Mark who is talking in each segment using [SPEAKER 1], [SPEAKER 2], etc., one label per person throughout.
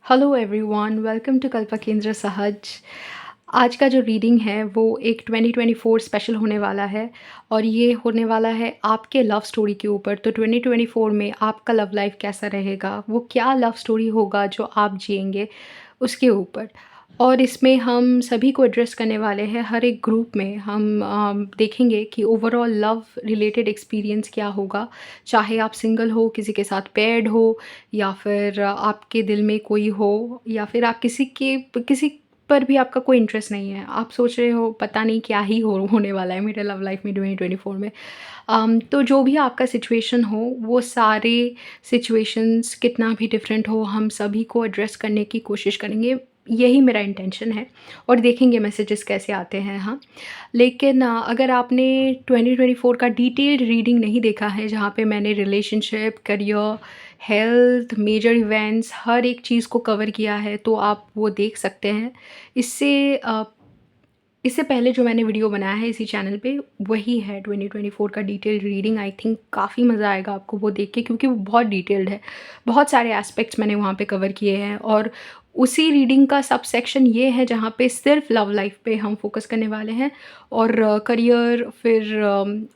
[SPEAKER 1] Hello everyone, welcome to Kalpa Kendra Sahaj. आज का जो रीडिंग है वो एक 2024 स्पेशल होने वाला है और ये होने वाला है आपके लव स्टोरी के ऊपर। तो 2024 में आपका लव लाइफ कैसा रहेगा, वो क्या लव स्टोरी होगा जो आप जिएंगे, उसके ऊपर। और इसमें हम सभी को एड्रेस करने वाले हैं। हर एक ग्रुप में हम देखेंगे कि ओवरऑल लव रिलेटेड एक्सपीरियंस क्या होगा। चाहे आप सिंगल हो, किसी के साथ पेयर्ड हो, या फिर आपके दिल में कोई हो, या फिर आप किसी पर भी आपका कोई इंटरेस्ट नहीं है। आप सोच रहे हो पता नहीं क्या ही होने वाला है मेरे लव लाइफ में 2024 में। तो जो भी आपका सिचुएशन हो, वो सारे सिचुएशंस कितना भी डिफरेंट हो, हम सभी को एड्रेस करने की कोशिश करेंगे। यही मेरा इंटेंशन है और देखेंगे मैसेजेस कैसे आते हैं। हाँ, लेकिन अगर आपने 2024 का डिटेल्ड रीडिंग नहीं देखा है, जहाँ पे मैंने relationship, career, health, major events, हर एक चीज़ को कवर किया है, तो आप वो देख सकते हैं। इससे इससे पहले जो मैंने वीडियो बनाया है इसी चैनल पे, वही है 2024 का डिटेल्ड रीडिंग। आई थिंक काफ़ी मज़ा आएगा आपको वो देख के, क्योंकि वो बहुत डिटेल्ड है। बहुत सारे एस्पेक्ट्स मैंने वहाँ पे कवर किए हैं और उसी रीडिंग का सब सेक्शन ये है जहाँ पे सिर्फ लव लाइफ पे हम फोकस करने वाले हैं। और करियर, फिर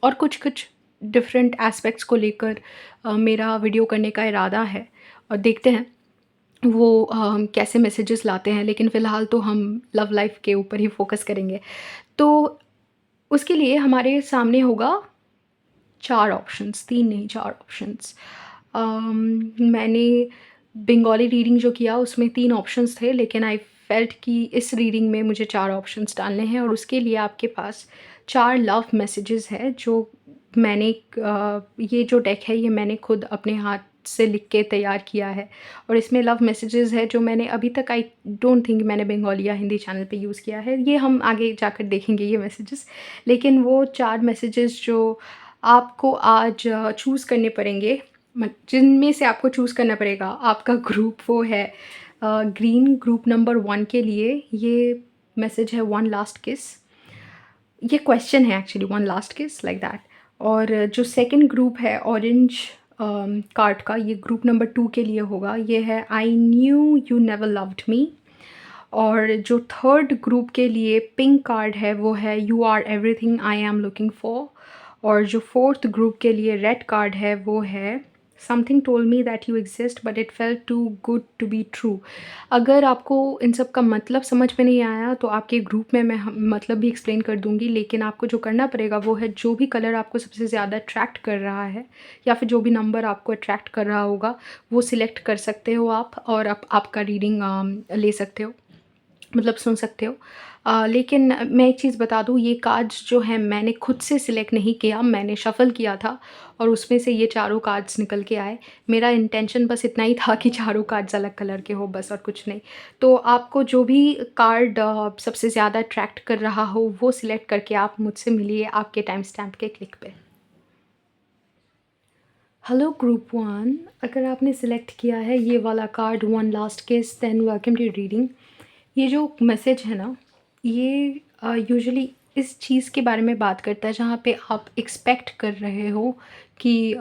[SPEAKER 1] और कुछ-कुछ डिफरेंट एस्पेक्ट्स को लेकर मेरा वीडियो करने का इरादा है और देखते हैं वो कैसे मैसेजेस लाते हैं। लेकिन फ़िलहाल तो हम लव लाइफ़ के ऊपर ही फ़ोकस करेंगे। तो उसके लिए हमारे सामने होगा 4 ऑप्शंस, 3 नहीं 4 ऑप्शंस। मैंने बंगाली रीडिंग जो किया उसमें 3 ऑप्शंस थे, लेकिन आई फेल्ट कि इस रीडिंग में मुझे 4 ऑप्शंस डालने हैं और उसके लिए आपके पास 4 लव मैसेजेस हैं जो मैंने ये जो डेक है ये मैंने खुद अपने हाथ से लिख के तैयार किया है। और इसमें लव मैसेजेस है जो मैंने अभी तक, आई डोंट थिंक मैंने बंगाली या हिंदी चैनल पे यूज़ किया है। ये हम आगे जाकर देखेंगे ये मैसेजेस। लेकिन वो 4 मैसेजेस जो आपको आज चूज़ करने पड़ेंगे, जिनमें से आपको चूज़ करना पड़ेगा आपका ग्रुप, वो है ग्रीन। ग्रुप नंबर 1 के लिए ये मैसेज है वन लास्ट किस। ये क्वेश्चन है एक्चुअली, वन लास्ट किस लाइक दैट। और जो सेकंड ग्रुप है ऑरेंज कार्ड का, ये ग्रुप नंबर 2 के लिए होगा। ये है I knew you never loved मी। और जो थर्ड ग्रुप के लिए पिंक कार्ड है वो है you are everything I am looking for. और जो फोर्थ ग्रुप के लिए रेड कार्ड है वो है something told me that you exist but it felt too good to be true. अगर आपको इन सब का मतलब समझ में नहीं आया तो आपके ग्रुप में मैं मतलब भी एक्सप्लेन कर दूंगी। लेकिन आपको जो करना पड़ेगा वो है, जो भी कलर आपको सबसे ज़्यादा अट्रैक्ट कर रहा है या फिर जो भी नंबर आपको अट्रैक्ट कर रहा होगा, वो सिलेक्ट कर सकते हो आप, और आप आपका रीडिंग ले सकते हो, मतलब सुन सकते हो। लेकिन मैं एक चीज़ बता दूँ, ये कार्ड्स जो हैं मैंने खुद से सिलेक्ट नहीं किया, मैंने शफ़ल किया था और उसमें से ये चारों कार्ड्स निकल के आए। मेरा इंटेंशन बस इतना ही था कि चारों कार्ड्स अलग कलर के हो, बस, और कुछ नहीं। तो आपको जो भी कार्ड सबसे ज़्यादा अट्रैक्ट कर रहा हो वो सिलेक्ट करके आप मुझसे मिलिए आपके टाइम स्टैम्प के क्लिक पे। हेलो ग्रुप 1, अगर आपने सिलेक्ट किया है ये वाला कार्ड वन लास्ट किस, देन वेलकम टू रीडिंग। ये जो मैसेज है ना, ये यूजुअली इस चीज़ के बारे में बात करता है जहाँ पे आप एक्सपेक्ट कर रहे हो कि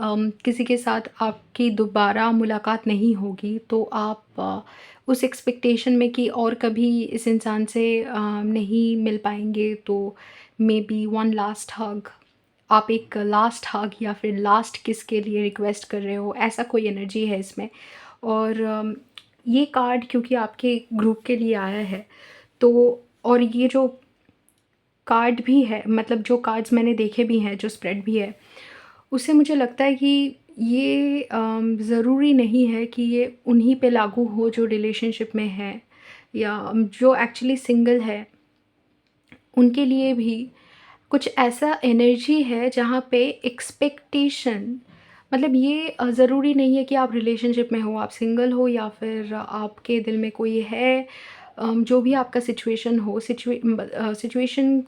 [SPEAKER 1] किसी के साथ आपकी दोबारा मुलाकात नहीं होगी, तो आप उस एक्सपेक्टेशन में कि और कभी इस इंसान से नहीं मिल पाएंगे, तो मे बी वन लास्ट हग, आप एक लास्ट हग या फिर लास्ट किस के लिए रिक्वेस्ट कर रहे हो, ऐसा कोई एनर्जी है इसमें। और ये कार्ड क्योंकि आपके ग्रुप के लिए आया है, तो और ये जो कार्ड भी है, मतलब जो कार्ड्स मैंने देखे भी हैं, जो स्प्रेड भी है, उससे मुझे लगता है कि ये ज़रूरी नहीं है कि ये उन्हीं पे लागू हो जो रिलेशनशिप में है, या जो एक्चुअली सिंगल है उनके लिए भी कुछ ऐसा एनर्जी है जहाँ पे एक्सपेक्टेशन, मतलब ये ज़रूरी नहीं है कि आप रिलेशनशिप में हो, आप सिंगल हो या फिर आपके दिल में कोई है। जो भी आपका सिचुएशन हो, situation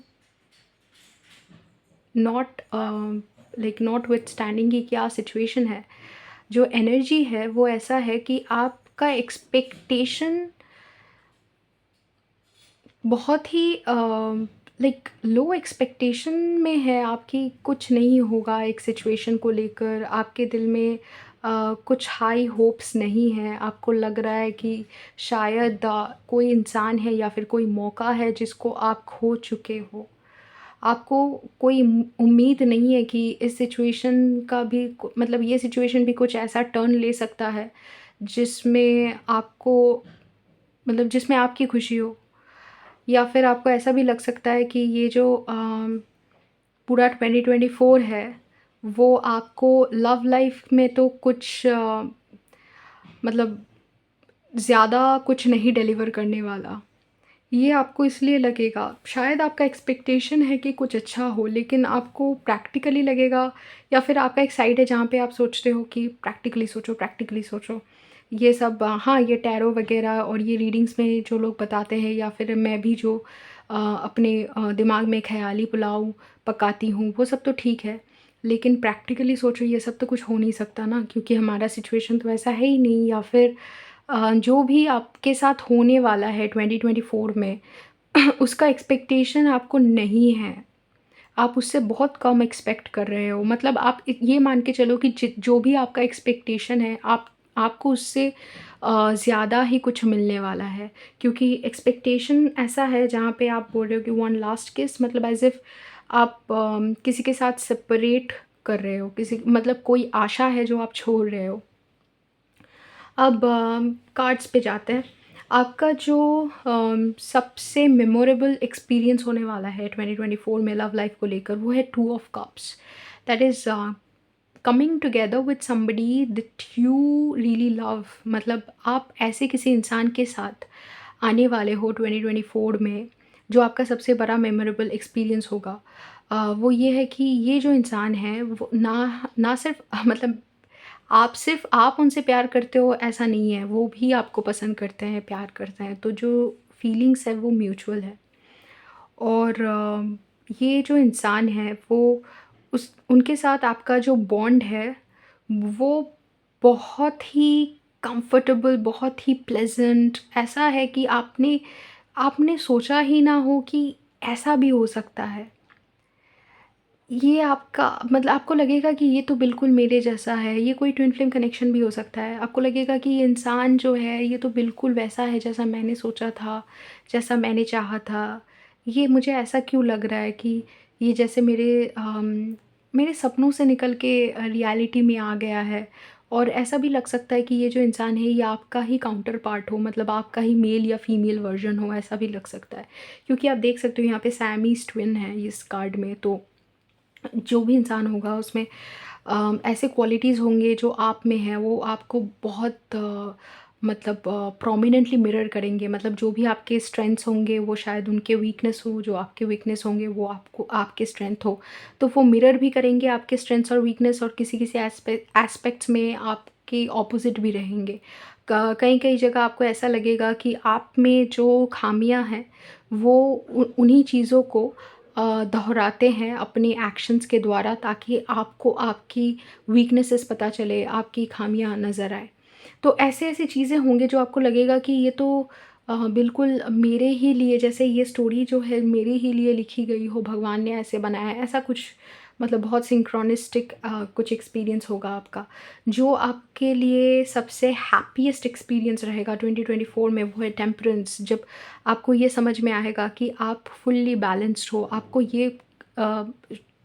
[SPEAKER 1] not like not with standing की क्या सिचुएशन है, जो एनर्जी है वो ऐसा है कि आपका एक्सपेक्टेशन बहुत ही लाइक लो एक्सपेक्टेशन में है आपकी, कुछ नहीं होगा एक सिचुएशन को लेकर आपके दिल में। कुछ हाई होप्स नहीं हैं, आपको लग रहा है कि शायद कोई इंसान है या फिर कोई मौका है जिसको आप खो चुके हो। आपको कोई उम्मीद नहीं है कि इस सिचुएशन का भी मतलब ये सिचुएशन भी कुछ ऐसा टर्न ले सकता है जिसमें आपको मतलब जिसमें आपकी खुशी हो, या फिर आपको ऐसा भी लग सकता है कि ये जो पूरा 2024 है वो आपको लव लाइफ में तो कुछ मतलब ज़्यादा कुछ नहीं डिलीवर करने वाला। ये आपको इसलिए लगेगा, शायद आपका एक्सपेक्टेशन है कि कुछ अच्छा हो, लेकिन आपको प्रैक्टिकली लगेगा, या फिर आपका एक साइड है जहाँ पे आप सोचते हो कि प्रैक्टिकली सोचो, प्रैक्टिकली सोचो। ये सब हाँ, ये टैरो वगैरह और ये रीडिंग्स में जो लोग बताते हैं, या फिर मैं भी जो अपने दिमाग में ख़याली पुलाव पकाती हूँ, वो सब तो ठीक है। लेकिन प्रैक्टिकली सोचो, ये सब तो कुछ हो नहीं सकता ना, क्योंकि हमारा सिचुएशन तो ऐसा है ही नहीं, या फिर जो भी आपके साथ होने वाला है 2024 में उसका एक्सपेक्टेशन आपको नहीं है। आप उससे बहुत कम एक्सपेक्ट कर रहे हो। मतलब आप ये मान के चलो कि जो भी आपका एक्सपेक्टेशन है, आपको उससे ज़्यादा ही कुछ मिलने वाला है। क्योंकि एक्सपेक्टेशन ऐसा है जहाँ पे आप बोल रहे हो कि वन लास्ट किस, मतलब एज़ इफ़ आप किसी के साथ सेपरेट कर रहे हो, किसी मतलब कोई आशा है जो आप छोड़ रहे हो। अब कार्ड्स पे जाते हैं। आपका जो सबसे मेमोरेबल एक्सपीरियंस होने वाला है 2024 में लव लाइफ को लेकर, वो है two of cups. That is coming together with somebody that you really love. मतलब आप ऐसे किसी इंसान के साथ आने वाले हो 2024 में, जो आपका सबसे बड़ा मेमोरेबल एक्सपीरियंस होगा। वो ये है कि ये जो इंसान है वो ना ना सिर्फ मतलब आप सिर्फ़ आप उनसे प्यार करते हो ऐसा नहीं है, वो भी आपको पसंद करते हैं, प्यार करते हैं, तो जो फीलिंग्स है वो म्यूचुअल है। और ये जो इंसान है वो उस उनके साथ आपका जो बॉन्ड है, वो बहुत ही कंफर्टेबल, बहुत ही प्लेज़ेंट ऐसा है कि आपने आपने सोचा ही ना हो कि ऐसा भी हो सकता है। ये आपका मतलब आपको लगेगा कि ये तो बिल्कुल मेरे जैसा है, ये कोई ट्विन फ्लेम कनेक्शन भी हो सकता है। आपको लगेगा कि ये इंसान जो है, ये तो बिल्कुल वैसा है जैसा मैंने सोचा था, जैसा मैंने चाहा था। ये मुझे ऐसा क्यों लग रहा है कि ये जैसे मेरे सपनों से निकल के रियलिटी में आ गया है। और ऐसा भी लग सकता है कि ये जो इंसान है, ये आपका ही काउंटर पार्ट हो, मतलब आपका ही मेल या फीमेल वर्ज़न हो, ऐसा भी लग सकता है। क्योंकि आप देख सकते हो यहाँ पे सैमीज़ ट्विन है इस कार्ड में, तो जो भी इंसान होगा उसमें ऐसे क्वालिटीज़ होंगे जो आप में हैं, वो आपको बहुत मतलब प्रोमिनेंटली मिरर करेंगे। मतलब जो भी आपके स्ट्रेंथ्स होंगे वो शायद उनके वीकनेस हो, जो आपके वीकनेस होंगे वो आपको आपके स्ट्रेंथ हो। तो वो मिरर भी करेंगे आपके स्ट्रेंथ्स और वीकनेस, और किसी-किसी एस्पेक्ट्स में आपके ऑपोज़िट भी रहेंगे। क कई-कई जगह आपको ऐसा लगेगा कि आप में जो ख़ामियाँ हैं, वो उन्हीं चीज़ों को दोहराते हैं अपने एक्शंस के द्वारा, ताकि आपको आपकी वीकनेसेस पता चले, आपकी खामियां नज़र आए। तो ऐसे-ऐसी चीज़ें होंगे जो आपको लगेगा कि ये तो बिल्कुल मेरे ही लिए, जैसे ये स्टोरी जो है मेरे ही लिए लिखी गई हो, भगवान ने ऐसे बनाया है, ऐसा कुछ मतलब बहुत सिंक्रोनिस्टिक कुछ एक्सपीरियंस होगा आपका। जो आपके लिए सबसे हैप्पीएस्ट एक्सपीरियंस रहेगा 2024 में, वो है टेम्परेंस। जब आपको ये समझ में आएगा कि आप फुल्ली बैलेंस्ड हो, आपको ये अ,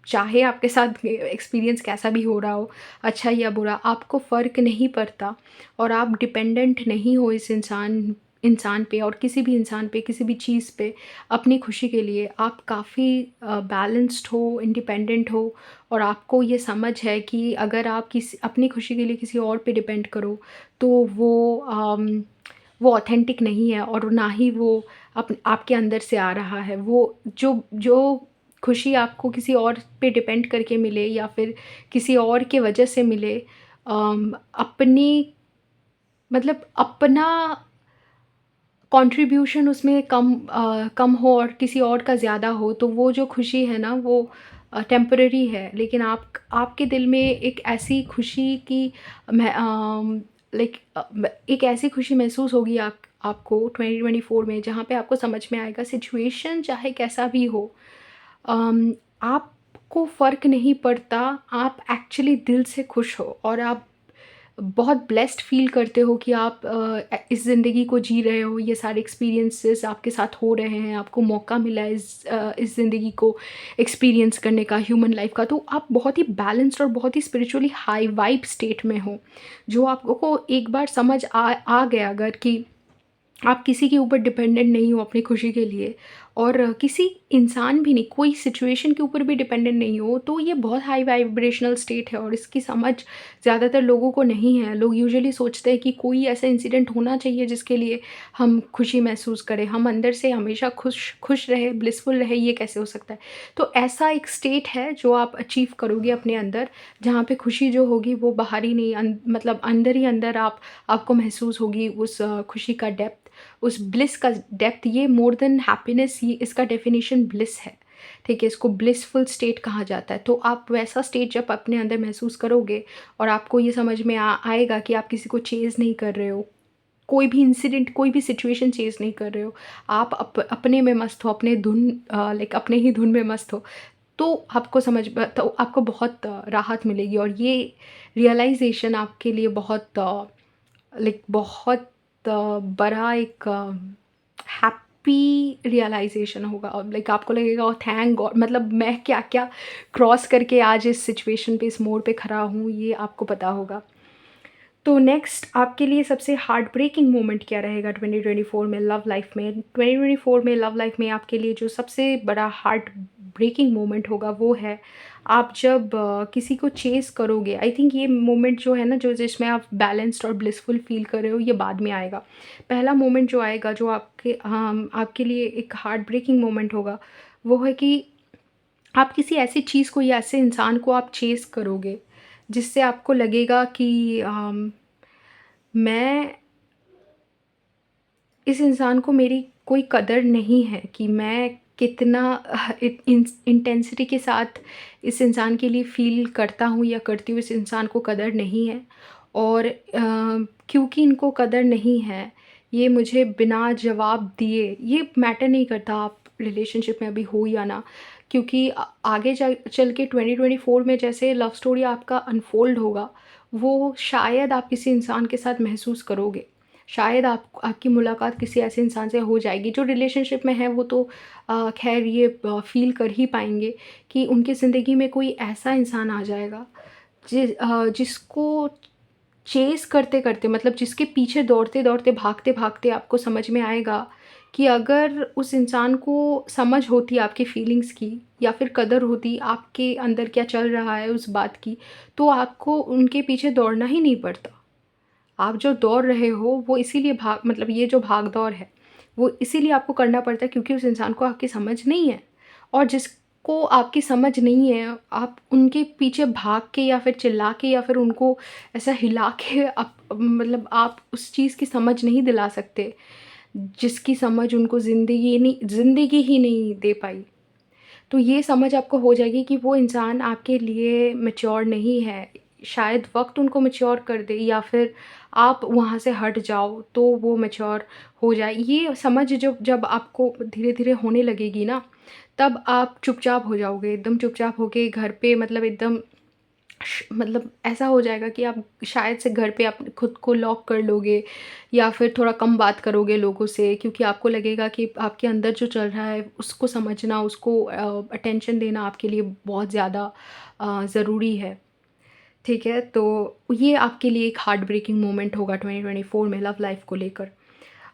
[SPEAKER 1] चाहे आपके साथ एक्सपीरियंस कैसा भी हो रहा हो, अच्छा या बुरा, आपको फ़र्क नहीं पड़ता, और आप डिपेंडेंट नहीं हो इस इंसान इंसान पे और किसी भी इंसान पे, किसी भी चीज़ पे अपनी खुशी के लिए। आप काफ़ी बैलेंस्ड हो, इंडिपेंडेंट हो, और आपको ये समझ है कि अगर आप किसी अपनी खुशी के लिए किसी और पे डिपेंड करो, तो वो ऑथेंटिक नहीं है, और ना ही वो आपके अंदर से आ रहा है। वो जो जो खुशी आपको किसी और पे डिपेंड करके मिले, या फिर किसी और के वजह से मिले, अपनी मतलब अपना कंट्रीब्यूशन उसमें कम हो और किसी और का ज़्यादा हो, तो वो जो खुशी है ना, वो टेम्परेरी है। लेकिन आपके दिल में एक ऐसी खुशी की लाइक एक ऐसी खुशी महसूस होगी आपको 2024 में, जहाँ पे आपको समझ में आएगा सिचुएशन चाहे कैसा भी हो, आपको फ़र्क नहीं पड़ता, आप एक्चुअली दिल से खुश हो, और आप बहुत ब्लेस्ड फ़ील करते हो कि आप इस ज़िंदगी को जी रहे हो, ये सारे एक्सपीरियंसेस आपके साथ हो रहे हैं, आपको मौका मिला है इस ज़िंदगी को एक्सपीरियंस करने का, ह्यूमन लाइफ़ का, तो आप बहुत ही बैलेंस्ड और बहुत ही स्पिरिचुअली हाई वाइब स्टेट में हो। जो आपको एक बार समझ आ गया अगर कि आप किसी के ऊपर डिपेंडेंट नहीं हो अपनी खुशी के लिए, और किसी इंसान भी नहीं, कोई सिचुएशन के ऊपर भी डिपेंडेंट नहीं हो, तो ये बहुत हाई वाइब्रेशनल स्टेट है और इसकी समझ ज़्यादातर लोगों को नहीं है। लोग यूजुअली सोचते हैं कि कोई ऐसा इंसिडेंट होना चाहिए जिसके लिए हम खुशी महसूस करें, हम अंदर से हमेशा खुश खुश रहे, ब्लिसफुल रहे, ये कैसे हो सकता है? तो ऐसा एक स्टेट है जो आप अचीव करोगे अपने अंदर, जहाँ पे खुशी जो होगी वो बाहर ही नहीं, मतलब अंदर ही अंदर आपको महसूस होगी उस खुशी का डेप्थ, उस ब्लिस का डेप्थ। ये मोर देन हैप्पीनेस, ये इसका डेफिनेशन ब्लिस है, ठीक है? इसको ब्लिसफुल स्टेट कहा जाता है। तो आप वैसा स्टेट जब अपने अंदर महसूस करोगे और आपको ये समझ में आएगा कि आप किसी को चेज़ नहीं कर रहे हो, कोई भी इंसिडेंट, कोई भी सिचुएशन चेज़ नहीं कर रहे हो, आप अपने में मस्त हो, अपने धुन लाइक अपने ही धुन में मस्त हो, तो आपको तो आपको बहुत राहत मिलेगी, और ये रियलाइज़ेशन आपके लिए बहुत लाइक बहुत बड़ा एक हैप्पी रियलाइज़ेशन होगा, और लाइक आपको लगेगा ओह थैंक गॉड, मतलब मैं क्या-क्या क्रॉस करके आज इस सिचुएशन पे, इस मोड़ पे खड़ा हूँ, ये आपको पता होगा। तो नेक्स्ट आपके लिए सबसे हार्ट ब्रेकिंग मोमेंट क्या रहेगा 2024 में लव लाइफ में? 2024 में लव लाइफ में आपके लिए जो सबसे बड़ा हार्ट ब्रेकिंग मोमेंट होगा वो है, आप जब किसी को चेज़ करोगे। आई थिंक ये मोमेंट जो है ना, जो जिसमें आप बैलेंस्ड और ब्लिसफुल फ़ील कर रहे हो, ये बाद में आएगा। पहला मोमेंट जो आएगा, जो आपके लिए एक हार्ट ब्रेकिंग मोमेंट होगा, वो है कि आप किसी ऐसी चीज़ को या ऐसे इंसान को आप चेज़ करोगे, जिससे आपको लगेगा कि मैं इस इंसान को मेरी कोई कदर नहीं है, कि मैं कितना इंटेंसिटी के साथ इस इंसान के लिए फ़ील करता हूँ या करती हूँ, इस इंसान को कदर नहीं है। और क्योंकि इनको कदर नहीं है, ये मुझे बिना जवाब दिए, ये मैटर नहीं करता आप रिलेशनशिप में अभी हो या ना, क्योंकि आगे चल के 2024 में जैसे लव स्टोरी आपका अनफ़ोल्ड होगा, वो शायद आप किसी इंसान के साथ महसूस करोगे। शायद आपकी मुलाकात किसी ऐसे इंसान से हो जाएगी, जो रिलेशनशिप में है वो तो ख़ैर ये फ़ील कर ही पाएँगे कि उनकी ज़िंदगी में कोई ऐसा इंसान आ जाएगा जिसको चेज़ करते-करते, मतलब जिसके पीछे दौड़ते-दौड़ते, भागते-भागते आपको समझ में आएगा कि अगर उस इंसान को समझ होती आपकी फ़ीलिंग्स की, या फिर कदर होती आपके अंदर क्या चल रहा है उस बात की, तो आपको उनके पीछे दौड़ना ही नहीं पड़ता। आप जो दौड़ रहे हो वो इसीलिए मतलब ये जो भाग-दौड़ है, वो इसीलिए आपको करना पड़ता है क्योंकि उस इंसान को आपकी समझ नहीं है। और जिसको आपकी समझ नहीं है, आप उनके पीछे भाग के या फिर चिल्ला के या फिर उनको ऐसा हिला के आप मतलब आप उस चीज़ की समझ नहीं दिला सकते, जिसकी समझ उनको ज़िंदगी ही नहीं दे पाई। तो ये समझ आपको हो जाएगी कि वो इंसान आपके लिए मैच्योर नहीं है। शायद वक़्त उनको मैच्योर कर दे, या फिर आप वहाँ से हट जाओ तो वो मैच्योर हो जाए। ये समझ जब जब आपको धीरे-धीरे होने लगेगी ना, तब आप चुपचाप हो जाओगे, एकदम चुपचाप होके घर पे, मतलब एकदम मतलब ऐसा हो जाएगा कि आप शायद से घर पे आप खुद को लॉक कर लोगे, या फिर थोड़ा कम बात करोगे लोगों से, क्योंकि आपको लगेगा कि आपके अंदर जो चल रहा है उसको समझना, उसको अटेंशन देना आपके लिए बहुत ज़्यादा ज़रूरी है। ठीक है? तो ये आपके लिए एक हार्ट ब्रेकिंग मोमेंट होगा 2024 में लव लाइफ़ को लेकर।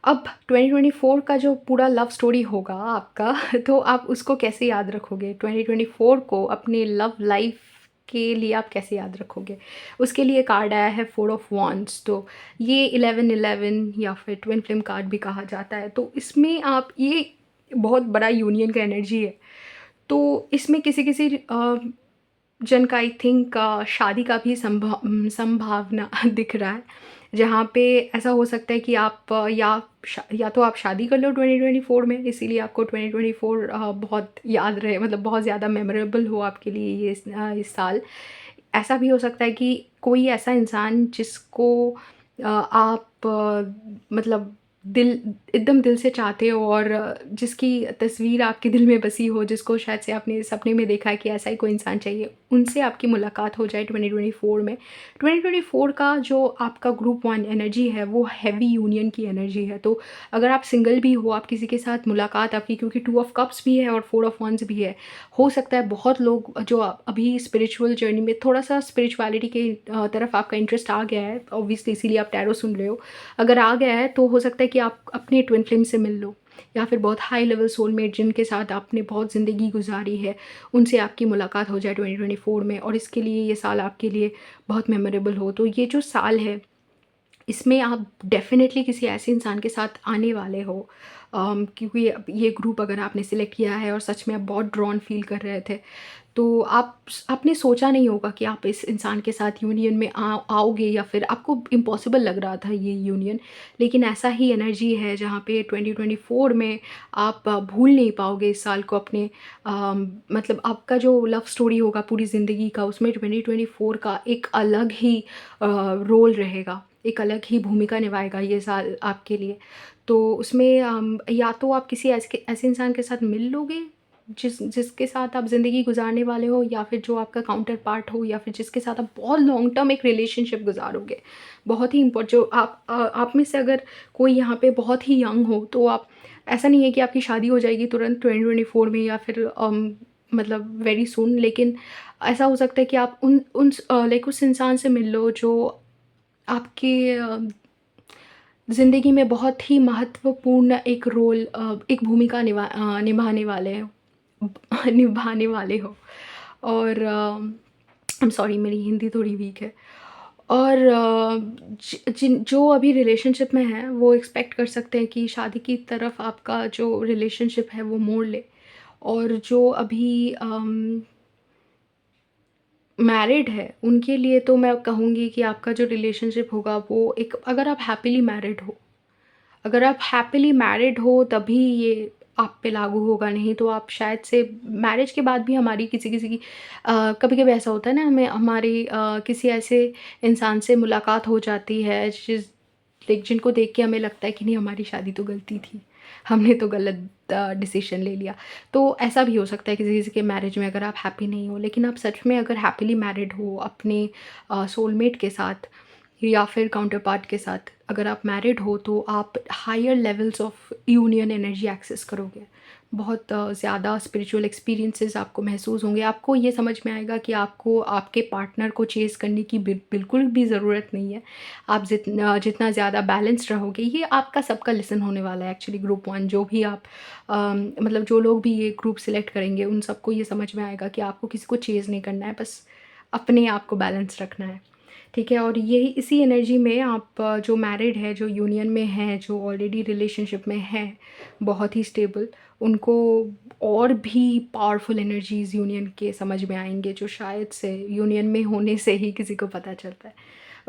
[SPEAKER 1] अब 2024 का जो पूरा लव स्टोरी होगा आपका तो आप उसको कैसे याद रखोगे? 2024 को अपने लव लाइफ़ के लिए आप कैसे याद रखोगे? उसके लिए कार्ड आया है 4 ऑफ वांड्स, तो ये 11-11 या फिर ट्विन फ्लेम कार्ड भी कहा जाता है। तो इसमें आप ये बहुत बड़ा यूनियन का एनर्जी है। तो इसमें किसी-किसी जन का आई थिंक शादी का भी संभावना दिख रहा है। जहाँ पे ऐसा हो सकता है कि आप या तो आप शादी कर लो 2024 में, इसीलिए आपको 2024 बहुत याद रहे, मतलब बहुत ज़्यादा मेमोरेबल हो आपके लिए ये इस साल। ऐसा भी हो सकता है कि कोई ऐसा इंसान जिसको आप मतलब दिल एकदम दिल से चाहते हो, और जिसकी तस्वीर आपके दिल में बसी हो, जिसको शायद से आपने सपने में देखा है कि ऐसा ही कोई इंसान चाहिए। उनसे आपकी मुलाकात हो जाए 2024 में। 2024 का जो आपका ग्रुप 1 एनर्जी है वो हैवी यूनियन की एनर्जी है। तो अगर आप सिंगल भी हो, आप किसी के साथ मुलाकात आपकी, क्योंकि 2 ऑफ कप्स भी है और 4 ऑफ वंस भी है। हो सकता है बहुत लोग जो अभी स्पिरिचुअल जर्नी में थोड़ा-सा स्पिरिचुअलिटी के तरफ आपका इंटरेस्ट आ गया है, ऑब्वियसली इसीलिए आप टैरो सुन रहे हो। अगर आ गया है तो हो सकता है कि आप अपने ट्विन फ्लेम से मिल लो, या फिर बहुत हाई लेवल सोलमेट जिनके साथ आपने बहुत ज़िंदगी गुजारी है, उनसे आपकी मुलाकात हो जाए 2024 में, और इसके लिए ये साल आपके लिए बहुत मेमोरेबल हो। तो ये जो साल है, इसमें आप डेफ़िनेटली किसी ऐसे इंसान के साथ आने वाले हो, क्योंकि अब ये ग्रुप अगर आपने सिलेक्ट किया है और सच में आप बहुत ड्रॉन फ़ील कर रहे थे, तो आपने सोचा नहीं होगा कि आप इस इंसान के साथ यूनियन में आओगे, या फिर आपको इम्पॉसिबल लग रहा था ये यूनियन। लेकिन ऐसा ही एनर्जी है जहाँ पे 2024 में आप भूल नहीं पाओगे इस साल को अपने, मतलब आपका जो लव स्टोरी होगा पूरी ज़िंदगी का, उसमें 2024 का एक अलग ही रोल रहेगा, एक अलग ही भूमिका निभाएगा ये साल आपके लिए। तो उसमें या तो आप किसी ऐसे ऐसे इंसान के साथ मिल लोगे जिसके साथ आप ज़िंदगी गुज़ारने वाले हो, या फिर जो आपका काउंटर पार्ट हो, या फिर जिसके साथ आप बहुत लॉन्ग टर्म एक रिलेशनशिप गुज़ारोगे। बहुत ही जो आप में से अगर कोई यहाँ पे बहुत ही यंग हो, तो आप, ऐसा नहीं है कि आपकी शादी हो जाएगी तुरंत 2024 में, या फिर मतलब वेरी सून, लेकिन ऐसा हो सकता है कि आप लाइक उस इंसान से मिल लो जो आपके ज़िंदगी में बहुत ही महत्वपूर्ण एक रोल, एक भूमिका निभाने वाले हो, निभाने वाले हो। और आई एम सॉरी, मेरी हिंदी थोड़ी वीक है। और जो अभी रिलेशनशिप में हैं वो एक्सपेक्ट कर सकते हैं कि शादी की तरफ आपका जो रिलेशनशिप है वो मोड़ ले। और जो अभी मैरिड है, उनके लिए तो मैं कहूँगी कि आपका जो रिलेशनशिप होगा वो एक, अगर आप हैपीली मैरिड हो, अगर आप हैपीली मैरिड हो तभी ये आप पे लागू होगा, नहीं तो आप शायद से मैरिज के बाद भी हमारी किसी-किसी की कभी-कभी ऐसा होता है ना, हमें हमारी किसी ऐसे इंसान से मुलाकात हो जाती है जिनको देख के हमें लगता है कि नहीं, हमारी शादी तो गलती थी, हमने तो गलत डिसीज़न ले लिया। तो ऐसा भी हो सकता है किसी-किसी के मैरिज में, अगर आप हैप्पी नहीं हो। लेकिन आप सच में अगर हैप्पीली मैरिड हो अपने सोलमेट के साथ, या फिर काउंटर पार्ट के साथ, अगर आप मैरिड हो, तो आप higher levels of union energy access करोगे। बहुत ज़्यादा स्पिरिचुअल एक्सपीरियंसेस आपको महसूस होंगे। आपको ये समझ में आएगा कि आपको आपके पार्टनर को चेज़ करने की बिल्कुल भी ज़रूरत नहीं है। आप जितना ज़्यादा बैलेंस्ड रहोगे, ये आपका सबका लेसन होने वाला है एक्चुअली ग्रुप 1, जो भी आप मतलब जो लोग भी ये ग्रुप सेलेक्ट करेंगे, उन सबको ये समझ में आएगा कि आपको किसी को चेज़ नहीं करना है, बस अपने आप को बैलेंस रखना है। ठीक है? और यही इसी एनर्जी में आप जो मैरिड है, जो यूनियन में हैं, जो ऑलरेडी रिलेशनशिप में हैं, बहुत ही स्टेबल, उनको और भी पावरफुल एनर्जीज़ यूनियन के समझ में आएँगे, जो शायद से यूनियन में होने से ही किसी को पता चलता है।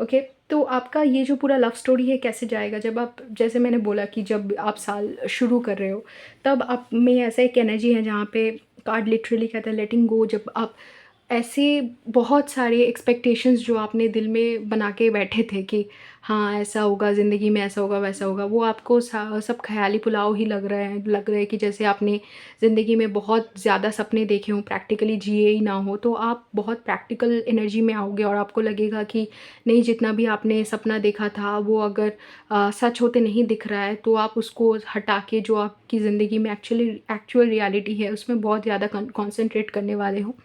[SPEAKER 1] ओके? तो आपका ये जो पूरा लव स्टोरी है कैसे जाएगा, जब आप, जैसे मैंने बोला कि जब आप साल शुरू कर रहे हो, तब आप में ऐसा एक एनर्जी है जहाँ पे कार्ड लिटरली कहता है लेटिंग गो। जब आप ऐसे बहुत सारे एक्सपेक्टेशंस जो आपने दिल में बना के बैठे थे कि हाँ, ऐसा होगा ज़िंदगी में, ऐसा होगा, वैसा होगा, वो आपको सब ख़याली पुलाव ही लग रहे हैं कि जैसे आपने ज़िंदगी में बहुत ज़्यादा सपने देखे हों, प्रैक्टिकली जिए ही ना हो। तो आप बहुत प्रैक्टिकल एनर्जी में आओगे, और आपको लगेगा कि नहीं, जितना भी आपने सपना देखा था वो अगर सच होते नहीं दिख रहा है, तो आप उसको हटा के जो आपकी ज़िंदगी में एक्चुअल रियलिटी है उसमें बहुत ज़्यादा कॉन्सेंट्रेट करने वाले हो।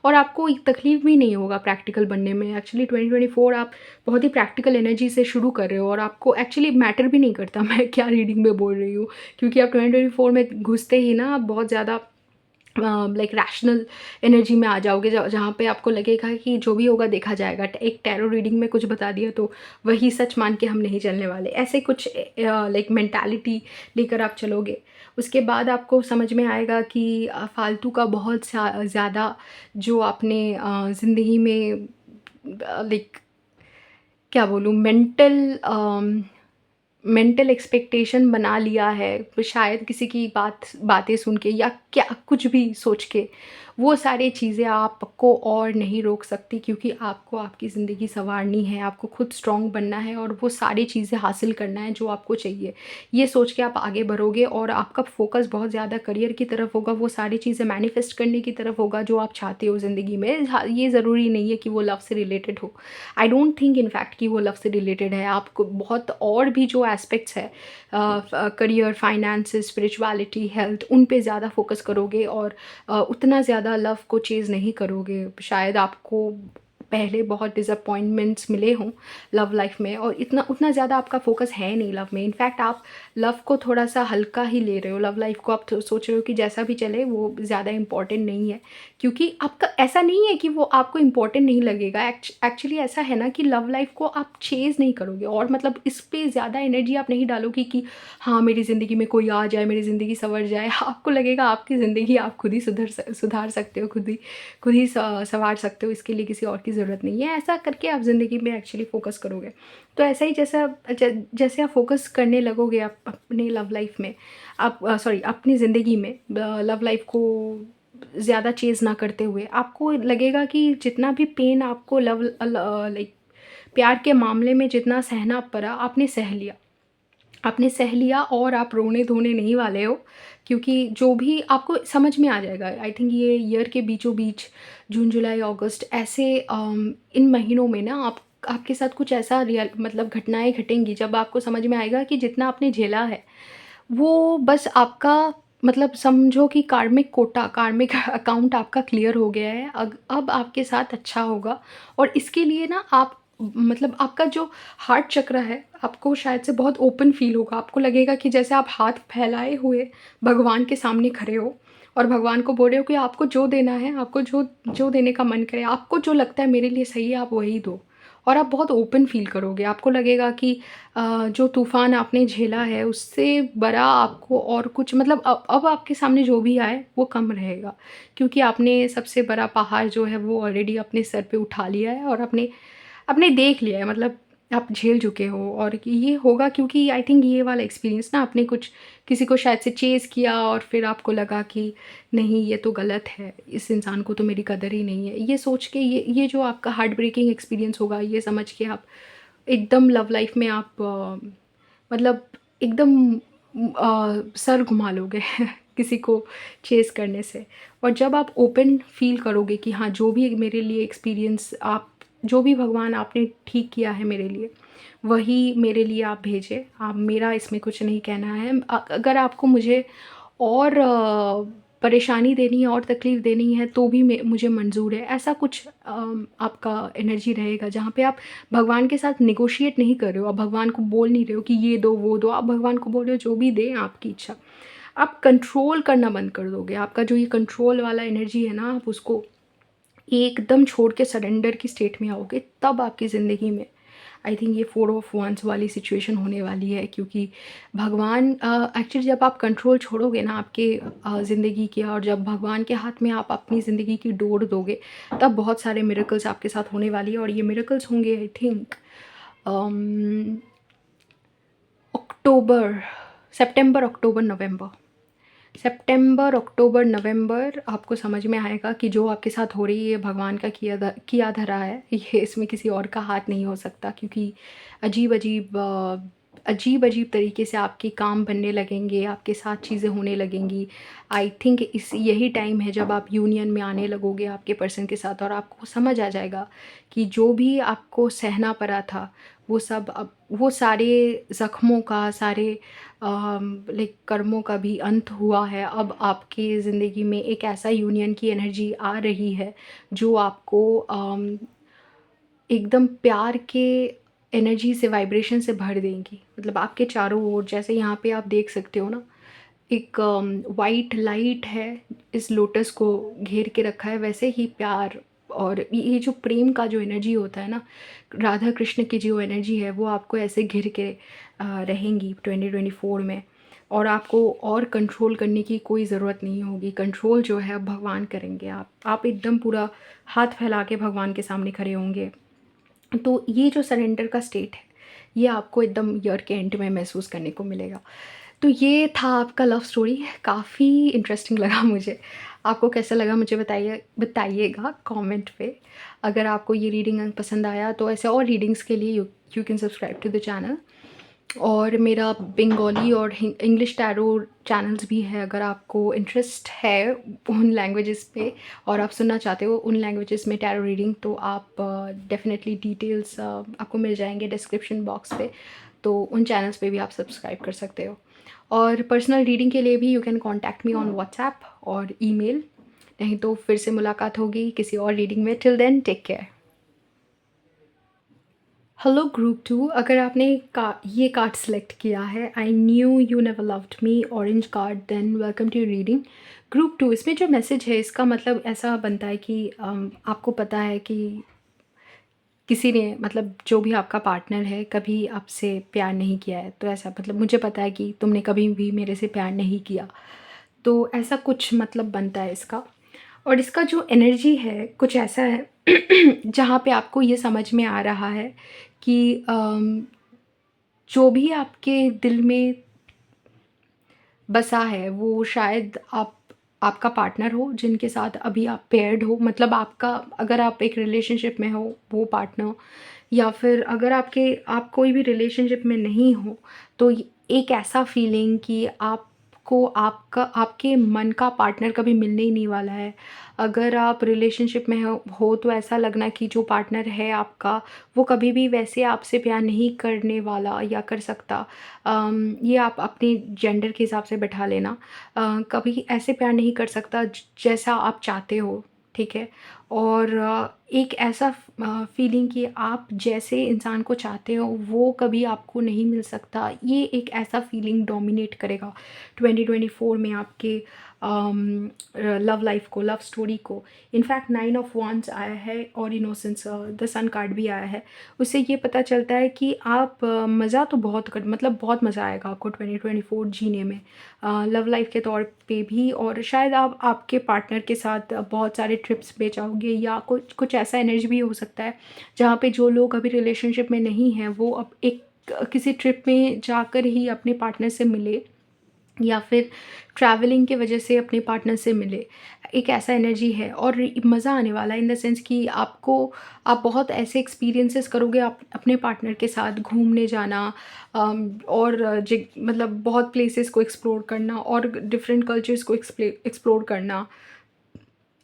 [SPEAKER 1] और आपको एक तकलीफ़ भी नहीं होगा प्रैक्टिकल बनने में। एक्चुअली 2024 आप बहुत ही प्रैक्टिकल एनर्जी से शुरू कर रहे हो, और आपको एक्चुअली मैटर भी नहीं करता मैं क्या रीडिंग में बोल रही हूँ, क्योंकि आप 2024 में घुसते ही ना आप बहुत ज़्यादा लाइक रैशनल एनर्जी में आ जाओगे, जहाँ पे आपको लगेगा कि जो भी होगा देखा जाएगा। एक टैरो रीडिंग में कुछ बता दिया तो वही सच मान के हम नहीं चलने वाले, ऐसे कुछ लाइक मेंटालिटी लेकर आप चलोगे। उसके बाद आपको समझ में आएगा कि फालतू का बहुत ज़्यादा जो आपने ज़िंदगी में लाइक क्या बोलूँ, मेंटल एक्सपेक्टेशन बना लिया है, तो शायद किसी की बातें सुन के या क्या कुछ भी सोच के, वो सारी चीज़ें आपको और नहीं रोक सकती, क्योंकि आपको आपकी ज़िंदगी सँवारनी है, आपको खुद स्ट्रॉन्ग बनना है और वो सारी चीज़ें हासिल करना है जो आपको चाहिए। ये सोच के आप आगे बढ़ोगे और आपका फ़ोकस बहुत ज़्यादा करियर की तरफ होगा, वो सारी चीज़ें मैनिफेस्ट करने की तरफ होगा जो आप चाहते हो ज़िंदगी में। ये ज़रूरी नहीं है कि वो लव से रिलेटेड हो। I don't think in fact कि वो लव से रिलेटेड है। आपको बहुत और भी जो एस्पेक्ट्स है, करियर, फाइनेंसेस, स्पिरिचुअलिटी, हेल्थ, उन पे ज़्यादा फ़ोकस करोगे और उतना ज़्यादा लव को चेज़ नहीं करोगे। शायद आपको पहले बहुत डिसअपॉइंटमेंट्स मिले हों लव लाइफ में और इतना उतना ज़्यादा आपका फ़ोकस है नहीं लव में। इनफैक्ट आप लव को थोड़ा-सा हल्का ही ले रहे हो। लव लाइफ को आप सोच रहे हो कि जैसा भी चले वो ज़्यादा इम्पोर्टेंट नहीं है। क्योंकि आपका ऐसा नहीं है कि वो आपको इम्पोर्टेंट नहीं लगेगा। एक्चुअली ऐसा है ना कि लव लाइफ को आप चेज़ नहीं करोगे और मतलब इस पे ज़्यादा एनर्जी आप नहीं डालोगे कि हाँ, मेरी ज़िंदगी में कोई आ जाए, मेरी ज़िंदगी सँवर जाए। आपको लगेगा आपकी ज़िंदगी आप खुद ही सुधार सकते हो, खुद ही सँवार सकते हो, इसके लिए किसी और की ज़रूरत नहीं है। ऐसा करके आप ज़िंदगी में एक्चुअली फ़ोकस करोगे। तो ऐसा ही जैसे आप फ़ोकस करने लगोगे आप अपने लव लाइफ़ में, आप सॉरी अपनी ज़िंदगी में लव लाइफ़ को ज़्यादा चेज़ ना करते हुए, आपको लगेगा कि जितना भी पेन आपको लाइक प्यार के मामले में जितना सहना पड़ा, आपने सह लिया और आप रोने-धोने नहीं वाले हो, क्योंकि जो भी आपको समझ में आ जाएगा। आई थिंक ये ईयर के बीचों-बीच जून, जुलाई, अगस्त ऐसे इन महीनों में ना आपके साथ कुछ ऐसा रियल मतलब घटनाएँ घटेंगी जब आपको समझ में आएगा कि जितना आपने झेला है, वो बस आपका मतलब समझो कि कार्मिक अकाउंट आपका क्लियर हो गया है। अब आपके साथ अच्छा होगा और इसके लिए ना आप मतलब आपका जो हार्ट चक्र है, आपको शायद से बहुत ओपन फ़ील होगा। आपको लगेगा कि जैसे आप हाथ फैलाए हुए भगवान के सामने खड़े हो और भगवान को बोल रहे हो कि आपको जो देना है, आपको जो जो देने का मन करे, आपको जो लगता है मेरे लिए सही है, आप वही दो। और आप बहुत ओपन फ़ील करोगे। आपको लगेगा कि जो तूफ़ान आपने झेला है, उससे बड़ा आपको और कुछ मतलब अब आपके सामने जो भी आए, वो कम रहेगा। क्योंकि आपने सबसे बड़ा पहाड़ जो है, वो ऑलरेडी अपने सर पे उठा लिया है और आपने आपने देख लिया है, मतलब आप झेल चुके हो। और कि ये होगा क्योंकि आई थिंक ये वाला एक्सपीरियंस ना आपने कुछ किसी को शायद से चेज़ किया और फिर आपको लगा कि नहीं ये तो गलत है, इस इंसान को तो मेरी कदर ही नहीं है। ये सोच के ये जो आपका हार्ट ब्रेकिंग एक्सपीरियंस होगा, ये समझ के आप एकदम लव लाइफ़ में आप मतलब एकदम सर घुमा लोगे किसी को चेज़ करने से। और जब आप ओपन फ़ील करोगे कि हाँ, जो भी मेरे लिए एक्सपीरियंस आप जो भी भगवान आपने ठीक किया है मेरे लिए, वही मेरे लिए आप भेजें। आप मेरा इसमें कुछ नहीं कहना है। अगर आपको मुझे और परेशानी देनी है और तकलीफ़ देनी है तो भी मुझे मंज़ूर है। ऐसा कुछ आपका एनर्जी रहेगा जहाँ पे आप भगवान के साथ नेगोशिएट नहीं कर रहे हो। आप भगवान को बोल नहीं रहे हो कि ये दो, वो दो। आप भगवान को बोल रहे हो जो भी दें आपकी इच्छा। आप कंट्रोल करना बंद कर दोगे। आपका जो ये कंट्रोल वाला एनर्जी है ना, आप उसको एकदम छोड़ के सरेंडर की स्टेट में आओगे, तब आपकी ज़िंदगी में आई थिंक ये 4 ऑफ वांड्स वाली सिचुएशन होने वाली है। क्योंकि भगवान एक्चुअली जब आप कंट्रोल छोड़ोगे ना आपके ज़िंदगी के, और जब भगवान के हाथ में आप अपनी ज़िंदगी की डोर दोगे, तब बहुत सारे मिरेकल्स आपके साथ होने वाली है। और ये मिरेकल्स होंगे आई थिंक अक्टूबर सितंबर, अक्टूबर, नवंबर। सितंबर, अक्टूबर, नवंबर आपको समझ में आएगा कि जो आपके साथ हो रही है भगवान का किया धरा है। ये इसमें किसी और का हाथ नहीं हो सकता, क्योंकि अजीब-अजीब तरीके से आपके काम बनने लगेंगे, आपके साथ चीज़ें होने लगेंगी। आई थिंक इस यही टाइम है जब आप यूनियन में आने लगोगे आपके पर्सन के साथ, और आपको समझ आ जाएगा कि जो भी आपको सहना पड़ा था, वो सब अब वो सारे ज़ख्मों का, सारे लाइक कर्मों का भी अंत हुआ है। अब आपकी ज़िंदगी में एक ऐसा यूनियन की एनर्जी आ रही है जो आपको एकदम प्यार के एनर्जी से, वाइब्रेशन से भर देंगी। मतलब आपके चारों ओर, जैसे यहाँ पे आप देख सकते हो ना, एक वाइट लाइट है, इस लोटस को घेर के रखा है। वैसे ही प्यार और ये जो प्रेम का जो एनर्जी होता है ना, राधा कृष्ण की जो एनर्जी है, वो आपको ऐसे घिर के रहेंगी 2024 में। और आपको और कंट्रोल करने की कोई ज़रूरत नहीं होगी। कंट्रोल जो है अब भगवान करेंगे। आप एकदम पूरा हाथ फैला के भगवान के सामने खड़े होंगे। तो ये जो सरेंडर का स्टेट है, ये आपको एकदम ईयर के एंड में महसूस करने को मिलेगा। तो ये था आपका लव स्टोरी, काफ़ी इंटरेस्टिंग लगा मुझे। आपको कैसा लगा मुझे बताइएगा कमेंट पे। अगर आपको ये रीडिंग पसंद आया तो ऐसे और रीडिंग्स के लिए you can subscribe to the channel. और मेरा बंगाली और इंग्लिश टैरो चैनल्स भी है, अगर आपको इंटरेस्ट है उन लैंग्वेजेस पे और आप सुनना चाहते हो उन लैंग्वेजेस में टैरो रीडिंग, तो आप डेफिनेटली डिटेल्स आपको मिल जाएंगे डिस्क्रिप्शन बॉक्स पे, तो उन चैनल्स पे भी आप सब्सक्राइब कर सकते हो। और पर्सनल रीडिंग के लिए भी you can contact me on WhatsApp और ईमेल। नहीं तो फिर से मुलाकात होगी किसी और रीडिंग में। Till then take care. Hello group 2, अगर आपने ये कार्ड सेलेक्ट किया है, I knew you never loved me, orange card, then welcome to reading. Group 2, इसमें जो मैसेज है इसका मतलब ऐसा बनता है कि आपको पता है कि किसी ने मतलब जो भी आपका पार्टनर है कभी आपसे प्यार नहीं किया है, तो ऐसा मतलब मुझे पता है कि तुमने कभी भी मेरे से प्यार नहीं किया, तो ऐसा कुछ मतलब बनता है इसका। और इसका जो एनर्जी है कुछ ऐसा है जहाँ पे आपको ये समझ में आ रहा है कि जो भी आपके दिल में बसा है वो शायद आपका पार्टनर हो जिनके साथ अभी आप पेयर्ड हो, मतलब आपका अगर आप एक रिलेशनशिप में हो वो पार्टनर, या फिर अगर आप कोई भी रिलेशनशिप में नहीं हो, तो एक ऐसा फीलिंग कि आपको आपके मन का पार्टनर कभी मिलने ही नहीं वाला है। अगर आप रिलेशनशिप में हो तो ऐसा लगना कि जो पार्टनर है आपका वो कभी भी वैसे आपसे प्यार नहीं करने वाला या कर सकता। ये आप अपने जेंडर के हिसाब से बैठा लेना। कभी ऐसे प्यार नहीं कर सकता जैसा आप चाहते हो, ठीक है? और एक ऐसा फीलिंग कि आप जैसे इंसान को चाहते हो वो कभी आपको नहीं मिल सकता, ये एक ऐसा फीलिंग डोमिनेट करेगा 2024 में आपके लव लाइफ को, लव स्टोरी को। इनफैक्ट 9 ऑफ वांड्स आया है और इनोसेंस, द सन कार्ड भी आया है। उससे ये पता चलता है कि आप मज़ा तो बहुत मतलब बहुत मज़ा आएगा आपको 2024 जीने में, लव लाइफ के तौर पे भी। और शायद आप आपके पार्टनर के साथ बहुत सारे ट्रिप्स पे जाओगे, या कुछ कुछ ऐसा एनर्जी भी हो सकता है जहाँ पे जो लोग अभी रिलेशनशिप में नहीं हैं वो अब एक किसी ट्रिप में जाकर ही अपने पार्टनर से मिले, या फिर ट्रैवलिंग की वजह से अपने पार्टनर से मिले। एक ऐसा एनर्जी है और मज़ा आने वाला है इन द सेंस कि आप बहुत ऐसे एक्सपीरियंसेस करोगे आप अपने पार्टनर के साथ, घूमने जाना, और मतलब बहुत प्लेसेस को एक्सप्लोर करना और डिफरेंट कल्चर्स को एक्सप्लोर करना।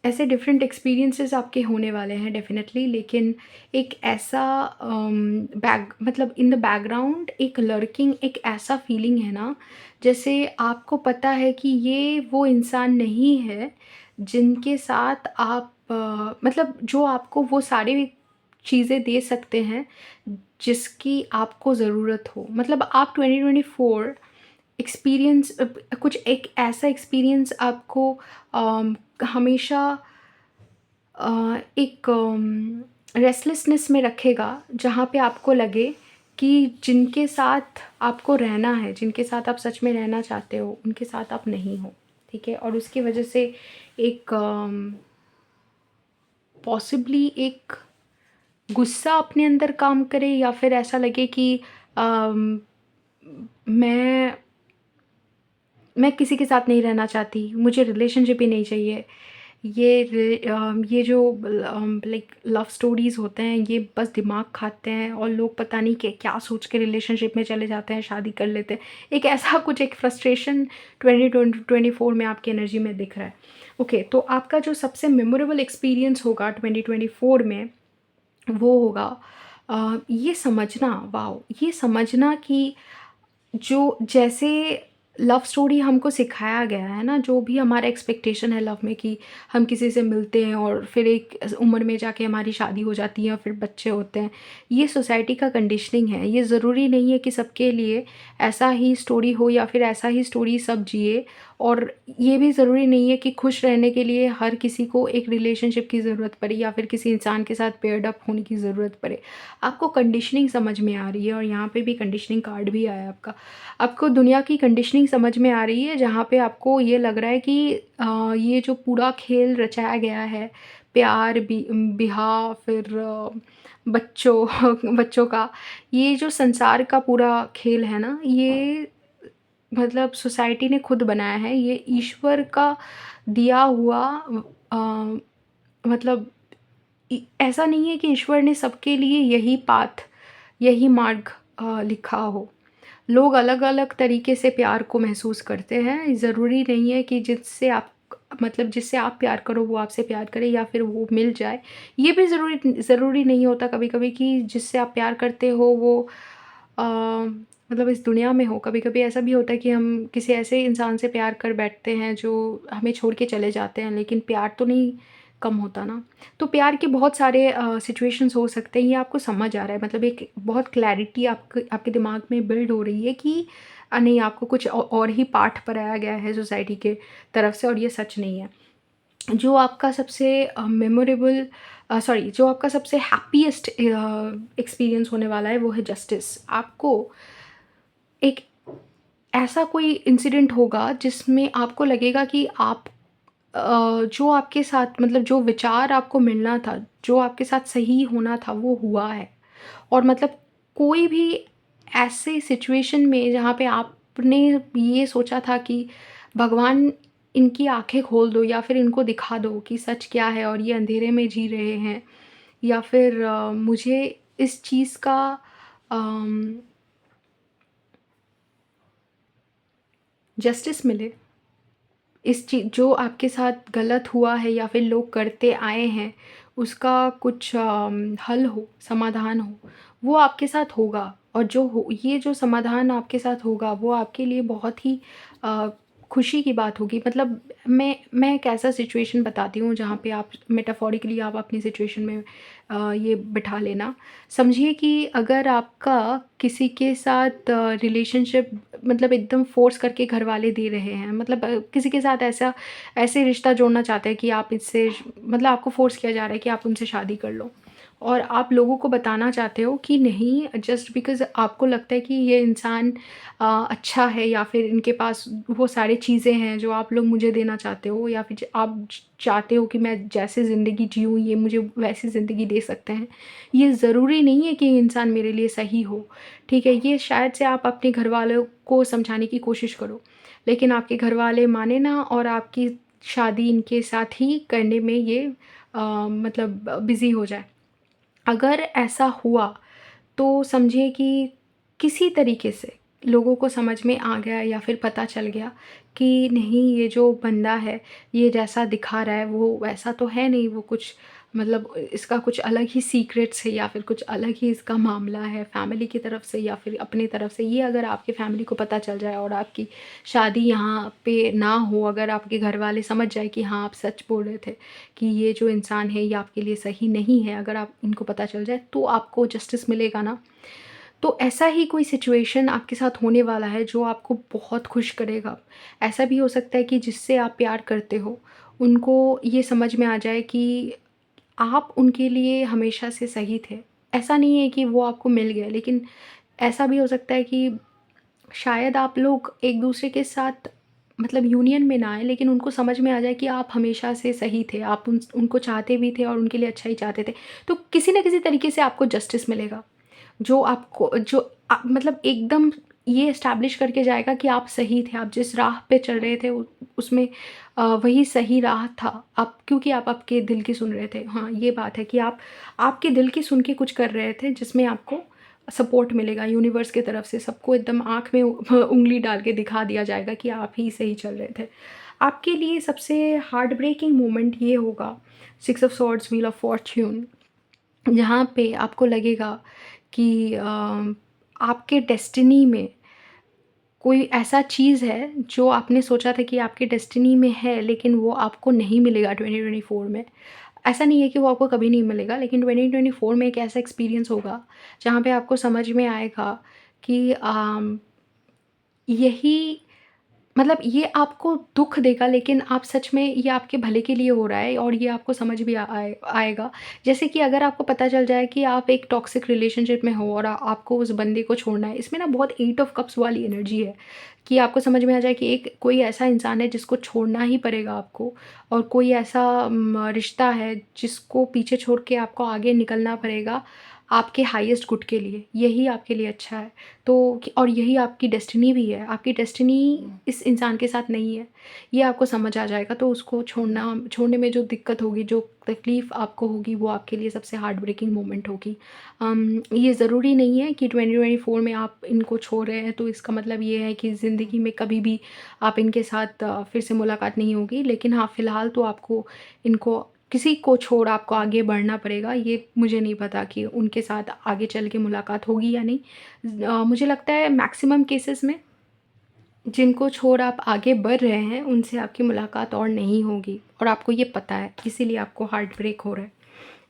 [SPEAKER 1] ऐसे डिफरेंट एक्सपीरियंसेस आपके होने वाले हैं डेफिनेटली। लेकिन एक ऐसा मतलब इन द बैकग्राउंड एक लर्किंग एक ऐसा फीलिंग है ना, जैसे आपको पता है कि ये वो इंसान नहीं है जिनके साथ आप मतलब जो आपको वो सारी चीज़ें दे सकते हैं जिसकी आपको ज़रूरत हो। मतलब आप 2024 एक्सपीरियंस कुछ एक ऐसा एक्सपीरियंस आपको हमेशा एक रेस्टलेसनेस में रखेगा, जहाँ पे आपको लगे कि जिनके साथ आपको रहना है, जिनके साथ आप सच में रहना चाहते हो, उनके साथ आप नहीं हो, ठीक है? और उसकी वजह से एक पॉसिबली एक गुस्सा अपने अंदर काम करे, या फिर ऐसा लगे कि अम, मैं मैं किसी के साथ नहीं रहना चाहती, मुझे रिलेशनशिप ही नहीं चाहिए। ये जो लाइक लव स्टोरीज़ होते हैं ये बस दिमाग खाते हैं और लोग पता नहीं कि क्या सोच के रिलेशनशिप में चले जाते हैं, शादी कर लेते हैं। एक ऐसा कुछ एक फ्रस्ट्रेशन 2024 में आपकी एनर्जी में दिख रहा है। ओके, तो आपका जो सबसे मेमोरेबल एक्सपीरियंस होगा 2024 में वो होगा ये समझना, वाओ! ये समझना कि जो जैसे लव स्टोरी हमको सिखाया गया है ना, जो भी हमारा एक्सपेक्टेशन है लव में कि हम किसी से मिलते हैं और फिर एक उम्र में जाके हमारी शादी हो जाती है और फिर बच्चे होते हैं, ये सोसाइटी का कंडीशनिंग है। ये ज़रूरी नहीं है कि सबके लिए ऐसा ही स्टोरी हो या फिर ऐसा ही स्टोरी सब जिए, और ये भी ज़रूरी नहीं है कि खुश रहने के लिए हर किसी को एक रिलेशनशिप की ज़रूरत पड़े या फिर किसी इंसान के साथ पेयर्ड अप होने की ज़रूरत पड़े। आपको कंडीशनिंग समझ में आ रही है, और यहाँ पे भी कंडीशनिंग कार्ड भी आया है आपका। आपको दुनिया की कंडीशनिंग समझ में आ रही है, जहाँ पे आपको ये लग रहा है कि ये जो पूरा खेल रचाया गया है, प्यार बिहा फिर बच्चों बच्चों का, ये जो संसार का पूरा खेल है ना, ये मतलब सोसाइटी ने खुद बनाया है, ये ईश्वर का दिया हुआ मतलब ऐसा नहीं है कि ईश्वर ने सबके लिए यही पाथ, यही मार्ग लिखा हो। लोग अलग-अलग तरीके से प्यार को महसूस करते हैं। ज़रूरी नहीं है कि जिससे आप प्यार करो वो आपसे प्यार करे या फिर वो मिल जाए। ये भी ज़रूरी नहीं होता कभी-कभी कि जिससे आप प्यार करते हो वो अ, मतलब इस दुनिया में हो। कभी-कभी ऐसा भी होता है कि हम किसी ऐसे इंसान से प्यार कर बैठते हैं जो हमें छोड़ के चले जाते हैं, लेकिन प्यार तो नहीं कम होता ना। तो प्यार के बहुत सारे सिचुएशंस हो सकते हैं, ये आपको समझ आ रहा है, मतलब एक बहुत क्लैरिटी आपके दिमाग में बिल्ड हो रही है कि नहीं, आपको कुछ और ही पाठ पढ़ाया गया है सोसाइटी के तरफ से और ये सच नहीं है। जो आपका सबसे मेमोरेबल सॉरी जो आपका सबसे हैप्पीएस्ट एक्सपीरियंस होने वाला है वो है जस्टिस। आपको एक ऐसा कोई इंसिडेंट होगा जिसमें आपको लगेगा कि जो आपके साथ मतलब जो विचार आपको मिलना था, जो आपके साथ सही होना था वो हुआ है। और मतलब कोई भी ऐसे सिचुएशन में जहाँ पे आपने ये सोचा था कि भगवान इनकी आँखें खोल दो या फिर इनको दिखा दो कि सच क्या है और ये अंधेरे में जी रहे हैं, या फिर मुझे इस चीज़ का अम, जस्टिस मिले। इस ची जो आपके साथ गलत हुआ है या फिर लोग करते आए हैं, उसका कुछ हल हो, समाधान हो, वो आपके साथ होगा। और ये जो समाधान आपके साथ होगा, वो आपके लिए बहुत ही अ, खुशी की बात होगी। मतलब मैं एक ऐसा सिचुएशन बताती हूँ जहाँ पे आप मेटाफोरिकली आप अपनी सिचुएशन में ये बिठा लेना। समझिए कि अगर आपका किसी के साथ रिलेशनशिप मतलब एकदम फ़ोर्स करके घरवाले दे रहे हैं, मतलब किसी के साथ ऐसे रिश्ता जोड़ना चाहते हैं कि आप इससे मतलब आपको फ़ोर्स किया जा रहा है कि आप उनसे शादी कर लो। और आप लोगों को बताना चाहते हो कि नहीं, जस्ट बिकॉज़ आपको लगता है कि ये इंसान अच्छा है या फिर इनके पास वो सारी चीज़ें हैं जो आप लोग मुझे देना चाहते हो, या फिर आप चाहते हो कि मैं जैसे ज़िंदगी जीऊँ ये मुझे वैसी ज़िंदगी दे सकते हैं। ये ज़रूरी नहीं है कि ये इंसान मेरे लिए सही हो, ठीक है? ये शायद से आप अपने घरवालों को समझाने की कोशिश करो, लेकिन आपके घरवाले माने ना और आपकी शादी इनके साथ ही करने में ये मतलब बिज़ी हो जाए। अगर ऐसा हुआ तो समझिए कि किसी तरीके से लोगों को समझ में आ गया या फिर पता चल गया कि नहीं, ये जो बंदा है ये जैसा दिखा रहा है वो वैसा तो है नहीं, वो कुछ मतलब इसका कुछ अलग ही सीक्रेट्स है या फिर कुछ अलग ही इसका मामला है फैमिली की तरफ से या फिर अपनी तरफ से। ये अगर आपके फैमिली को पता चल जाए और आपकी शादी यहाँ पे ना हो, अगर आपके घर वाले समझ जाए कि हाँ आप सच बोल रहे थे कि ये जो इंसान है ये आपके लिए सही नहीं है, अगर आप इनको पता चल जाए तो आपको जस्टिस मिलेगा ना। तो ऐसा ही कोई सिचुएशन आपके साथ होने वाला है जो आपको बहुत खुश करेगा। ऐसा भी हो सकता है कि जिससे आप प्यार करते हो, उनको ये समझ में आ जाए कि आप उनके लिए हमेशा से सही थे। ऐसा नहीं है कि वो आपको मिल गए, लेकिन ऐसा भी हो सकता है कि शायद आप लोग एक-दूसरे के साथ मतलब यूनियन में ना आएँ, लेकिन उनको समझ में आ जाए कि आप हमेशा से सही थे। आप उनको चाहते भी थे और उनके लिए अच्छा ही चाहते थे। तो किसी न किसी तरीके से आपको जस्टिस मिलेगा। जो मतलब एकदम ये एस्टैब्लिश करके जाएगा कि आप सही थे, आप जिस राह पे चल रहे थे उसमें वही सही राह था। आप क्योंकि आप आपके दिल की सुन रहे थे। हाँ, ये बात है कि आप आपके दिल की सुन के कुछ कर रहे थे जिसमें आपको सपोर्ट मिलेगा यूनिवर्स की तरफ से। सबको एकदम आँख में उँगली डाल के दिखा दिया जाएगा कि आप ही सही चल रहे थे। आपके लिए सबसे हार्ट ब्रेकिंग मोमेंट ये होगा, six of swords, wheel of Fortune, जहाँ पे आपको लगेगा कि आपके डेस्टिनी में कोई ऐसा चीज़ है जो आपने सोचा था कि आपके डेस्टिनी में है, लेकिन वो आपको नहीं मिलेगा 2024 में। ऐसा नहीं है कि वो आपको कभी नहीं मिलेगा, लेकिन 2024 में एक ऐसा एक्सपीरियंस होगा जहाँ पे आपको समझ में आएगा कि यही मतलब ये आपको दुःख देगा, लेकिन आप सच में ये आपके भले के लिए हो रहा है और ये आपको समझ भी आएगा। जैसे कि अगर आपको पता चल जाए कि आप एक टॉक्सिक रिलेशनशिप में हो और आपको उस बंदे को छोड़ना है, इसमें ना बहुत एट ऑफ कप्स वाली एनर्जी है कि आपको समझ में आ जाए कि एक कोई ऐसा इंसान है जिसको छोड़ना ही पड़ेगा आपको, और कोई ऐसा रिश्ता है जिसको पीछे छोड़ के आपको आगे निकलना पड़ेगा। आपके हाईएस्ट गुड के लिए, यही आपके लिए अच्छा है। तो और यही आपकी डेस्टिनी भी है। आपकी डेस्टिनी इस इंसान के साथ नहीं है, ये आपको समझ आ जाएगा। तो उसको छोड़ने में जो दिक्कत होगी, जो तकलीफ़ आपको होगी, वो आपके लिए सबसे हार्ट ब्रेकिंग मोमेंट होगी। ये ज़रूरी नहीं है कि 2024 में आप इनको छोड़ रहे हैं तो इसका मतलब ये है कि ज़िंदगी में कभी भी आप इनके साथ फिर से मुलाकात नहीं होगी। लेकिन हाँ, फ़िलहाल तो आपको इनको किसी को छोड़ आपको आगे बढ़ना पड़ेगा। ये मुझे नहीं पता कि उनके साथ आगे चल के मुलाकात होगी या नहीं। मुझे लगता है मैक्सिमम केसेस में जिनको छोड़ आप आगे बढ़ रहे हैं, उनसे आपकी मुलाकात और नहीं होगी और आपको ये पता है, इसीलिए आपको हार्ट ब्रेक हो रहा है।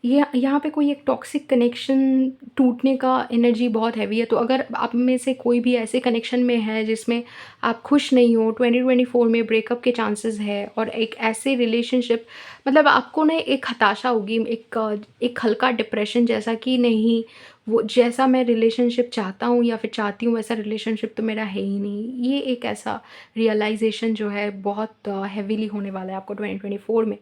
[SPEAKER 1] ये यहाँ पे कोई एक टॉक्सिक कनेक्शन टूटने का एनर्जी बहुत हैवी है। तो अगर आप में से कोई भी ऐसे कनेक्शन में है जिसमें आप खुश नहीं हो, 2024 में ब्रेकअप के चांसेस है और एक ऐसे रिलेशनशिप, मतलब आपको ना एक हताशा होगी, एक हल्का डिप्रेशन जैसा कि नहीं, वो जैसा मैं रिलेशनशिप चाहता हूँ या फिर चाहती हूँ वैसा रिलेशनशिप तो मेरा है ही नहीं। ये एक ऐसा रियलाइज़ेशन जो है बहुत हेवीली होने वाला है आपको 2024 में।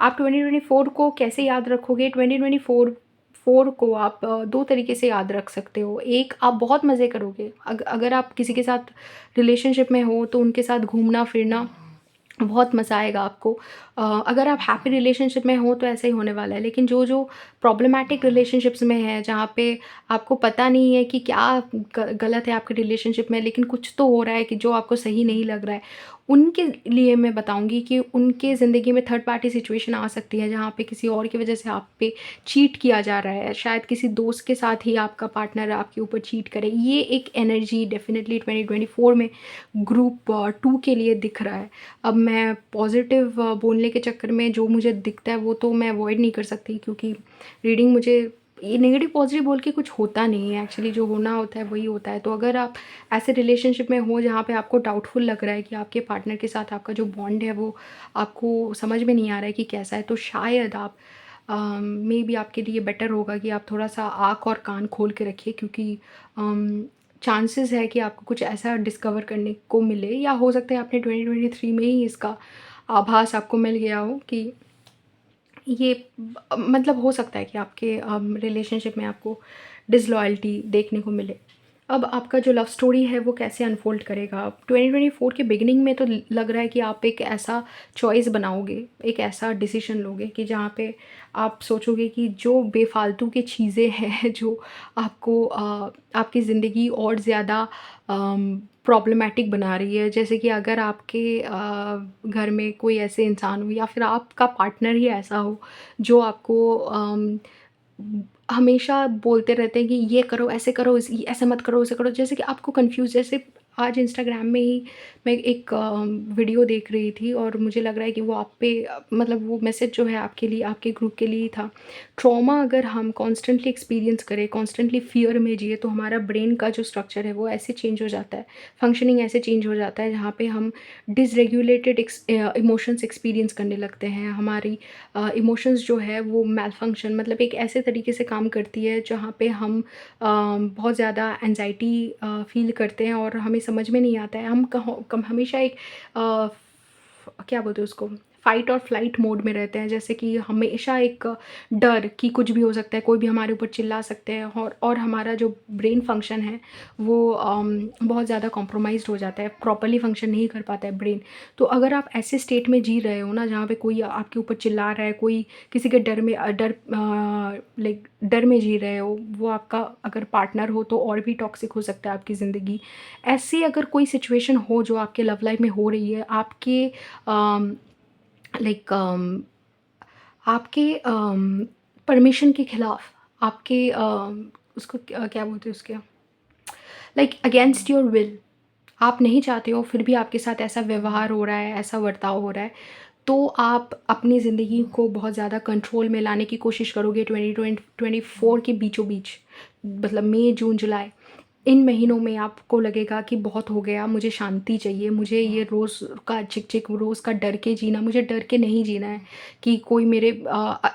[SPEAKER 1] आप 2024 को कैसे याद रखोगे? 2024 को आप 2 तरीके से याद रख सकते हो। एक, आप बहुत मज़े करोगे। अगर आप किसी के साथ रिलेशनशिप में हो तो उनके साथ घूमना-फिरना बहुत मज़ा आएगा आपको। अगर आप हैप्पी रिलेशनशिप में हो तो ऐसा ही होने वाला है। लेकिन जो प्रॉब्लमैटिक रिलेशनशिप्स में है, जहाँ पे आपको पता नहीं है कि क्या गलत है आपके रिलेशनशिप में, लेकिन कुछ तो हो रहा है कि जो आपको सही नहीं लग रहा है, उनके लिए मैं बताऊँगी कि उनके ज़िंदगी में थर्ड पार्टी सिचुएशन आ सकती है, जहाँ पे किसी और की वजह से आप पे चीट किया जा रहा है। शायद किसी दोस्त के साथ ही आपका पार्टनर आपके ऊपर चीट करे। ये एक एनर्जी डेफ़िनिटली 2024 में ग्रुप 2 के लिए दिख रहा है। अब मैं पॉज़िटिव बोलने के चक्कर में जो मुझे दिखता है वो तो मैं अवॉइड नहीं कर सकती, क्योंकि रीडिंग मुझे ये नेगेटिव पॉज़िटिव बोल के कुछ होता नहीं है। एक्चुअली जो होना होता है वही होता है। तो अगर आप ऐसे रिलेशनशिप में हो जहाँ पे आपको डाउटफुल लग रहा है कि आपके पार्टनर के साथ आपका जो बॉन्ड है वो आपको समझ में नहीं आ रहा है कि कैसा है, तो शायद आप मेबी आपके लिए बेटर होगा कि आप थोड़ा-सा आँख और कान खोल के रखिए, क्योंकि चांसेस है कि आपको कुछ ऐसा डिस्कवर करने को मिले, या हो सकता है आपने 2023 में ही इसका आभास आपको मिल गया हो कि ये मतलब हो सकता है कि आपके रिलेशनशिप में आपको डिसलॉयल्टी देखने को मिले। अब आपका जो लव स्टोरी है वो कैसे अनफ़ोल्ड करेगा? अब 2024 के बिगिनिंग में तो लग रहा है कि आप एक ऐसा चॉइस बनाओगे, एक ऐसा डिसीज़न लोगे कि जहाँ पे आप सोचोगे कि जो बेफ़ालतू की चीज़ें हैं जो आपको आपकी ज़िंदगी और ज़्यादा प्रॉब्लमैटिक बना रही है। जैसे कि अगर आपके घर में कोई ऐसे इंसान हो या फिर आपका पार्टनर ही ऐसा हो जो आपको हमेशा बोलते रहते हैं कि ये करो, ऐसे करो, ऐसे मत करो, वैसे करो। जैसे कि आपको कन्फ्यूज़, जैसे आज इंस्टाग्राम में ही मैं एक वीडियो देख रही थी और मुझे लग रहा है कि वो आप पे मतलब वो मैसेज जो है आपके लिए, आपके ग्रुप के लिए ही था। ट्रॉमा अगर हम कॉन्स्टेंटली एक्सपीरियंस करें, कॉन्स्टेंटली फ़ियर में जिए, तो हमारा ब्रेन का जो स्ट्रक्चर है वो ऐसे चेंज हो जाता है, फंक्शनिंग ऐसे चेंज हो जाता है जहाँ पे हम डिसरेगुलेटेड इमोशंस एक्सपीरियंस करने लगते हैं। हमारी इमोशंस जो है वो मैलफंक्शन, मतलब एक ऐसे तरीके से काम करती है जहाँ पे हम बहुत ज़्यादा एंजाइटी फ़ील करते हैं और हमें समझ में नहीं आता है। हम हमेशा एक क्या बोलते हैं उसको, फ़ाइट और फ्लाइट मोड में रहते हैं। जैसे कि हमेशा एक डर कि कुछ भी हो सकता है, कोई भी हमारे ऊपर चिल्ला सकते हैं, और हमारा जो ब्रेन फंक्शन है वो बहुत ज़्यादा कॉम्प्रोमाइज़्ड हो जाता है, प्रॉपर्ली फंक्शन नहीं कर पाता है ब्रेन। तो अगर आप ऐसे स्टेट में जी रहे हो ना जहाँ पे कोई आपके ऊपर चिल्ला रहा है, कोई किसी के डर में जी रहे हो, वो आपका अगर पार्टनर हो तो और भी टॉक्सिक हो सकता है आपकी ज़िंदगी। ऐसी अगर कोई सिचुएशन हो जो आपके लव लाइफ में हो रही है, आपके लाइक आपके परमिशन के खिलाफ, आपके उसको क्या बोलते हैं उसके, लाइक अगेंस्ट योर विल, आप नहीं चाहते हो फिर भी आपके साथ ऐसा व्यवहार हो रहा है, ऐसा बर्ताव हो रहा है, तो आप अपनी ज़िंदगी को बहुत ज़्यादा कंट्रोल में लाने की कोशिश करोगे 2024 के बीचों बीच, मतलब मई, जून, जुलाई, इन महीनों में आपको लगेगा कि बहुत हो गया, मुझे शांति चाहिए, मुझे ये रोज़ का चिक-चिक, रोज़ का डर के जीना, मुझे डर के नहीं जीना है कि कोई मेरे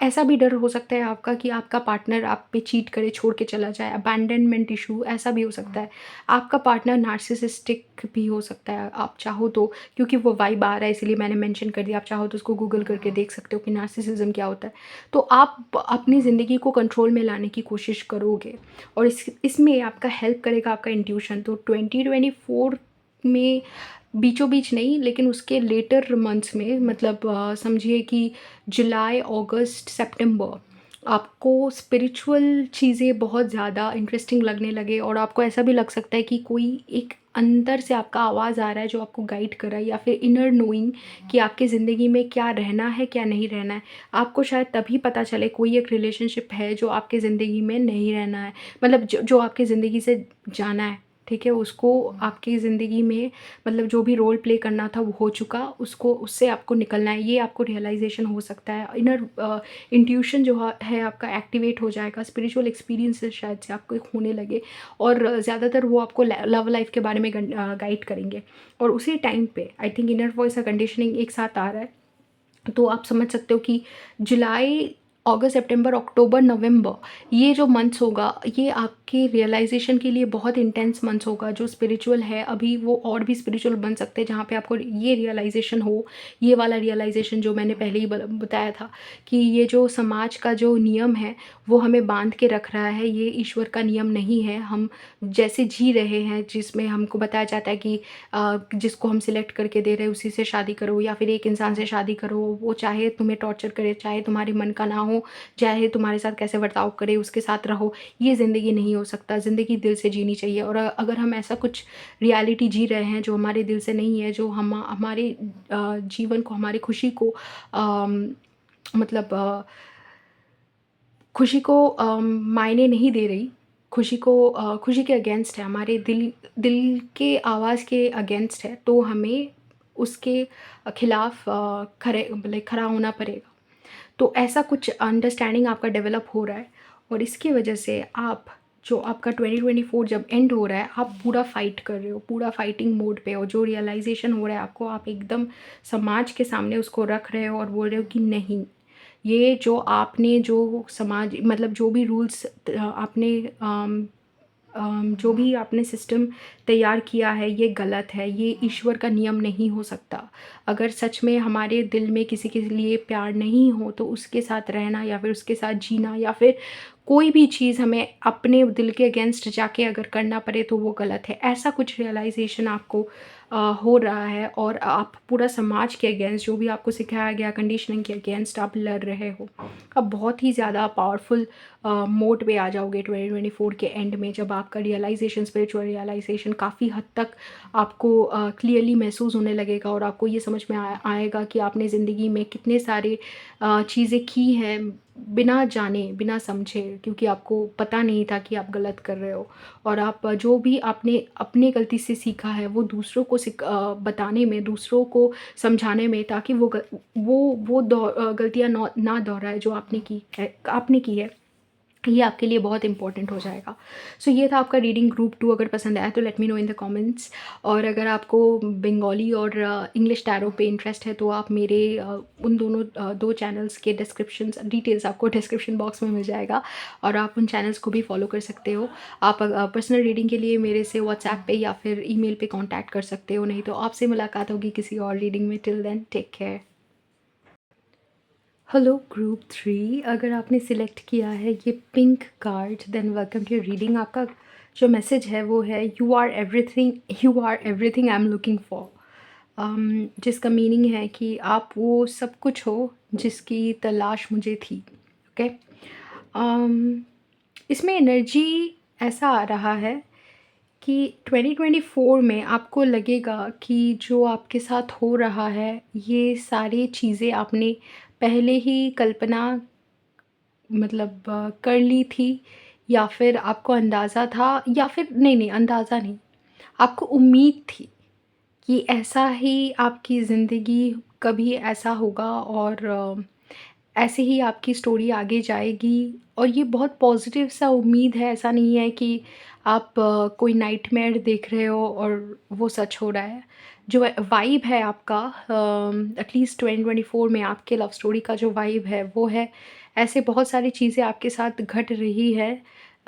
[SPEAKER 1] ऐसा भी डर हो सकता है आपका कि आपका पार्टनर आप पे चीट करे, छोड़ के चला जाए, अबैंडनमेंट इश्यू ऐसा भी हो सकता है। आपका पार्टनर नार्सिसिस्टिक नार्सिसिस्टिक भी हो सकता है आप चाहो तो, क्योंकि वो वाइब आ रहा है इसलिए मैंने मेंशन कर दिया। आप चाहो तो उसको गूगल करके देख सकते हो कि नार्सिसिज्म क्या होता है। तो आप अपनी ज़िंदगी को कंट्रोल में लाने की कोशिश करोगे और इसमें आपका हेल्प करेगा आपका इंट्यूशन। तो 2024 में बीचों बीच नहीं, लेकिन उसके लेटर मंथ्स में, मतलब समझिए कि जुलाई, अगस्त, सितंबर, आपको स्पिरिचुअल चीज़ें बहुत ज़्यादा इंटरेस्टिंग लगने लगे और आपको ऐसा भी लग सकता है कि कोई एक अंदर से आपका आवाज़ आ रहा है जो आपको गाइड कर रहा है, या फिर इनर नोइंग कि आपकी ज़िंदगी में क्या रहना है, क्या नहीं रहना है। आपको शायद तभी पता चले कोई एक रिलेशनशिप है जो आपकी ज़िंदगी में नहीं रहना है, मतलब जो आपकी ज़िंदगी से जाना है, ठीक है? उसको आपकी ज़िंदगी में, मतलब जो भी रोल प्ले करना था वो हो चुका, उसको उससे आपको निकलना है, ये आपको रियलाइज़ेशन हो सकता है। इनर इंट्यूशन जो है आपका एक्टिवेट हो जाएगा, स्पिरिचुअल एक्सपीरियंसेस शायद से आपको एक होने लगे और ज़्यादातर वो आपको लव लाइफ के बारे में गाइड करेंगे। और उसी टाइम पे आई थिंक इनर वॉइस और कंडीशनिंग एक साथ आ रहा है। तो आप समझ सकते हो कि जुलाई, अगस्त, सितंबर, अक्टूबर, नवंबर, ये जो मंथ्स होगा, ये आपके रियलाइज़ेशन के लिए बहुत इंटेंस मंथ्स होगा। जो स्पिरिचुअल है अभी वो और भी स्पिरिचुअल बन सकते हैं, जहाँ पे आपको ये रियलाइज़ेशन हो, ये वाला रियलाइज़ेशन जो मैंने पहले ही बताया था कि ये जो समाज का जो नियम है वो हमें बांध के रख रहा है, ये ईश्वर का नियम नहीं है। हम जैसे जी रहे हैं, जिसमें हमको बताया जाता है कि जिसको हम सिलेक्ट करके दे रहे हैं उसी से शादी करो, या फिर एक इंसान से शादी करो, वो चाहे तुम्हें टॉर्चर करे, चाहे तुम्हारे मन का ना हो, चाहे तुम्हारे साथ कैसे बर्ताव करे उसके साथ रहो। ये ज़िंदगी नहीं हो सकता, ज़िंदगी दिल से जीनी चाहिए। और अगर हम ऐसा कुछ रियलिटी जी रहे हैं जो हमारे दिल से नहीं है, जो हमारे जीवन को, हमारी खुशी को मतलब खुशी को मायने नहीं दे रही, खुशी को खुशी के अगेंस्ट है, हमारे दिल के आवाज़ के अगेंस्ट है, तो हमें उसके खिलाफ़ खड़ा होना पड़ेगा। तो ऐसा कुछ अंडरस्टैंडिंग आपका डेवलप हो रहा है और इसकी वजह से आप, जो आपका 2024 जब एंड हो रहा है, आप पूरा फाइट कर रहे हो, पूरा फाइटिंग मोड पे हो। जो रियलाइज़ेशन हो रहा है आपको, आप एकदम समाज के सामने उसको रख रहे हो और बोल रहे हो कि नहीं, ये जो आपने, जो समाज, मतलब जो भी रूल्स आपने जो भी आपने सिस्टम तैयार किया है, ये गलत है, ये ईश्वर का नियम नहीं हो सकता। अगर सच में हमारे दिल में किसी के लिए प्यार नहीं हो तो उसके साथ रहना या फिर उसके साथ जीना या फिर कोई भी चीज़ हमें अपने दिल के अगेंस्ट जाके अगर करना पड़े तो वो गलत है। ऐसा कुछ रियलाइज़ेशन आपको हो रहा है और आप पूरा समाज के अगेंस्ट, जो भी आपको सिखाया गया कंडीशनिंग के अगेंस्ट आप लड़ रहे हो। अब बहुत ही ज़्यादा पावरफुल मोड पे आ जाओगे 2024 के एंड में, जब आपका रियलाइज़ेशन, स्पिरिचुअल रियलाइज़ेशन काफ़ी हद तक आपको क्लियरली महसूस होने लगेगा और आपको ये समझ में आएगा कि आपने ज़िंदगी में कितने सारे चीज़ें की हैं बिना जाने, बिना समझे, क्योंकि आपको पता नहीं था कि आप गलत कर रहे हो। और आप जो भी आपने अपने गलती से सीखा है वो दूसरों को बताने में, दूसरों को समझाने में, ताकि वो गलतियाँ ना दोहराए जो आपने की है। ये आपके लिए बहुत इंपॉर्टेंट हो जाएगा। सो ये था आपका रीडिंग ग्रुप 2। अगर पसंद आया तो let me know in the comments. और अगर आपको बंगाली और इंग्लिश टैरो पे इंटरेस्ट है तो आप मेरे उन दोनों 2 चैनल्स के डिटेल्स आपको डिस्क्रिप्शन बॉक्स में मिल जाएगा और आप उन चैनल्स को भी फॉलो कर सकते हो। आप पर्सनल रीडिंग के लिए मेरे से व्हाट्सएप पे या फिर ईमेल पे कॉन्टैक्ट कर सकते हो, नहीं तो आपसे मुलाकात होगी किसी और रीडिंग में। Till then take care. Hello group 3, अगर आपने सिलेक्ट किया है ये pink card, then welcome to your reading. आपका जो मैसेज है वो है you are everything, you are everything I am looking for. जिसका मीनिंग है कि आप वो सब कुछ हो जिसकी तलाश मुझे थी। ओके। इसमें एनर्जी ऐसा आ रहा है कि 2024 में आपको लगेगा कि जो आपके साथ हो रहा है, ये सारी चीज़ें आपने पहले ही कल्पना, मतलब कर ली थी, या फिर आपको अंदाज़ा था, या फिर नहीं, अंदाज़ा नहीं, आपको उम्मीद थी कि ऐसा ही आपकी ज़िंदगी कभी ऐसा होगा और ऐसे ही आपकी स्टोरी आगे जाएगी। और ये बहुत पॉजिटिव सा उम्मीद है, ऐसा नहीं है कि आप कोई नाइटमेयर देख रहे हो और वो सच हो रहा है। जो वाइब है आपका एटलीस्ट 2024 में आपके लव स्टोरी का जो वाइब है वो है, ऐसे बहुत सारी चीज़ें आपके साथ घट रही है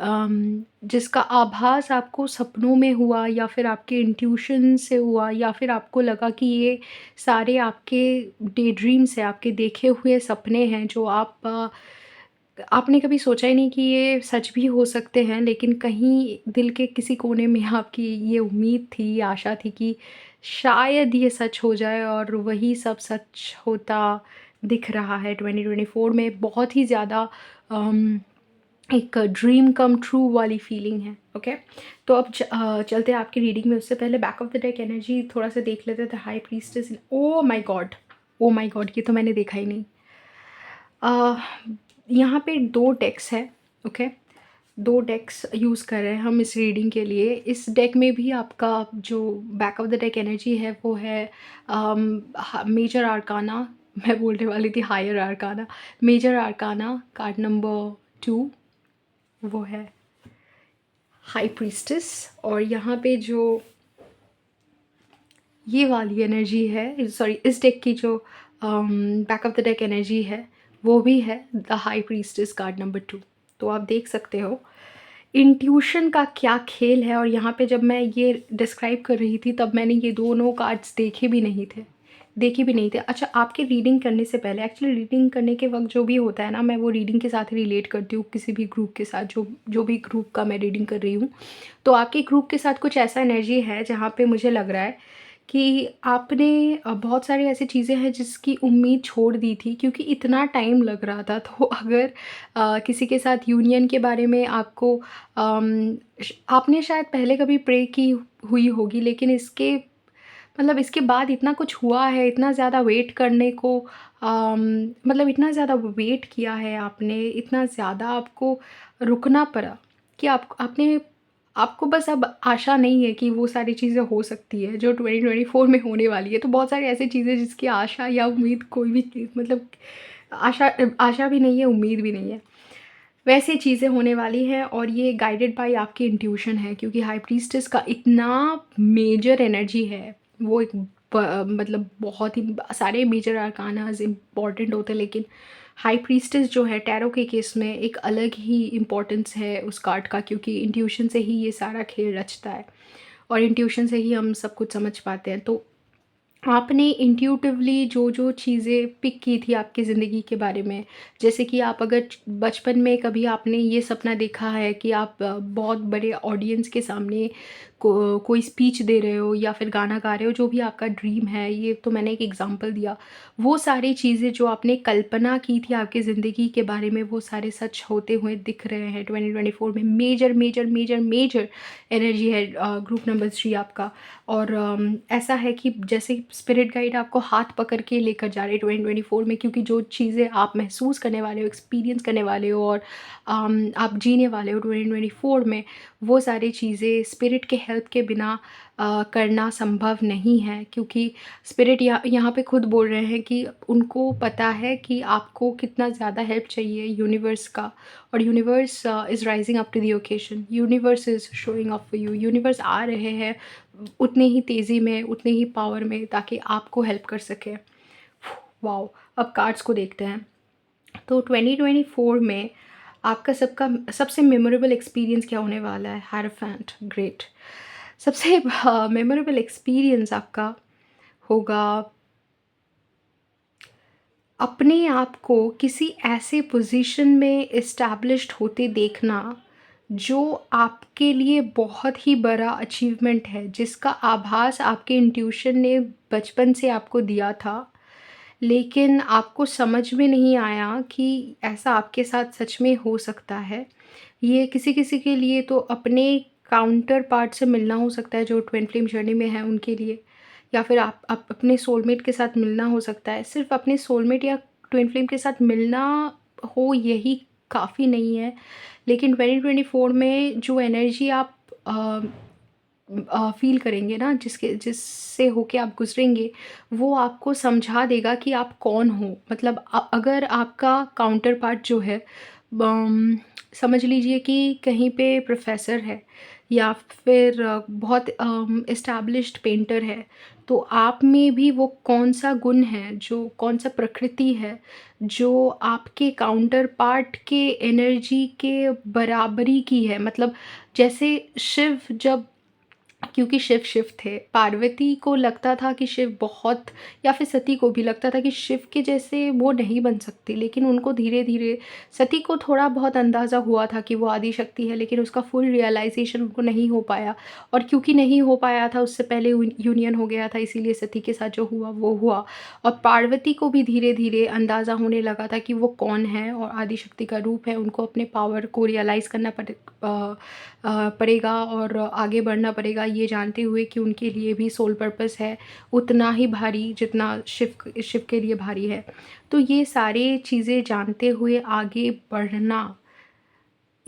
[SPEAKER 1] जिसका आभास आपको सपनों में हुआ या फिर आपके इंट्यूशन से हुआ या फिर आपको लगा कि ये सारे आपके डे ड्रीम्स हैं, आपके देखे हुए सपने हैं जो आपने कभी सोचा ही नहीं कि ये सच भी हो सकते हैं, लेकिन कहीं दिल के किसी कोने में आपकी ये उम्मीद थी, ये आशा थी कि शायद ये सच हो जाए और वही सब सच होता दिख रहा है 2024 में। बहुत ही ज़्यादा अम, एक ड्रीम कम ट्रू वाली फीलिंग है। ओके, तो अब चलते हैं आपकी रीडिंग में। उससे पहले back of the deck energy थोड़ा सा देख लेते थे। High priestess, oh my God, oh my God, ये तो मैंने देखा ही नहीं। अ, यहाँ पे 2 डेक्स हैं। ओके, 2 डेक्स यूज़ कर रहे हैं हम इस रीडिंग के लिए। इस डेक में भी आपका जो back of the deck energy है वो है मेजर आर्काना। मैं बोलने वाली थी higher arcana. Major arcana card number 2 वो है हाई प्रीस्टेस। और यहाँ पे जो ये वाली एनर्जी है, सॉरी, इस डेक की जो back of the deck energy है वो भी है the high priestess card number 2। तो आप देख सकते हो इंट्यूशन का क्या खेल है। और यहाँ पे जब मैं ये डिस्क्राइब कर रही थी तब मैंने ये दोनों कार्ड्स देखे भी नहीं थे। अच्छा, आपके रीडिंग करने से पहले, एक्चुअली रीडिंग करने के वक्त जो भी होता है ना, मैं वो रीडिंग के साथ रिलेट करती हूँ किसी भी ग्रुप के साथ, जो जो भी ग्रुप का मैं रीडिंग कर रही हूँ। तो आपके ग्रुप के साथ कुछ ऐसा एनर्जी है जहाँ पे मुझे लग रहा है कि आपने बहुत सारी ऐसी चीज़ें हैं जिसकी उम्मीद छोड़ दी थी क्योंकि इतना टाइम लग रहा था। तो अगर किसी के साथ यूनियन के बारे में आपको आपने शायद पहले कभी प्रे की हुई होगी, लेकिन इसके बाद इतना कुछ हुआ है, इतना ज़्यादा वेट करने को मतलब इतना ज़्यादा वेट किया है आपने, इतना ज़्यादा आपको रुकना पड़ा कि आपको बस अब आशा नहीं है कि वो सारी चीज़ें हो सकती है जो 2024 में होने वाली है। तो बहुत सारी ऐसी चीज़ें जिसकी आशा या उम्मीद कोई भी चीज़, मतलब आशा आशा भी नहीं है, उम्मीद भी नहीं है, वैसी चीज़ें होने वाली हैं। और ये गाइडेड बाय आपकी इंट्यूशन है क्योंकि हाई प्रीस्टेस का इतना मेजर एनर्जी है। वो एक मतलब बहुत ही सारे मेजर आर्कानाज इम्पॉर्टेंट होते हैं, लेकिन हाई प्रीस्टेस जो है टैरो के केस में एक अलग ही इम्पोर्टेंस है उस कार्ड का, क्योंकि इंट्यूशन से ही ये सारा खेल रचता है और इंट्यूशन से ही हम सब कुछ समझ पाते हैं। तो आपने इंट्यूटिवली जो जो चीज़ें पिक की थी आपकी ज़िंदगी के बारे में, जैसे कि आप अगर बचपन में कभी आपने ये सपना देखा है कि आप बहुत बड़े ऑडियंस के सामने कोई स्पीच दे रहे हो या फिर गाना गा रहे हो, जो भी आपका ड्रीम है, ये तो मैंने एक एग्जांपल दिया। वो सारी चीज़ें जो आपने कल्पना की थी आपकी ज़िंदगी के बारे में, वो सारे सच होते हुए दिख रहे हैं 2024 में। Major major major major energy है ग्रुप नंबर 3 आपका। और ऐसा है कि जैसे स्पिरिट गाइड आपको हाथ पकड़ के लेकर जा रहे हैं 2024 में, क्योंकि जो चीज़ें आप महसूस करने वाले हो, एक्सपीरियंस करने वाले हो और आप जीने वाले हो 2024 में, वो सारी चीज़ें स्पिरिट के हेल्प के बिना करना संभव नहीं है। क्योंकि स्पिरिट यहाँ पे खुद बोल रहे हैं कि उनको पता है कि आपको कितना ज़्यादा हेल्प चाहिए यूनिवर्स का। और universe is rising up to the occasion, universe is showing up for you, universe आ रहे हैं उतनी ही तेज़ी में, उतने ही पावर में, ताकि आपको हेल्प कर सके। वाओ! अब कार्ड्स को देखते हैं। तो 2024 में आपका सबसे मेमोरेबल एक्सपीरियंस क्या होने वाला है? हायरफेंट, ग्रेट। सबसे मेमोरेबल एक्सपीरियंस आपका होगा अपने आप को किसी ऐसे पोजीशन में एस्टैब्लिश्ड होते देखना जो आपके लिए बहुत ही बड़ा अचीवमेंट है, जिसका आभास आपके इंट्यूशन ने बचपन से आपको दिया था, लेकिन आपको समझ में नहीं आया कि ऐसा आपके साथ सच में हो सकता है। ये किसी-किसी के लिए तो अपने काउंटर पार्ट से मिलना हो सकता है जो ट्विन फ्लेम जर्नी में है उनके लिए, या फिर आप अपने सोलमेट के साथ मिलना हो सकता है। सिर्फ़ अपने सोलमेट या ट्विन फ्लेम के साथ मिलना हो, यही काफ़ी नहीं है। लेकिन 2024 में जो एनर्जी आप फ़ील करेंगे ना, जिससे होके आप गुज़रेंगे, वो आपको समझा देगा कि आप कौन हो। मतलब अगर आपका काउंटर पार्ट जो है समझ लीजिए कि कहीं पे प्रोफ़ेसर है या फिर बहुत एस्टैब्लिश्ड पेंटर है, तो आप में भी वो कौन-सा गुण है, जो कौन-सा प्रकृति है, जो आपके काउंटर पार्ट के एनर्जी के बराबरी की है? मतलब जैसे शिव जब क्योंकि शिव थे, पार्वती को लगता था कि शिव बहुत या फिर सती को भी लगता था कि शिव के जैसे वो नहीं बन सकती, लेकिन उनको धीरे-धीरे सती को थोड़ा बहुत अंदाज़ा हुआ था कि वो आदिशक्ति है, लेकिन उसका फुल रियलाइज़ेशन उनको नहीं हो पाया और क्योंकि नहीं हो पाया था, उससे पहले यूनियन हो गया था, इसीलिए सती के साथ जो हुआ, वो हुआ। और पार्वती को भी धीरे-धीरे अंदाज़ा होने लगा था कि वो कौन है और आदिशक्ति का रूप है, उनको अपने पावर को रियलाइज़ करना पड़ेगा और आगे बढ़ना पड़ेगा, ये जानते हुए कि उनके लिए भी सोल पर्पस है उतना ही भारी जितना शिव के लिए भारी है। तो ये सारी चीज़ें जानते हुए आगे बढ़ना,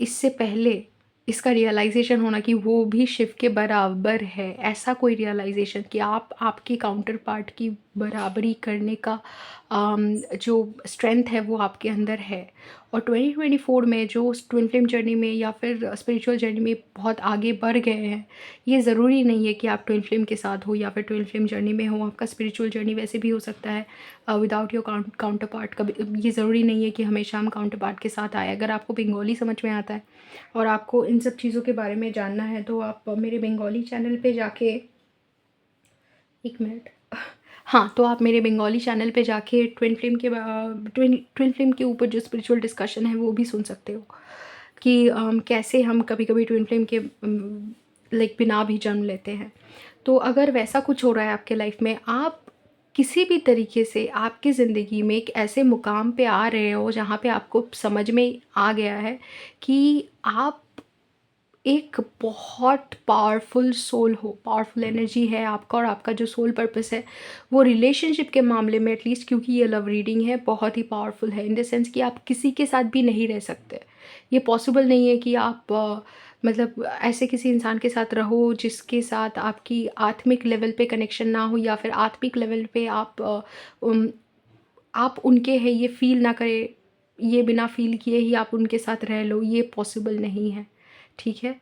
[SPEAKER 1] इससे पहले इसका रियलाइज़ेशन होना कि वो भी शिव के बराबर है, ऐसा कोई रियलाइज़ेशन कि आप आपके काउंटर पार्ट की बराबरी करने का जो स्ट्रेंथ है वो आपके अंदर है। और 2024 में जो ट्विन फ्लेम जर्नी में या फिर स्पिरिचुअल जर्नी में बहुत आगे बढ़ गए हैं, ये ज़रूरी नहीं है कि आप ट्विन फ्लेम के साथ हो या फिर ट्विन फ्लेम जर्नी में हो, आपका स्पिरिचुअल जर्नी वैसे भी हो सकता है विदाउट योर काउंटर पार्ट। कभी ये ज़रूरी नहीं है कि हमेशा हम काउंटर पार्ट के साथ आए। अगर आपको बंगाली समझ में आता है और आपको इन सब चीज़ों के बारे में जानना है, तो आप मेरे बंगाली चैनल पे जाके, एक मिनट, हाँ, तो आप मेरे बंगाली चैनल पे जाके ट्विन फ्लेम के ऊपर जो स्पिरिचुअल डिस्कशन है वो भी सुन सकते हो कि कैसे हम कभी-कभी ट्विन फ्लेम के लाइक बिना भी जन्म लेते हैं। तो अगर वैसा कुछ हो रहा है आपके लाइफ में, आप किसी भी तरीके से आपकी ज़िंदगी में एक ऐसे मुकाम पे आ रहे हो जहाँ पे आपको समझ में आ गया है कि आप एक बहुत पावरफुल सोल हो, पावरफुल एनर्जी है आपका और आपका जो सोल पर्पस है वो रिलेशनशिप के मामले में एटलीस्ट, क्योंकि ये लव रीडिंग है, बहुत ही पावरफुल है इन द सेंस कि आप किसी के साथ भी नहीं रह सकते। ये पॉसिबल नहीं है कि आप मतलब ऐसे किसी इंसान के साथ रहो जिसके साथ आपकी आत्मिक लेवल पे कनेक्शन ना हो या फिर आत्मिक लेवल पे आप उनके हैं ये फ़ील ना करें, ये बिना फ़ील किए ही आप उनके साथ रह लो, ये पॉसिबल नहीं है, ठीक है?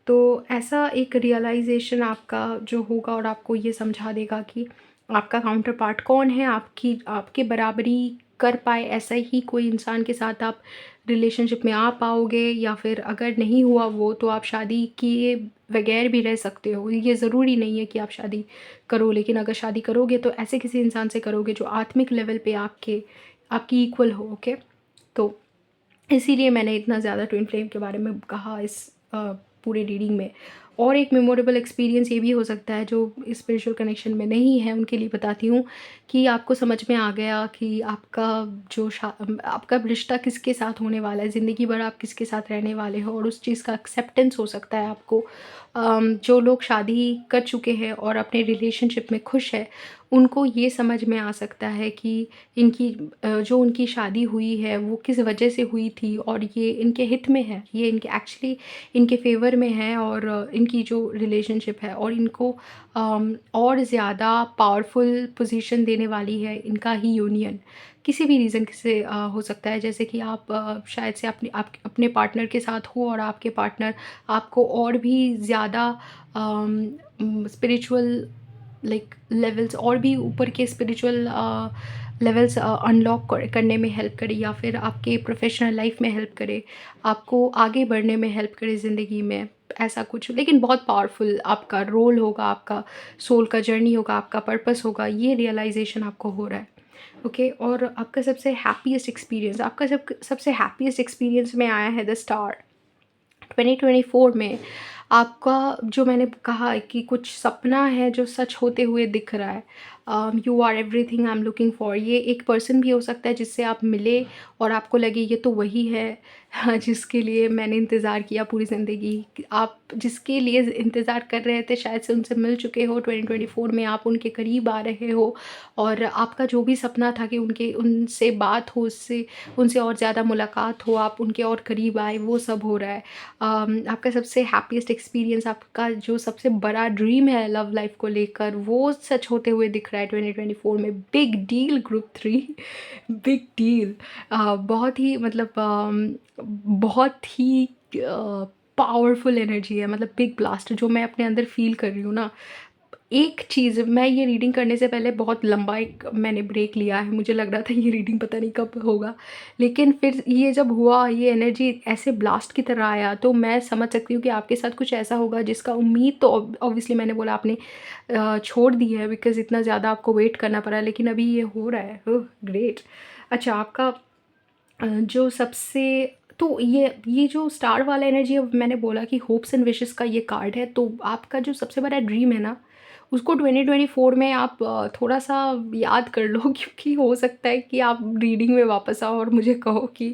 [SPEAKER 1] तो ऐसा एक रियलाइज़ेशन आपका जो होगा और आपको ये समझा देगा कि आपका काउंटर पार्ट कौन है, आपके बराबरी कर पाए ऐसा ही कोई इंसान के साथ आप रिलेशनशिप में आ पाओगे, या फिर अगर नहीं हुआ वो तो आप शादी किए बगैर भी रह सकते हो। ये ज़रूरी नहीं है कि आप शादी करो, लेकिन अगर शादी करोगे तो ऐसे किसी इंसान से करोगे जो आत्मिक लेवल पे आपकी इक्वल हो, ओके? तो इसीलिए मैंने इतना ज़्यादा ट्विन फ्लेम के बारे में कहा इस पूरे रीडिंग में। और एक मेमोरेबल एक्सपीरियंस ये भी हो सकता है जो स्पिरिचुअल कनेक्शन में नहीं है उनके लिए बताती हूँ, कि आपको समझ में आ गया कि आपका रिश्ता किसके साथ होने वाला है, ज़िंदगी भर आप किसके साथ रहने वाले हो, और उस चीज़ का एक्सेप्टेंस हो सकता है आपको। जो लोग शादी कर चुके हैं और अपने रिलेशनशिप में खुश है, उनको ये समझ में आ सकता है कि जो उनकी शादी हुई है वो किस वजह से हुई थी और ये इनके हित में है, ये इनके एक्चुअली इनके फ़ेवर में है, और इनकी जो रिलेशनशिप है और इनको और ज़्यादा पावरफुल पोजीशन देने वाली है इनका ही यूनियन। किसी भी रीज़न से हो सकता है, जैसे कि आप शायद से अपने पार्टनर के साथ हो और आपके पार्टनर आपको और भी ज़्यादा स्पिरिचुअल लाइक लेवल्स और भी ऊपर के स्पिरिचुअल लेवल्स अनलॉक करने में हेल्प करे, या फिर आपके प्रोफेशनल लाइफ में हेल्प करे, आपको आगे बढ़ने में हेल्प करे ज़िंदगी में, ऐसा कुछ। लेकिन बहुत पावरफुल आपका रोल होगा, आपका सोल का जर्नी होगा, आपका पर्पस होगा, ये रियलाइजेशन आपको हो रहा है, ओके? और आपका सबसे हैप्पीएस्ट एक्सपीरियंस में आया है द स्टार 2024 में। आपका जो मैंने कहा है कि कुछ सपना है जो सच होते हुए दिख रहा है। You are everything I am looking for, ये एक पर्सन भी हो सकता है जिससे आप मिले और आपको लगे ये तो वही है, हाँ, जिसके लिए मैंने इंतज़ार किया पूरी ज़िंदगी। आप जिसके लिए इंतज़ार कर रहे थे शायद से उनसे मिल चुके हो 2024 में, आप उनके करीब आ रहे हो, और आपका जो भी सपना था कि उनसे बात हो, उससे उनसे और ज़्यादा मुलाकात हो, आप उनके और करीब आए, वो सब हो रहा है। आपका सबसे हैप्पीएस्ट एक्सपीरियंस, आपका जो सबसे बड़ा ड्रीम है लव लाइफ को लेकर, वो सच होते हुए दिख रहा है 2024 में। Big deal group 3, big deal. बहुत ही मतलब बहुत ही पावरफुल एनर्जी है, मतलब बिग ब्लास्ट जो मैं अपने अंदर फील कर रही हूँ ना, एक चीज़, मैं ये रीडिंग करने से पहले बहुत लंबा एक मैंने ब्रेक लिया है, मुझे लग रहा था ये रीडिंग पता नहीं कब होगा। लेकिन फिर ये जब हुआ, ये एनर्जी ऐसे ब्लास्ट की तरह आया, तो मैं समझ सकती हूँ कि आपके साथ कुछ ऐसा होगा जिसका उम्मीद तो ऑब्वियसली मैंने बोला आपने छोड़ दी है, बिकॉज़ इतना ज़्यादा आपको वेट करना पड़ा है, लेकिन अभी ये हो रहा है। ओह! ग्रेट। अच्छा, आपका जो सबसे, तो ये जो स्टार वाला एनर्जी है, मैंने बोला कि होप्स एंड विशेस का ये कार्ड है, तो आपका जो सबसे बड़ा ड्रीम है ना, उसको 2024 में आप थोड़ा-सा याद कर लो क्योंकि हो सकता है कि आप रीडिंग में वापस आओ और मुझे कहो कि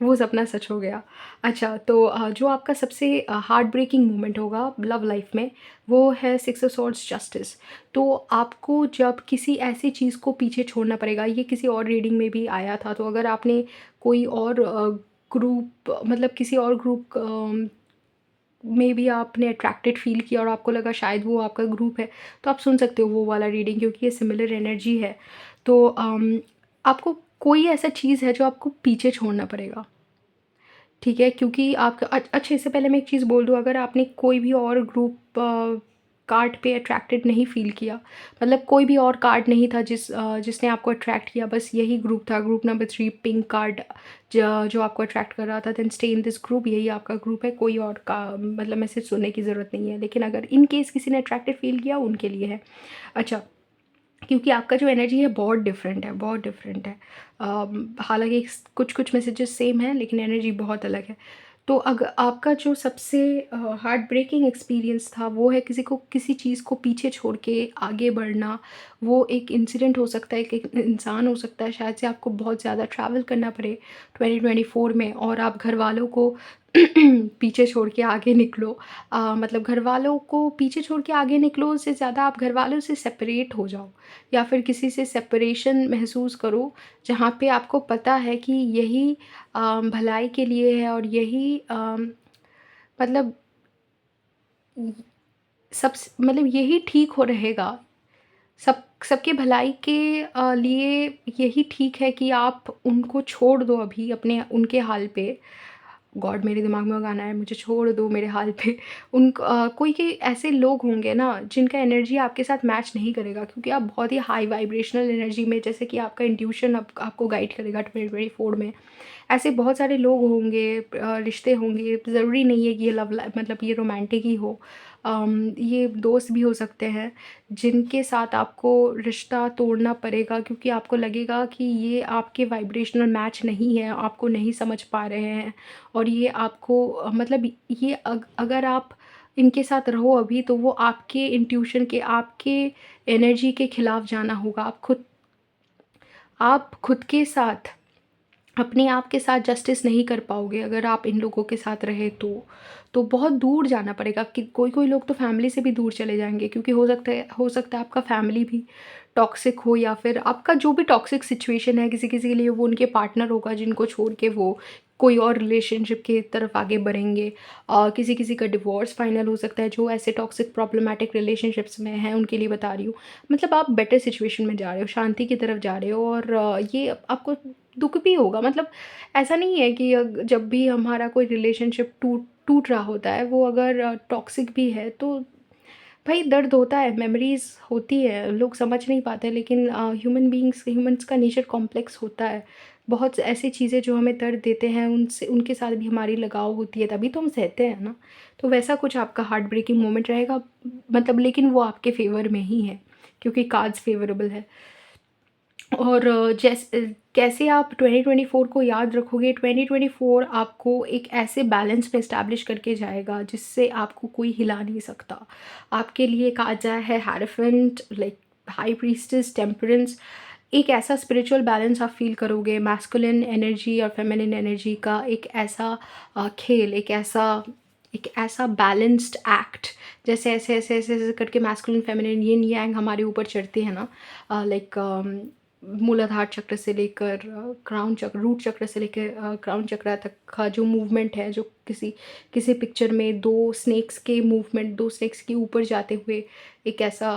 [SPEAKER 1] वो सपना सच हो गया। अच्छा, तो जो आपका सबसे हार्ट ब्रेकिंग मोमेंट होगा लव लाइफ में, वो है सिक्स ऑफ सॉर्ड्स जस्टिस। तो आपको जब किसी ऐसी चीज़ को पीछे छोड़ना पड़ेगा, ये किसी और रीडिंग में भी आया था, तो अगर आपने कोई और ग्रुप, मतलब किसी और ग्रुप में भी आपने अट्रैक्टेड फ़ील किया और आपको लगा शायद वो आपका ग्रुप है, तो आप सुन सकते हो वो वाला रीडिंग, क्योंकि ये सिमिलर एनर्जी है। तो आपको कोई ऐसा चीज़ है जो आपको पीछे छोड़ना पड़ेगा, ठीक है? क्योंकि आपका अच्छा, इससे पहले मैं एक चीज़ बोल दूँ, अगर आपने कोई भी और ग्रुप कार्ड पे अट्रैक्टेड नहीं फ़ील किया, मतलब कोई भी और कार्ड नहीं था जिसने आपको अट्रैक्ट किया, बस यही ग्रुप था, ग्रुप नंबर 3 पिंक कार्ड जो आपको अट्रैक्ट कर रहा था, then stay in this group, यही आपका ग्रुप है, कोई और का मतलब मैसेज सुनने की ज़रूरत नहीं है। लेकिन अगर इन केस किसी ने अट्रैक्टेड फ़ील किया, उनके लिए है। अच्छा, क्योंकि आपका जो एनर्जी है बहुत डिफरेंट है, बहुत डिफरेंट है। हालाँकि कुछ-कुछ मैसेजेस सेम हैं, लेकिन एनर्जी बहुत अलग है। तो आपका जो सबसे हार्ट ब्रेकिंग एक्सपीरियंस था, वो है किसी को किसी चीज़ को पीछे छोड़ के आगे बढ़ना। वो एक इंसिडेंट हो सकता है, एक इंसान हो सकता है, शायद से आपको बहुत ज़्यादा ट्रैवल करना पड़े 2024 में, और आप घरवालों को पीछे छोड़ के आगे निकलो। मतलब घरवालों को पीछे छोड़ के आगे निकलो से ज़्यादा आप घरवालों से सेपरेट हो जाओ, या फिर किसी से सेपरेशन महसूस करो, जहाँ पे आपको पता है कि यही भलाई के लिए है, और यही मतलब य मतलब यही ठीक हो रहेगा। सबके भलाई के लिए यही ठीक है कि आप उनको छोड़ दो अभी अपने उनके हाल पे। गॉड, मेरे दिमाग में वो गाना है, मुझे छोड़ दो मेरे हाल पे। कोई के ऐसे लोग होंगे ना जिनका एनर्जी आपके साथ मैच नहीं करेगा, क्योंकि आप बहुत ही हाई वाइब्रेशनल एनर्जी में, जैसे कि आपका इंट्यूशन आपको गाइड करेगा 2024 में। ऐसे बहुत सारे लोग होंगे, रिश्ते होंगे, ज़रूरी नहीं है कि ये मतलब ये रोमांटिक ही हो। ये दोस्त भी हो सकते हैं जिनके साथ आपको रिश्ता तोड़ना पड़ेगा, क्योंकि आपको लगेगा कि ये आपके वाइब्रेशनल मैच नहीं है, आपको नहीं समझ पा रहे हैं, और ये आपको मतलब ये अगर आप इनके साथ रहो अभी, तो वो आपके इंट्यूशन के, आपके एनर्जी के खिलाफ जाना होगा। आप खुद के साथ, अपने आप के साथ जस्टिस नहीं कर पाओगे अगर आप इन लोगों के साथ रहे तो। तो बहुत दूर जाना पड़ेगा, कि कोई-कोई लोग तो फैमिली से भी दूर चले जाएँगे, क्योंकि हो सकता है आपका फैमिली भी टॉक्सिक हो, या फिर आपका जो भी टॉक्सिक सिचुएशन है, किसी-किसी के लिए वो उनके पार्टनर होगा जिनको छोड़ के वो कोई और रिलेशनशिप की तरफ आगे बढ़ेंगे। किसी-किसी का डिवोर्स फाइनल हो सकता है, जो ऐसे टॉक्सिक प्रॉब्लमैटिक रिलेशनशिप्स में हैं उनके लिए बता रही हूँ। मतलब आप बेटर सिचुएशन में जा रहे हो, शांति की तरफ जा रहे हो, और ये आपको दुःख भी होगा। मतलब ऐसा नहीं है कि जब भी हमारा कोई रिलेशनशिप टूट टूट रहा होता है, वो अगर टॉक्सिक भी है, तो भाई दर्द होता है, मेमोरीज़ होती है, लोग समझ नहीं पाते, लेकिन ह्यूमन्स का नेचर कॉम्प्लेक्स होता है। बहुत ऐसी चीज़ें जो हमें दर्द देते हैं, उनसे उनके साथ भी हमारी लगाव होती है, तभी तो हम सहते हैं ना। तो वैसा कुछ आपका हार्ट ब्रेकिंग मोमेंट रहेगा, मतलब, लेकिन वो आपके फ़ेवर में ही है, क्योंकि कार्ड्स फ़ेवरेबल है। और कैसे आप 2024 को याद रखोगे? 2024 आपको एक ऐसे बैलेंस में एस्टैब्लिश करके जाएगा जिससे आपको कोई हिला नहीं सकता। आपके लिए एक आजा है hierophant, like high priestess, temperance. एक ऐसा स्पिरिचुअल बैलेंस आप फ़ील करोगे, मास्कुलिन एनर्जी और फेमिनिन एनर्जी का एक ऐसा खेल, एक ऐसा बैलेंस्ड एक्ट, जैसे ऐसे करके मास्कुलिन, फेमिनिन, यिन यांग हमारे ऊपर चढ़ते हैं ना, लाइक मूलाधार चक्र से लेकर क्राउन चक्र, रूट चक्र से लेकर क्राउन चक्र तक का जो मूवमेंट है, जो किसी किसी पिक्चर में दो स्नेक्स के ऊपर जाते हुए एक ऐसा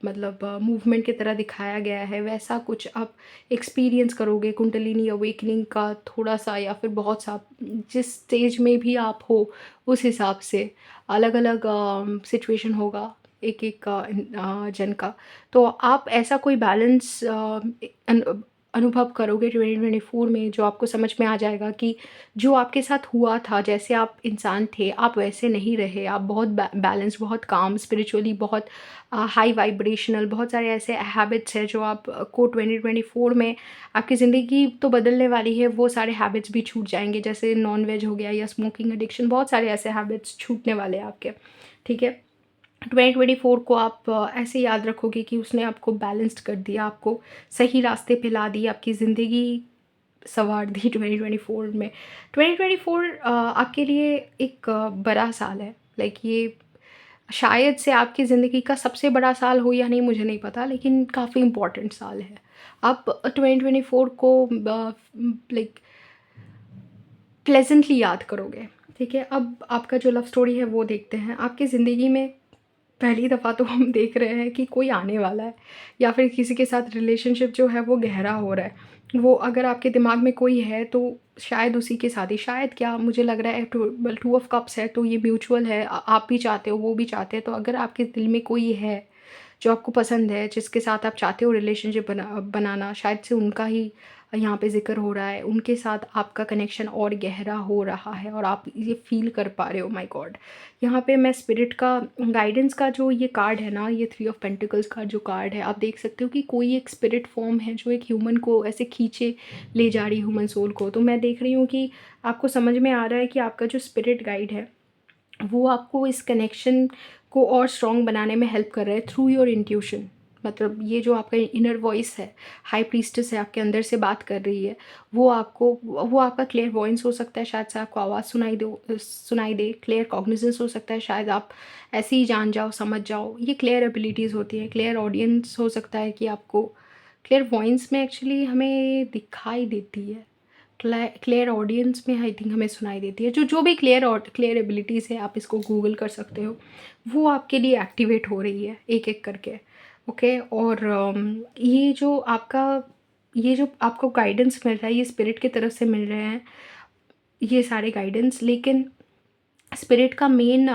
[SPEAKER 1] मतलब मूवमेंट की तरह दिखाया गया है, वैसा कुछ आप एक्सपीरियंस करोगे कुंडलिनी अवेकनिंग का, थोड़ा सा या फिर बहुत सा, जिस स्टेज में भी आप हो उस हिसाब से अलग अलग सिचुएशन होगा। एक-एक जन का। तो आप ऐसा कोई बैलेंस अनुभव करोगे 2024 में, जो आपको समझ में आ जाएगा कि जो आपके साथ हुआ था, जैसे आप इंसान थे, आप वैसे नहीं रहे। आप बहुत बैलेंस्ड, बहुत काम, स्पिरिचुअली बहुत हाई वाइब्रेशनल, बहुत सारे ऐसे हैबिट्स हैं जो आप को 2024 में आपकी ज़िंदगी तो बदलने वाली है, वो सारे हैबिट्स भी छूट जाएँगे। जैसे नॉन-वेज हो गया या स्मोकिंग एडिक्शन, बहुत सारे ऐसे हैबिट्स छूटने वाले हैं आपके, ठीक है? 2024 को आप ऐसे याद रखोगे कि उसने आपको बैलेंस्ड कर दिया, आपको सही रास्ते पे ला दी, आपकी ज़िंदगी सँवार दी 2024 में। 2024 आपके लिए एक बड़ा साल है। लाइक ये शायद से आपकी ज़िंदगी का सबसे बड़ा साल हो या नहीं मुझे नहीं पता, लेकिन काफ़ी इम्पोर्टेंट साल है। आप 2024 को लाइक प्लेज़ेंटली याद करोगे, ठीक है? अब आपका जो लव स्टोरी है वो देखते हैं। आपकी ज़िंदगी में पहली दफ़ा तो हम देख रहे हैं कि कोई आने वाला है, या फिर किसी के साथ रिलेशनशिप जो है वो गहरा हो रहा है। वो अगर आपके दिमाग में कोई है तो शायद उसी के साथ ही, शायद क्या, मुझे लग रहा है टू ऑफ कप्स है, तो ये म्यूचुअल है। आप भी चाहते हो, वो भी चाहते हैं। तो अगर आपके दिल में कोई है जो आपको पसंद है, जिसके साथ आप चाहते हो रिलेशनशिप बनाना, शायद से उनका ही यहाँ पे ज़िक्र हो रहा है। उनके साथ आपका कनेक्शन और गहरा हो रहा है और आप ये फ़ील कर पा रहे हो। My God! यहाँ पे मैं स्पिरिट का गाइडेंस का जो ये कार्ड है ना, ये थ्री ऑफ पेंटिकल्स का जो कार्ड है, आप देख सकते हो कि कोई एक स्पिरिट फॉर्म है जो एक ह्यूमन को ऐसे खींचे ले जा रही है, ह्यूमन सोल को। तो मैं देख रही हूँ कि आपको समझ में आ रहा है कि आपका जो स्पिरिट गाइड है, वो आपको इस कनेक्शन को और स्ट्रॉन्ग बनाने में हेल्प कर रहा है थ्रू योर इंट्यूशन। मतलब ये जो आपका इनर वॉइस है, हाई प्रीस्टेस है, आपके अंदर से बात कर रही है, वो आपका क्लियर वॉइस हो सकता है, शायद से आपको आवाज़ सुनाई दे। क्लियर कॉग्निजेंस हो सकता है, शायद आप ऐसे ही जान जाओ, समझ जाओ। ये क्लियर एबिलिटीज़ होती हैं। क्लियर ऑडियंस हो सकता है कि आपको क्लियर वॉइस में एक्चुअली हमें दिखाई देती है। क्लियर ऑडियंस में आई थिंक हमें सुनाई देती है। जो जो भी क्लियर एबिलिटीज़ है, आप इसको गूगल कर सकते हो, वो आपके लिए एक्टिवेट हो रही है एक एक करके। ओके। और ये जो आपको गाइडेंस मिल रहा है, ये स्पिरिट की तरफ से मिल रहे हैं ये सारे गाइडेंस। लेकिन स्पिरिट का मेन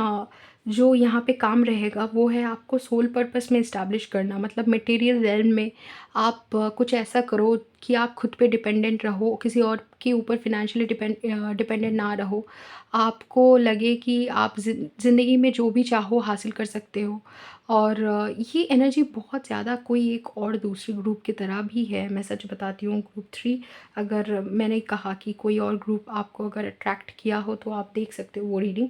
[SPEAKER 1] जो यहाँ पे काम रहेगा वो है आपको सोल पर्पस में इस्टेब्लिश करना। मतलब मटेरियल रेल्म में आप कुछ ऐसा करो कि आप खुद पे डिपेंडेंट रहो, किसी और के ऊपर फिनेंशियली डिपेंडेंट ना रहो। आपको लगे कि आप ज़िंदगी में जो भी चाहो हासिल कर सकते हो। और ये एनर्जी बहुत ज़्यादा कोई एक और दूसरे ग्रुप की तरह भी है। मैं सच बताती हूँ, ग्रुप 3, अगर मैंने कहा कि कोई और ग्रुप आपको अगर अट्रैक्ट किया हो तो आप देख सकते हो वो रीडिंग।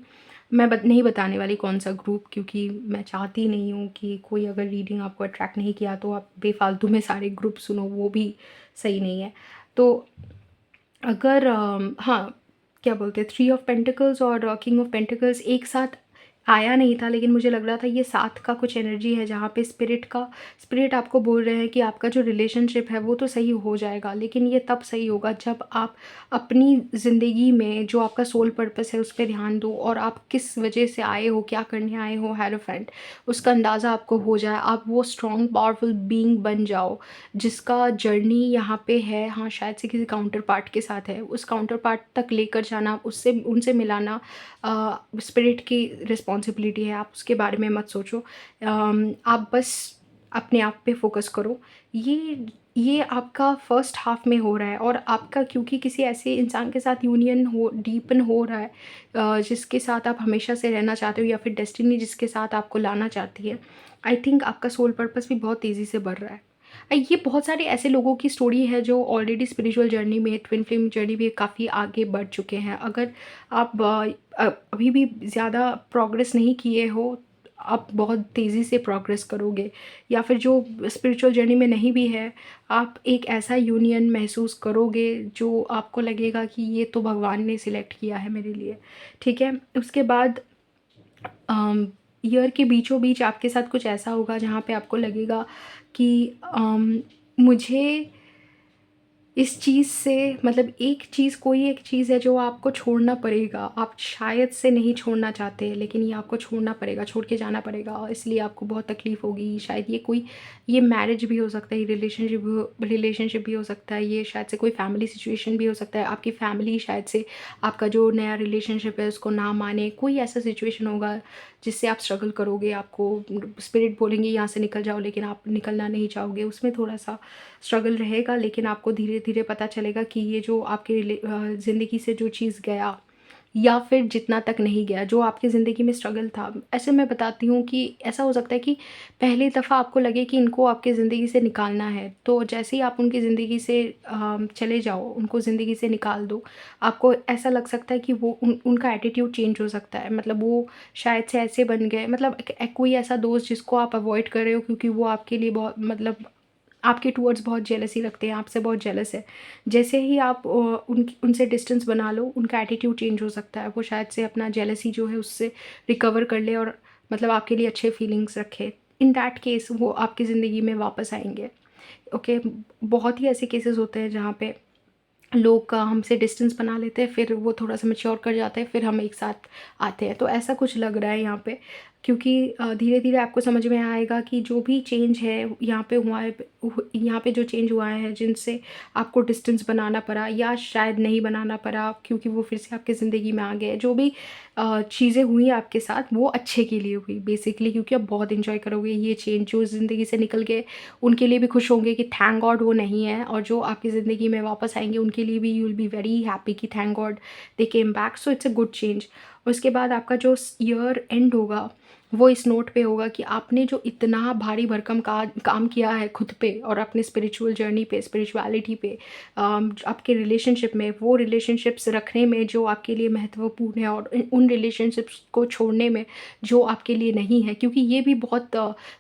[SPEAKER 1] मैं नहीं बताने वाली कौन-सा ग्रुप, क्योंकि मैं चाहती नहीं हूँ कि कोई अगर रीडिंग आपको अट्रैक्ट नहीं किया तो आप बेफ़ालतू में सारे ग्रुप सुनो, वो भी सही नहीं है। तो अगर हाँ, क्या बोलते हैं, थ्री ऑफ पेंटिकल्स और किंग ऑफ पेंटिकल्स एक साथ आया नहीं था, लेकिन मुझे लग रहा था ये साथ का कुछ एनर्जी है जहाँ पे स्पिरिट आपको बोल रहे हैं कि आपका जो रिलेशनशिप है वो तो सही हो जाएगा, लेकिन ये तब सही होगा जब आप अपनी ज़िंदगी में जो आपका सोल पर्पस है उस पे ध्यान दो, और आप किस वजह से आए हो, क्या करने आए हो हेरोफेंट, उसका अंदाज़ा आपको हो जाए। आप वो स्ट्रॉन्ग पावरफुल बीइंग बन जाओ जिसका जर्नी यहाँ पे है। हाँ, शायद से किसी काउंटर पार्ट के साथ है, उस काउंटर पार्ट तक लेकर जाना, उससे उनसे मिलाना स्पिरिट की रिस्पॉन्सिबिलिटी है। आप उसके बारे में मत सोचो। आप बस अपने आप पे फोकस करो। ये आपका फर्स्ट हाफ में हो रहा है, और आपका क्योंकि किसी ऐसे इंसान के साथ यूनियन डीपन हो रहा है जिसके साथ आप हमेशा से रहना चाहते हो, या फिर डेस्टिनी जिसके साथ आपको लाना चाहती है। आई थिंक आपका सोल पर्पस भी बहुत तेज़ी से बढ़ रहा है। ये बहुत सारे ऐसे लोगों की स्टोरी है जो ऑलरेडी स्पिरिचुअल जर्नी में, ट्विन फ्लेम जर्नी में काफ़ी आगे बढ़ चुके हैं। अगर आप अभी भी ज़्यादा प्रोग्रेस नहीं किए हो, आप बहुत तेज़ी से प्रोग्रेस करोगे। या फिर जो स्पिरिचुअल जर्नी में नहीं भी है, आप एक ऐसा यूनियन महसूस करोगे जो आपको लगेगा कि ये तो भगवान ने सिलेक्ट किया है मेरे लिए, ठीक है? उसके बाद ईयर के बीचों बीच आपके साथ कुछ ऐसा होगा जहाँ पे आपको लगेगा कि मुझे इस चीज़ से मतलब एक चीज़ कोई एक चीज़ है जो आपको छोड़ना पड़ेगा। आप शायद से नहीं छोड़ना चाहते, लेकिन ये आपको छोड़ना पड़ेगा, छोड़ के जाना पड़ेगा और इसलिए आपको बहुत तकलीफ़ होगी। शायद ये मैरिज भी हो सकता है, ये रिलेशनशिप भी हो सकता है, ये शायद से कोई फैमिली सिचुएशन भी हो सकता है। आपकी फैमिली शायद से आपका जो नया रिलेशनशिप है उसको ना माने। कोई ऐसा सिचुएशन होगा जिससे आप स्ट्रगल करोगे, आपको स्पिरिट बोलेंगे यहाँ से निकल जाओ, लेकिन आप निकलना नहीं चाहोगे। उसमें थोड़ा-सा स्ट्रगल रहेगा, लेकिन आपको धीरे-धीरे पता चलेगा कि ये जो आपके ज़िंदगी से जो चीज़ गया या फिर जितना तक नहीं गया, जो आपकी ज़िंदगी में स्ट्रगल था। ऐसे मैं बताती हूँ कि ऐसा हो सकता है कि पहली दफ़ा आपको लगे कि इनको आपकी ज़िंदगी से निकालना है, तो जैसे ही आप उनकी ज़िंदगी से चले जाओ, उनको ज़िंदगी से निकाल दो, आपको ऐसा लग सकता है कि वो उनका एटीट्यूड चेंज हो सकता है। मतलब वो शायद से ऐसे बन गए, मतलब कोई ऐसा दोस्त जिसको आप अवॉइड कर रहे हो क्योंकि वो आपके लिए बहुत मतलब आपके टुवर्ड्स बहुत जेलसी रखते हैं, आपसे बहुत जेलस है। जैसे ही आप उनसे डिस्टेंस बना लो, उनका एटीट्यूड चेंज हो सकता है। वो शायद से अपना जेलसी जो है उससे रिकवर कर ले और मतलब आपके लिए अच्छे फीलिंग्स रखे। इन दैट केस वो आपकी ज़िंदगी में वापस आएँगे। ओके, बहुत ही ऐसे केसेस होते हैं जहाँ पे लोग का हमसे डिस्टेंस बना लेते हैं, फिर वो थोड़ा-सा मैच्योर कर जाते हैं, फिर हम एक साथ आते हैं। तो ऐसा कुछ लग रहा है यहाँ पे, क्योंकि धीरे-धीरे आपको समझ में आएगा कि जो भी चेंज है यहाँ पे हुआ है, यहाँ पे जो चेंज हुआ है, जिनसे आपको डिस्टेंस बनाना पड़ा या शायद नहीं बनाना पड़ा क्योंकि वो फिर से आपकी ज़िंदगी में आ गए। जो भी चीज़ें हुई आपके साथ वो अच्छे के लिए हुई बेसिकली, क्योंकि आप बहुत एन्जॉय करोगे ये चेंज। जो ज़िंदगी से निकल गए उनके लिए भी खुश होंगे कि थैंक गॉड वो नहीं है, और जो आपकी ज़िंदगी में वापस आएँगे उनके लिए भी you will be very happy कि thank God they came back. So it's a good change. उसके बाद आपका जो ईयर एंड होगा वो इस नोट पे होगा कि आपने जो इतना भारी भरकम काम किया है खुद पे और अपने स्पिरिचुअल जर्नी पे, स्पिरिचुअलिटी पे, आपके रिलेशनशिप में, वो रिलेशनशिप्स रखने में जो आपके लिए महत्वपूर्ण है, और उन रिलेशनशिप्स को छोड़ने में जो आपके लिए नहीं है, क्योंकि ये भी बहुत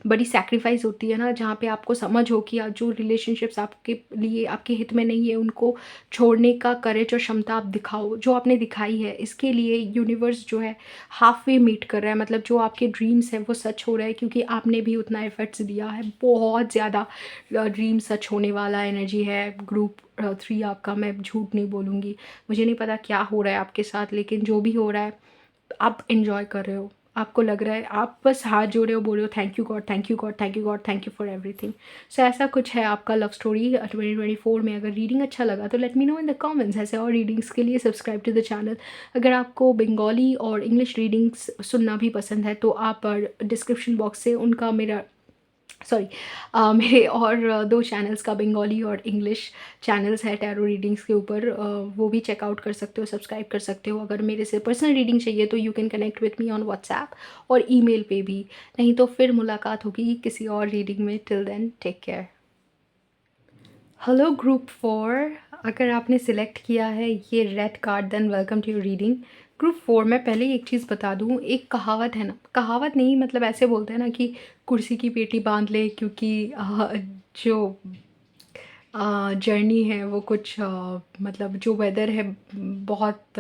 [SPEAKER 1] बड़ी सैक्रिफाइस होती है ना, जहाँ पे आपको समझ हो कि जो रिलेशनशिप्स आपके लिए आपके हित में नहीं है उनको छोड़ने का करेज और क्षमता आप दिखाओ, जो आपने दिखाई है। इसके लिए यूनिवर्स जो है हाफ वे मीट कर रहा है, मतलब जो आपके ड्रीम्स हैं वो सच हो रहा है, क्योंकि आपने भी उतना एफर्ट्स दिया है। बहुत ज़्यादा ड्रीम सच होने वाला एनर्जी है। ग्रुप 3 आपका, मैं झूठ नहीं बोलूँगी। मुझे नहीं पता क्या हो रहा है आपके साथ, लेकिन जो भी हो रहा है आप एन्जॉय कर रहे हो। आपको लग रहा है आप बस हाथ जोड़े हो, बोल रहे हो thank you God, thank you God, thank you God, thank you for everything. So ऐसा कुछ है आपका लव स्टोरी 2024 में। अगर रीडिंग अच्छा लगा तो let me know in the comments. ऐसे और रीडिंग्स के लिए सब्सक्राइब टू द चैनल। अगर आपको बंगाली और इंग्लिश रीडिंग्स सुनना भी पसंद है तो आप डिस्क्रिप्शन बॉक्स से उनका मेरा सॉरी मेरे और 2 चैनल्स का बंगाली और इंग्लिश चैनल्स है टैरो रीडिंग्स के ऊपर, वो भी चेकआउट कर सकते हो, सब्सक्राइब कर सकते हो। अगर मेरे से पर्सनल रीडिंग चाहिए तो you can connect with me on WhatsApp और ईमेल पे भी। नहीं तो फिर मुलाकात होगी किसी और रीडिंग में। Till then take care. Hello group 4, अगर आपने सिलेक्ट किया है ये red card then welcome to your reading. Group 4, मैं पहले ही एक चीज़ बता दूँ, एक कहावत है ना, कहावत नहीं मतलब ऐसे बोलते हैं ना कि कुर्सी की पेटी बांध ले, क्योंकि जो जर्नी है वो कुछ मतलब जो वेदर है बहुत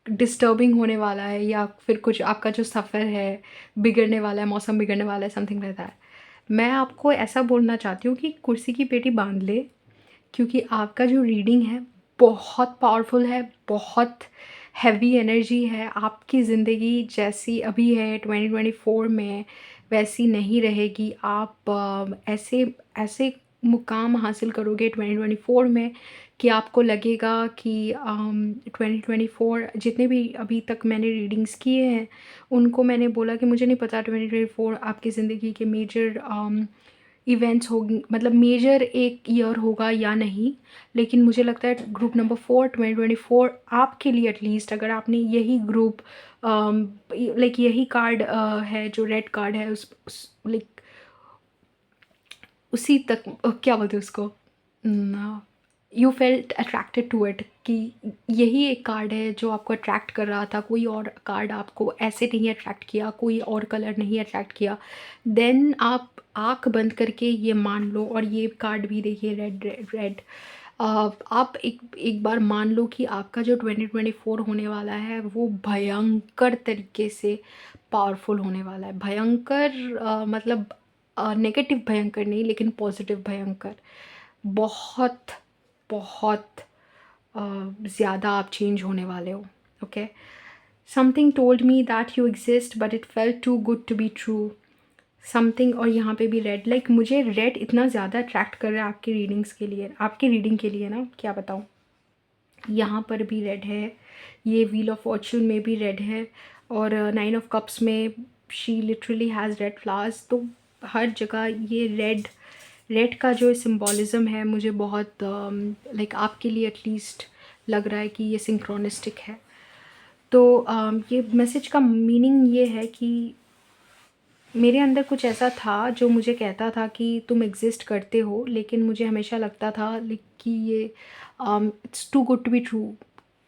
[SPEAKER 1] डिस्टर्बिंग होने वाला है, या फिर कुछ आपका जो सफ़र है बिगड़ने वाला है, मौसम बिगड़ने वाला है, समथिंग रहता है। मैं आपको ऐसा बोलना चाहती हूँ कि कुर्सी की पेटी बांध ले, क्योंकि आपका जो रीडिंग है बहुत पावरफुल है, बहुत हैवी एनर्जी है। आपकी ज़िंदगी जैसी अभी है 2024 में वैसी नहीं रहेगी। आप ऐसे ऐसे मुकाम हासिल करोगे 2024 में कि आपको लगेगा कि 2024 जितने भी अभी तक मैंने रीडिंग्स किए हैं उनको मैंने बोला कि मुझे नहीं पता 2024 आपकी ज़िंदगी के मेजर इवेंट्स होगी, मतलब मेजर एक ईयर होगा या नहीं, लेकिन मुझे लगता है ग्रुप नंबर 4 2024 आपके लिए एटलीस्ट, अगर आपने यही ग्रुप लाइक यही कार्ड है जो रेड कार्ड है उस लाइक उसी तक क्या बोलते हैं उसको, you felt attracted to it, कि यही एक कार्ड है जो आपको अट्रैक्ट कर रहा था, कोई और कार्ड आपको ऐसे नहीं अट्रैक्ट किया, कोई और कलर नहीं अट्रैक्ट किया। देन आप आँख बंद करके ये मान लो, और ये कार्ड भी देखिए रेड रेड रेड। आप एक एक बार मान लो कि आपका जो 2024 होने वाला है वो भयंकर तरीके से पावरफुल होने वाला है। भयंकर मतलब नेगेटिव भयंकर नहीं, लेकिन पॉजिटिव भयंकर। बहुत बहुत ज़्यादा आप चेंज होने वाले हो। Okay, something told me that you exist but it felt too good to be true something. और यहाँ पे भी रेड, लाइक मुझे रेड इतना ज़्यादा अट्रैक्ट कर रहा है आपकी रीडिंग्स के लिए, आपकी रीडिंग के लिए ना, क्या बताऊँ। यहाँ पर भी रेड है, ये व्हील ऑफ फॉर्चून में भी रेड है, और नाइन ऑफ कप्स में she literally has red flowers. तो हर जगह ये रेड, रेड का जो सिंबॉलिज़्म है मुझे बहुत लाइक आपके लिए एटलीस्ट लग रहा है कि ये सिंक्रोनिस्टिक है। तो ये मैसेज का मीनिंग ये है कि मेरे अंदर कुछ ऐसा था जो मुझे कहता था कि तुम एग्जिस्ट करते हो, लेकिन मुझे हमेशा लगता था कि ये it's too good to be true,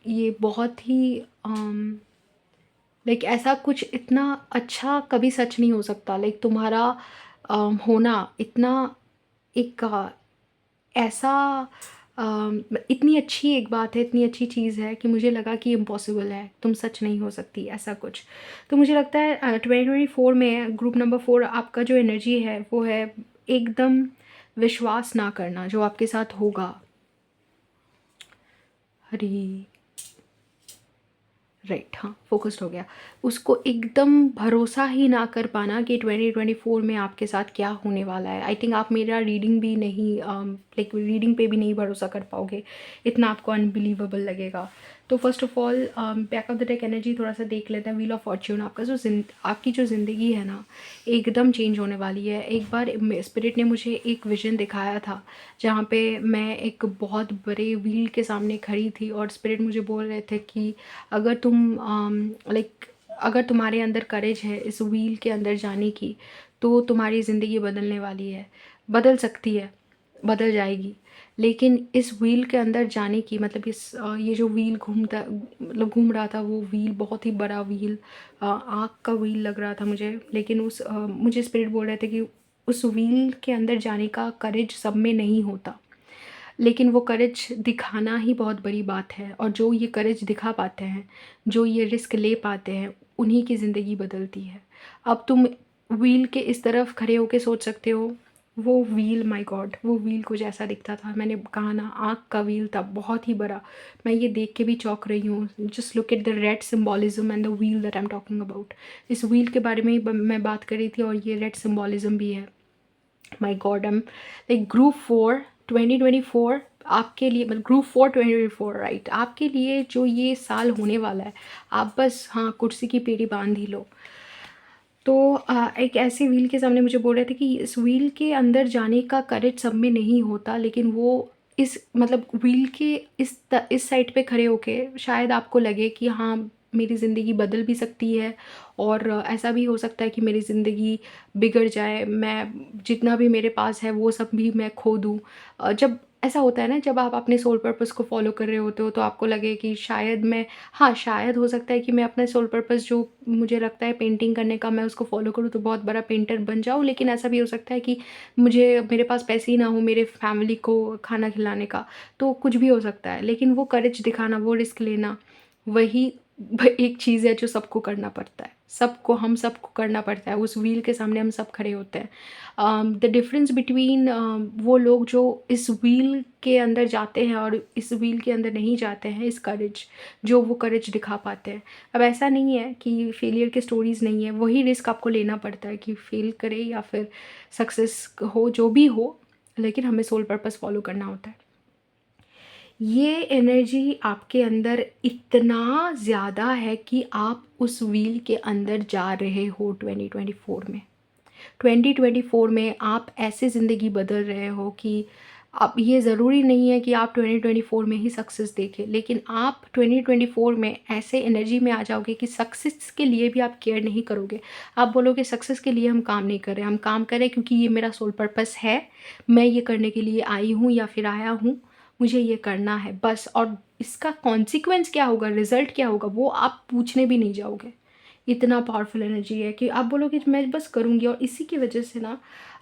[SPEAKER 1] ये बहुत ही लाइक ऐसा कुछ इतना अच्छा कभी सच नहीं हो सकता। लाइक तुम्हारा होना इतना एक ऐसा इतनी अच्छी एक बात है, इतनी अच्छी चीज़ है कि मुझे लगा कि इम्पॉसिबल है, तुम सच नहीं हो सकती ऐसा कुछ। तो मुझे लगता है 2024 में ग्रुप नंबर 4 आपका जो एनर्जी है वो है एकदम विश्वास ना करना जो आपके साथ होगा। हरी राइट, हाँ फोकस्ड हो गया। उसको एकदम भरोसा ही ना कर पाना कि 2024 में आपके साथ क्या होने वाला है। आई थिंक आप मेरा रीडिंग भी नहीं लाइक रीडिंग पे भी नहीं भरोसा कर पाओगे, इतना आपको अनबिलीवेबल लगेगा। तो first of all back of the deck energy थोड़ा सा देख लेते हैं। व्हील ऑफ फॉर्च्यून, आपका जो आपकी जो ज़िंदगी है ना एकदम चेंज होने वाली है। एक बार स्पिरिट ने मुझे एक विजन दिखाया था जहाँ पे मैं एक बहुत बड़े व्हील के सामने खड़ी थी और स्पिरिट मुझे बोल रहे थे कि अगर तुम लाइक अगर तुम्हारे अंदर करेज है इस व्हील के अंदर जाने की, तो तुम्हारी ज़िंदगी बदलने वाली है, बदल सकती है, बदल जाएगी। लेकिन इस व्हील के अंदर जाने की मतलब ये जो व्हील घूमता मतलब घूम रहा था वो व्हील बहुत ही बड़ा व्हील, आग का व्हील लग रहा था मुझे। लेकिन मुझे स्पिरिट बोल रहे थे कि उस व्हील के अंदर जाने का करेज सब में नहीं होता, लेकिन वो करेज दिखाना ही बहुत बड़ी बात है। और जो ये करेज दिखा पाते हैं, जो ये रिस्क ले पाते हैं, उन्हीं की ज़िंदगी बदलती है। अब तुम व्हील के इस तरफ खड़े होके सोच सकते हो, वो व्हील, माय गॉड, वो व्हील कुछ ऐसा दिखता था, मैंने कहा ना आग का व्हील था, बहुत ही बड़ा। मैं ये देख के भी चौंक रही हूँ। Just look at the red symbolism and the wheel that I am talking about. इस व्हील के बारे में ही मैं बात कर रही थी और ये रेड सिम्बॉलिज्म भी है। माई गॉड, एम लाइक ग्रुप 4 2024 आपके लिए, मतलब ग्रुप 4 2024 राइट, आपके लिए जो ये साल होने वाला है, आप बस हाँ कुर्सी की पेटी बांध ही लो। तो एक ऐसे व्हील के सामने मुझे बोल रहे थे कि इस व्हील के अंदर जाने का करेज सब में नहीं होता, लेकिन वो इस मतलब व्हील के इस साइड पे खड़े होके शायद आपको लगे कि हाँ मेरी ज़िंदगी बदल भी सकती है, और ऐसा भी हो सकता है कि मेरी ज़िंदगी बिगड़ जाए, मैं जितना भी मेरे पास है वो सब भी मैं खो दूँ। जब ऐसा होता है ना, जब आप अपने सोल पर्पस को फॉलो कर रहे होते हो तो आपको लगे कि शायद मैं, हाँ शायद हो सकता है कि मैं अपना सोल पर्पस जो मुझे लगता है पेंटिंग करने का, मैं उसको फॉलो करूँ तो बहुत बड़ा पेंटर बन जाऊँ। लेकिन ऐसा भी हो सकता है कि मेरे पास पैसे ही ना हो मेरे फैमिली को खाना खिलाने का, तो कुछ भी हो सकता है। लेकिन वो करेज दिखाना, वो रिस्क लेना, वही एक चीज़ है जो सबको करना पड़ता है, हम सबको करना पड़ता है। उस व्हील के सामने हम सब खड़े होते हैं। द डिफरेंस बिटवीन वो लोग जो इस व्हील के अंदर जाते हैं और इस व्हील के अंदर नहीं जाते हैं, इस करेज, जो वो करेज दिखा पाते हैं। अब ऐसा नहीं है कि फेलियर के स्टोरीज़ नहीं है, वही रिस्क आपको लेना पड़ता है कि फेल करे या फिर सक्सेस हो, जो भी हो, लेकिन हमें सोल पर्पस फॉलो करना होता है। ये एनर्जी आपके अंदर इतना ज़्यादा है कि आप उस व्हील के अंदर जा रहे हो 2024 में। 2024 में आप ऐसे ज़िंदगी बदल रहे हो कि अब ये ज़रूरी नहीं है कि आप 2024 में ही सक्सेस देखें, लेकिन आप 2024 में ऐसे एनर्जी में आ जाओगे कि सक्सेस के लिए भी आप केयर नहीं करोगे। आप बोलोगे सक्सेस के लिए हम काम नहीं कर रहे, हम काम करें क्योंकि ये मेरा सोल पर्पस है, मैं ये करने के लिए आई हूँ या फिर आया हूँ, मुझे ये करना है बस। और इसका कॉन्सिक्वेंस क्या होगा, रिज़ल्ट क्या होगा, वो आप पूछने भी नहीं जाओगे। इतना पावरफुल एनर्जी है कि आप बोलोगे मैं बस करूँगी। और इसी की वजह से ना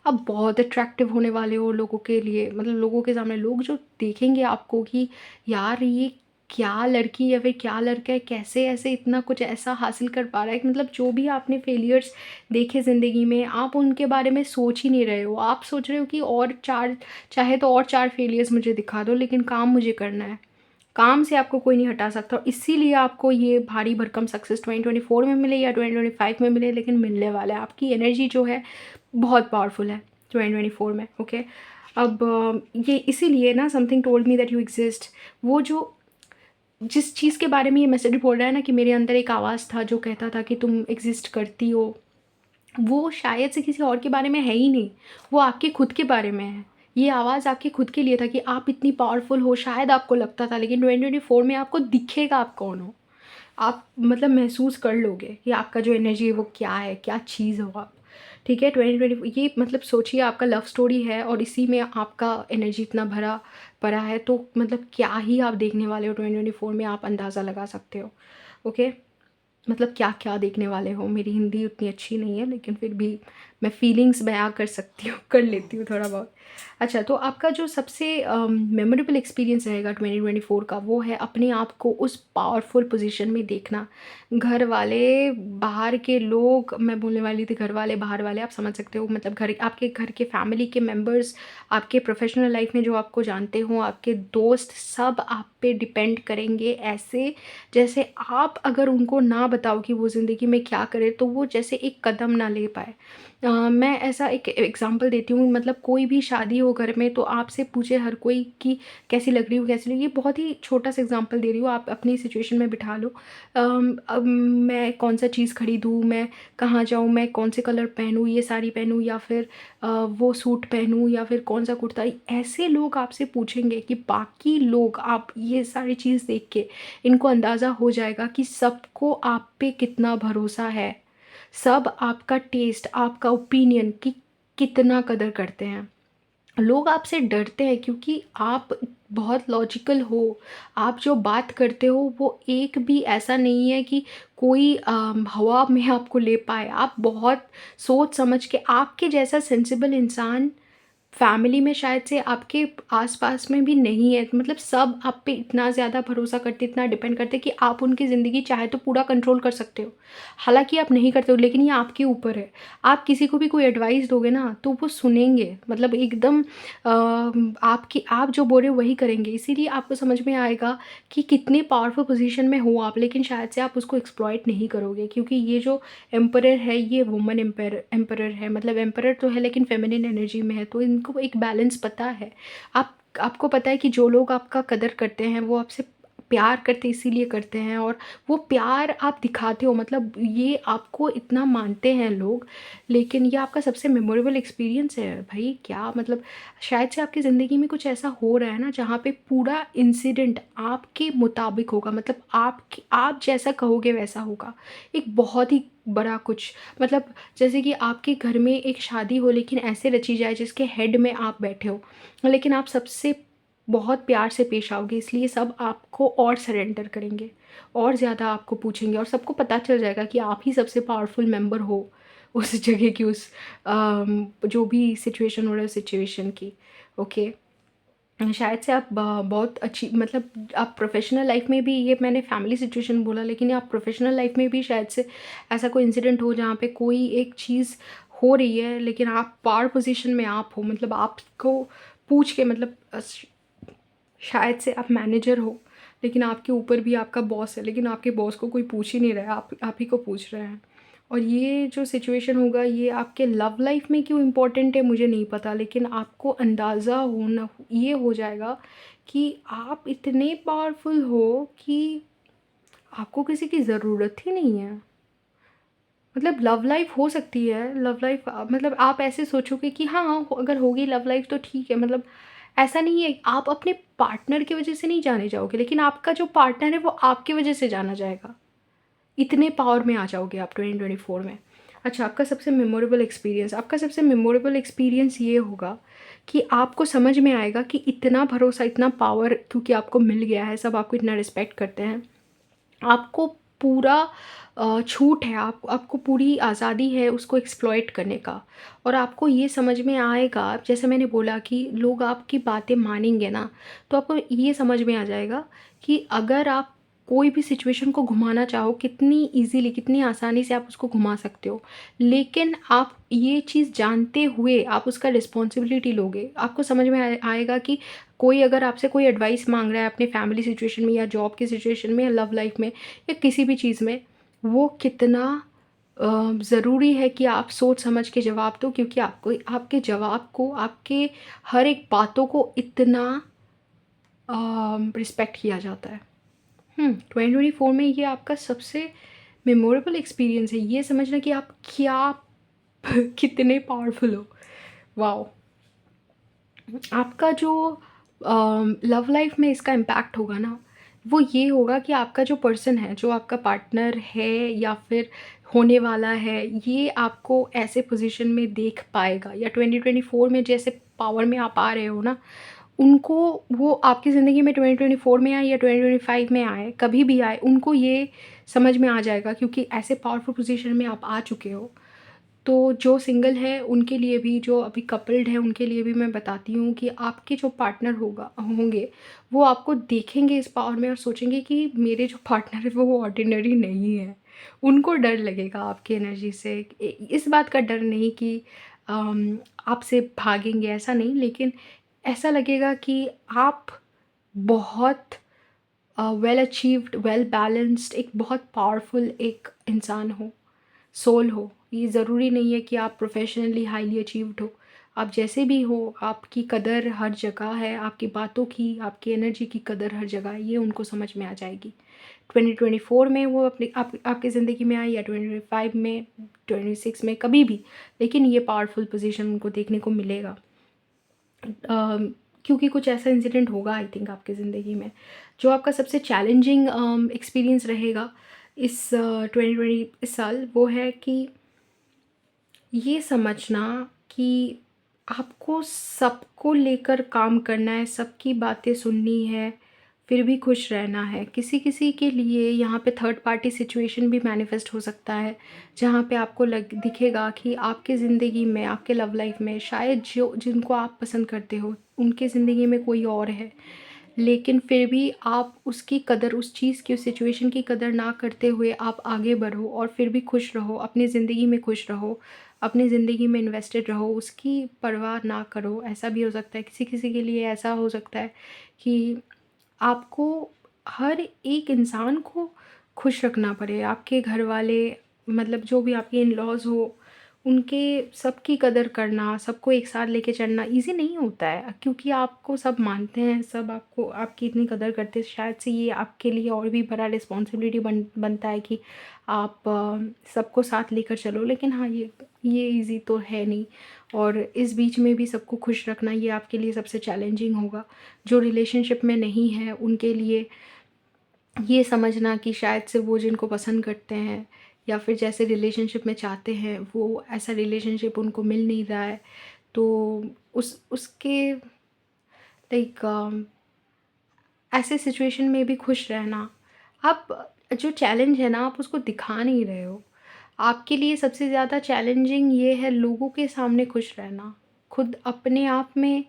[SPEAKER 1] आप बहुत अट्रैक्टिव होने वाले हो लोगों के लिए, मतलब लोगों के सामने। लोग जो देखेंगे आपको कि यार ये क्या लड़की या फिर क्या लड़का है, कैसे ऐसे इतना कुछ ऐसा हासिल कर पा रहा है कि मतलब जो भी आपने फेलियर्स देखे ज़िंदगी में, आप उनके बारे में सोच ही नहीं रहे हो। आप सोच रहे हो कि और 4, चाहे तो और 4 फेलियर्स मुझे दिखा दो, लेकिन काम मुझे करना है। काम से आपको कोई नहीं हटा सकता, और इसीलिए आपको ये भारी भरकम सक्सेस 2024 में मिले या 2025 में मिले, लेकिन मिलने वाला है। आपकी एनर्जी जो है बहुत पावरफुल है 2024 में। ओके, अब ये इसीलिए ना, something told me that you exist, वो जो जिस चीज़ के बारे में ये मैसेज बोल रहा है ना, कि मेरे अंदर एक आवाज़ था जो कहता था कि तुम एग्जिस्ट करती हो, वो शायद से किसी और के बारे में है ही नहीं, वो आपके खुद के बारे में है। ये आवाज़ आपके खुद के लिए था कि आप इतनी पावरफुल हो, शायद आपको लगता था, लेकिन 2024 में आपको दिखेगा आप कौन हो। आप मतलब महसूस कर लोगे कि आपका जो एनर्जी है वो क्या है, क्या चीज़ हो आप। ठीक है, 2020 ये मतलब सोचिए, आपका लव स्टोरी है और इसी में आपका एनर्जी इतना भरा पड़ा है, तो मतलब क्या ही आप देखने वाले हो 2024 में, आप अंदाज़ा लगा सकते हो। ओके, मतलब क्या-क्या देखने वाले हो। मेरी हिंदी उतनी अच्छी नहीं है, लेकिन फिर भी मैं फीलिंग्स बयाँ कर सकती हूँ, कर लेती हूँ थोड़ा बहुत। अच्छा, तो आपका जो सबसे मेमोरेबल एक्सपीरियंस रहेगा 2024 का, वो है अपने आप को उस पावरफुल पोज़ीशन में देखना। घर वाले, बाहर के लोग, मैं बोलने वाली थी घर वाले, बाहर वाले, आप समझ सकते हो, मतलब घर, आपके घर के फैमिली के मेंबर्स, आपके प्रोफ़ेशनल लाइफ़ में जो आपको जानते हो, आपके दोस्त, सब आप पे डिपेंड करेंगे ऐसे, जैसे आप अगर उनको ना बताओ कि वो ज़िंदगी में क्या करे, तो वो जैसे एक कदम ना ले पाए। मैं ऐसा एक एग्ज़ाम्पल देती हूँ, मतलब कोई भी शादी हो घर में, तो आपसे पूछे हर कोई कि कैसी लग रही हो, कैसी लग रही हो? ये बहुत ही छोटा-सा एग्ज़ाम्पल दे रही हूँ, आप अपनी सिचुएशन में बिठा लो। अब मैं कौन-सा चीज़ खरीदूँ, मैं कहाँ जाऊँ, मैं कौन से कलर पहनूँ, ये साड़ी पहनूँ या फिर वो सूट पहनूँ या फिर कौन-सा कुर्ता? ऐसे लोग आपसे पूछेंगे कि बाकी लोग, आप ये सारी चीज़ देख के इनको अंदाज़ा हो जाएगा कि सबको आप पे कितना भरोसा है। सब आपका टेस्ट, आपका ओपिनियन की कितना कदर करते हैं। लोग आपसे डरते हैं क्योंकि आप बहुत लॉजिकल हो। आप जो बात करते हो वो एक भी ऐसा नहीं है कि कोई हवा में आपको ले पाए। आप बहुत सोच समझ के, आपके जैसा सेंसिबल इंसान फैमिली में शायद से आपके आस-पास में भी नहीं है। मतलब सब आप पे इतना ज़्यादा भरोसा करते, इतना डिपेंड करते कि आप उनकी ज़िंदगी चाहे तो पूरा कंट्रोल कर सकते हो। हालाँकि आप नहीं करते हो, लेकिन ये आपके ऊपर है। आप किसी को भी कोई एडवाइस दोगे ना, तो वो सुनेंगे। मतलब एकदम आपकी, आप जो बोल रहे हो वही करेंगे। इसीलिए आपको समझ में आएगा कि कितने पावरफुल पोज़ीशन में हो आप, लेकिन शायद से आप उसको एक्सप्लॉइट नहीं करोगे, क्योंकि ये जो एम्परर है, ये वुमन एम्परर है। मतलब एम्परर तो है, लेकिन फेमिनिन एनर्जी में है, तो इनको एक बैलेंस पता है। आपको पता है कि जो लोग आपका कदर करते हैं, वो आपसे प्यार करते इसीलिए करते हैं, और वो प्यार आप दिखाते हो, मतलब ये आपको इतना मानते हैं लोग। लेकिन ये आपका सबसे मेमोरेबल एक्सपीरियंस है भाई। क्या मतलब, शायद से आपकी ज़िंदगी में कुछ ऐसा हो रहा है ना, जहाँ पे पूरा इंसिडेंट आपके मुताबिक होगा, मतलब आप जैसा कहोगे वैसा होगा। एक बहुत ही बड़ा कुछ, मतलब जैसे कि आपके घर में एक शादी हो, लेकिन ऐसे रची जाए जिसके हेड में आप बैठे हो, लेकिन आप सबसे बहुत प्यार से पेश आओगे, इसलिए सब आपको और सरेंडर करेंगे, और ज़्यादा आपको पूछेंगे, और सबको पता चल जाएगा कि आप ही सबसे पावरफुल मेंबर हो उस जगह की, उस जो भी सिचुएशन हो रहा है उस सिचुएशन की। ओके, शायद से आप बहुत अच्छी, मतलब आप प्रोफ़ेशनल लाइफ़ में भी, ये मैंने फैमिली सिचुएशन बोला, लेकिन आप प्रोफ़ेशनल लाइफ़ में भी शायद से ऐसा कोई इंसिडेंट हो जहाँ पे कोई एक चीज़ हो रही है, लेकिन आप पावर पोज़ीशन में आप हो, मतलब आपको पूछ के, मतलब शायद से आप मैनेजर हो, लेकिन आपके ऊपर भी आपका बॉस है, लेकिन आपके बॉस को कोई पूछ ही नहीं रहा है, आप ही को पूछ रहे हैं। और ये जो सिचुएशन होगा, ये आपके लव लाइफ में क्यों इम्पोर्टेंट है मुझे नहीं पता, लेकिन आपको अंदाज़ा होना ये हो जाएगा कि आप इतने पावरफुल हो कि आपको किसी की ज़रूरत ही नहीं है। मतलब लव लाइफ हो सकती है, लव लाइफ मतलब आप ऐसे सोचोगे कि हाँ, अगर होगी लव लाइफ तो ठीक है, मतलब ऐसा नहीं है। आप अपने पार्टनर की वजह से नहीं जाने जाओगे, लेकिन आपका जो पार्टनर है वो आपकी वजह से जाना जाएगा। इतने पावर में आ जाओगे आप 2024 में। अच्छा, आपका सबसे मेमोरेबल एक्सपीरियंस ये होगा कि आपको समझ में आएगा कि इतना भरोसा, इतना पावर, क्योंकि आपको मिल गया है, सब आपको इतना रिस्पेक्ट करते हैं। आपको पूरा छूट है, आपको पूरी आज़ादी है उसको एक्सप्लॉइट करने का। और आपको ये समझ में आएगा, जैसे मैंने बोला कि लोग आपकी बातें मानेंगे ना, तो आपको ये समझ में आ जाएगा कि अगर आप कोई भी सिचुएशन को घुमाना चाहो, कितनी ईज़िली, कितनी आसानी से आप उसको घुमा सकते हो। लेकिन आप ये चीज़ जानते हुए आप उसका रिस्पॉन्सिबिलिटी लोगे। आपको समझ में आएगा कि कोई अगर आपसे कोई एडवाइस माँग रहा है अपनी फैमिली सिचुएशन में या जॉब की सिचुएशन में या लव लाइफ़ में या किसी भी चीज़ में, वो कितना ज़रूरी है कि आप सोच समझ के जवाब दो, क्योंकि आपको आपके जवाब को, आपके हर एक बातों को इतना रिस्पेक्ट किया जाता है। 2024 में ये आपका सबसे मेमोरेबल एक्सपीरियंस है, ये समझना कि आप क्या कितने पावरफुल हो। वाओ! आपका जो लव लाइफ में इसका इम्पैक्ट होगा ना, वो ये होगा कि आपका जो पर्सन है, जो आपका पार्टनर है या फिर होने वाला है, ये आपको ऐसे पोजीशन में देख पाएगा, या 2024 में जैसे पावर में आप आ रहे हो ना, उनको, वो आपकी ज़िंदगी में 2024 में आए या 2025 में आए, कभी भी आए, उनको ये समझ में आ जाएगा, क्योंकि ऐसे पावरफुल पोजीशन में आप आ चुके हो। तो जो सिंगल है उनके लिए भी, जो अभी कपल्ड है उनके लिए भी मैं बताती हूँ कि आपके जो पार्टनर होंगे, वो आपको देखेंगे इस पावर में और सोचेंगे कि मेरे जो पार्टनर है वो ऑर्डिनरी नहीं है। उनको डर लगेगा आपकी एनर्जी से। इस बात का डर नहीं कि आपसे भागेंगे, ऐसा नहीं, लेकिन ऐसा लगेगा कि आप बहुत वेल अचीव्ड, वेल बैलेंस्ड, एक बहुत पावरफुल एक इंसान हो, सोल हो। ये ज़रूरी नहीं है कि आप प्रोफेशनली हाईली अचीव्ड हो। आप जैसे भी हो, आपकी कदर हर जगह है, आपकी बातों की, आपकी एनर्जी की कदर हर जगह है, ये उनको समझ में आ जाएगी। 2024 में वो अपनी आपकी ज़िंदगी में आए या 2025 में, 26 में, कभी भी, लेकिन ये पावरफुल पोजीशन उनको देखने को मिलेगा। क्योंकि कुछ ऐसा इंसिडेंट होगा आई थिंक आपकी ज़िंदगी में, जो आपका सबसे चैलेंजिंग एक्सपीरियंस रहेगा इस 2020 इस साल, वो है कि ये समझना कि आपको सबको लेकर काम करना है, सबकी बातें सुननी है, फिर भी खुश रहना है। किसी-किसी के लिए यहाँ पे थर्ड पार्टी सिचुएशन भी मैनिफेस्ट हो सकता है, जहाँ पे आपको लग दिखेगा कि आपकी ज़िंदगी में, आपके लव लाइफ में शायद जो जिनको आप पसंद करते हो, उनकी ज़िंदगी में कोई और है। लेकिन फिर भी आप उसकी कदर, उस चीज़ की, उस सिचुएशन की कदर ना करते हुए आप आगे बढ़ो और फिर भी खुश रहो, अपनी ज़िंदगी में खुश रहो, अपनी ज़िंदगी में इन्वेस्टेड रहो, उसकी परवाह ना करो। ऐसा भी हो सकता है, किसी-किसी के लिए ऐसा हो सकता है कि आपको हर एक इंसान को खुश रखना पड़े। आपके घर वाले, मतलब जो भी आपके इन-लॉज़ हो, उनके सबकी कदर करना, सबको एक साथ लेके चलना ईज़ी नहीं होता है, क्योंकि आपको सब मानते हैं, सब आपको, आपकी इतनी कदर करते हैं। शायद से ये आपके लिए और भी बड़ा रिस्पॉन्सिबिलिटी बनता है कि आप सबको साथ लेकर चलो। लेकिन हाँ, ये ईज़ी तो है नहीं, और इस बीच में भी सबको खुश रखना, ये आपके लिए सबसे चैलेंजिंग होगा। जो रिलेशनशिप में नहीं है उनके लिए ये समझना कि शायद से वो जिनको पसंद करते हैं या फिर जैसे रिलेशनशिप में चाहते हैं, वो ऐसा रिलेशनशिप उनको मिल नहीं रहा है, तो उसके लाइक ऐसे सिचुएशन में भी खुश रहना। आप, जो चैलेंज है ना, आप उसको दिखा नहीं रहे हो। आपके लिए सबसे ज़्यादा चैलेंजिंग ये है लोगों के सामने खुश रहना। खुद अपने आप में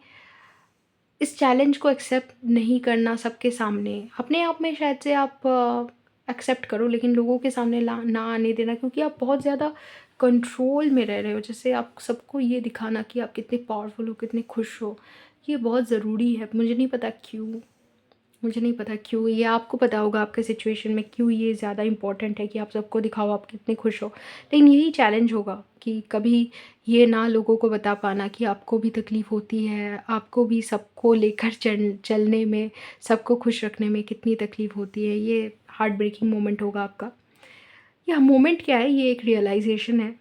[SPEAKER 1] इस चैलेंज को एक्सेप्ट नहीं करना सबके सामने। अपने आप में शायद से आप एक्सेप्ट करो, लेकिन लोगों के सामने ला ना आने देना, क्योंकि आप बहुत ज़्यादा कंट्रोल में रह रहे हो। जैसे आप सबको ये दिखाना कि आप कितने पावरफुल हो, कितने खुश हो, ये बहुत ज़रूरी है। मुझे नहीं पता क्यों, ये आपको पता होगा आपके सिचुएशन में क्यों ये ज़्यादा इम्पोर्टेंट है कि आप सबको दिखाओ आप कितने खुश हो। लेकिन यही चैलेंज होगा कि कभी ये ना लोगों को बता पाना कि आपको भी तकलीफ़ होती है, आपको भी सबको लेकर चलने में, सबको खुश रखने में कितनी तकलीफ़ होती है। ये हार्ट ब्रेकिंग मोमेंट होगा आपका। या मोमेंट क्या है, ये एक रियलाइज़ेशन है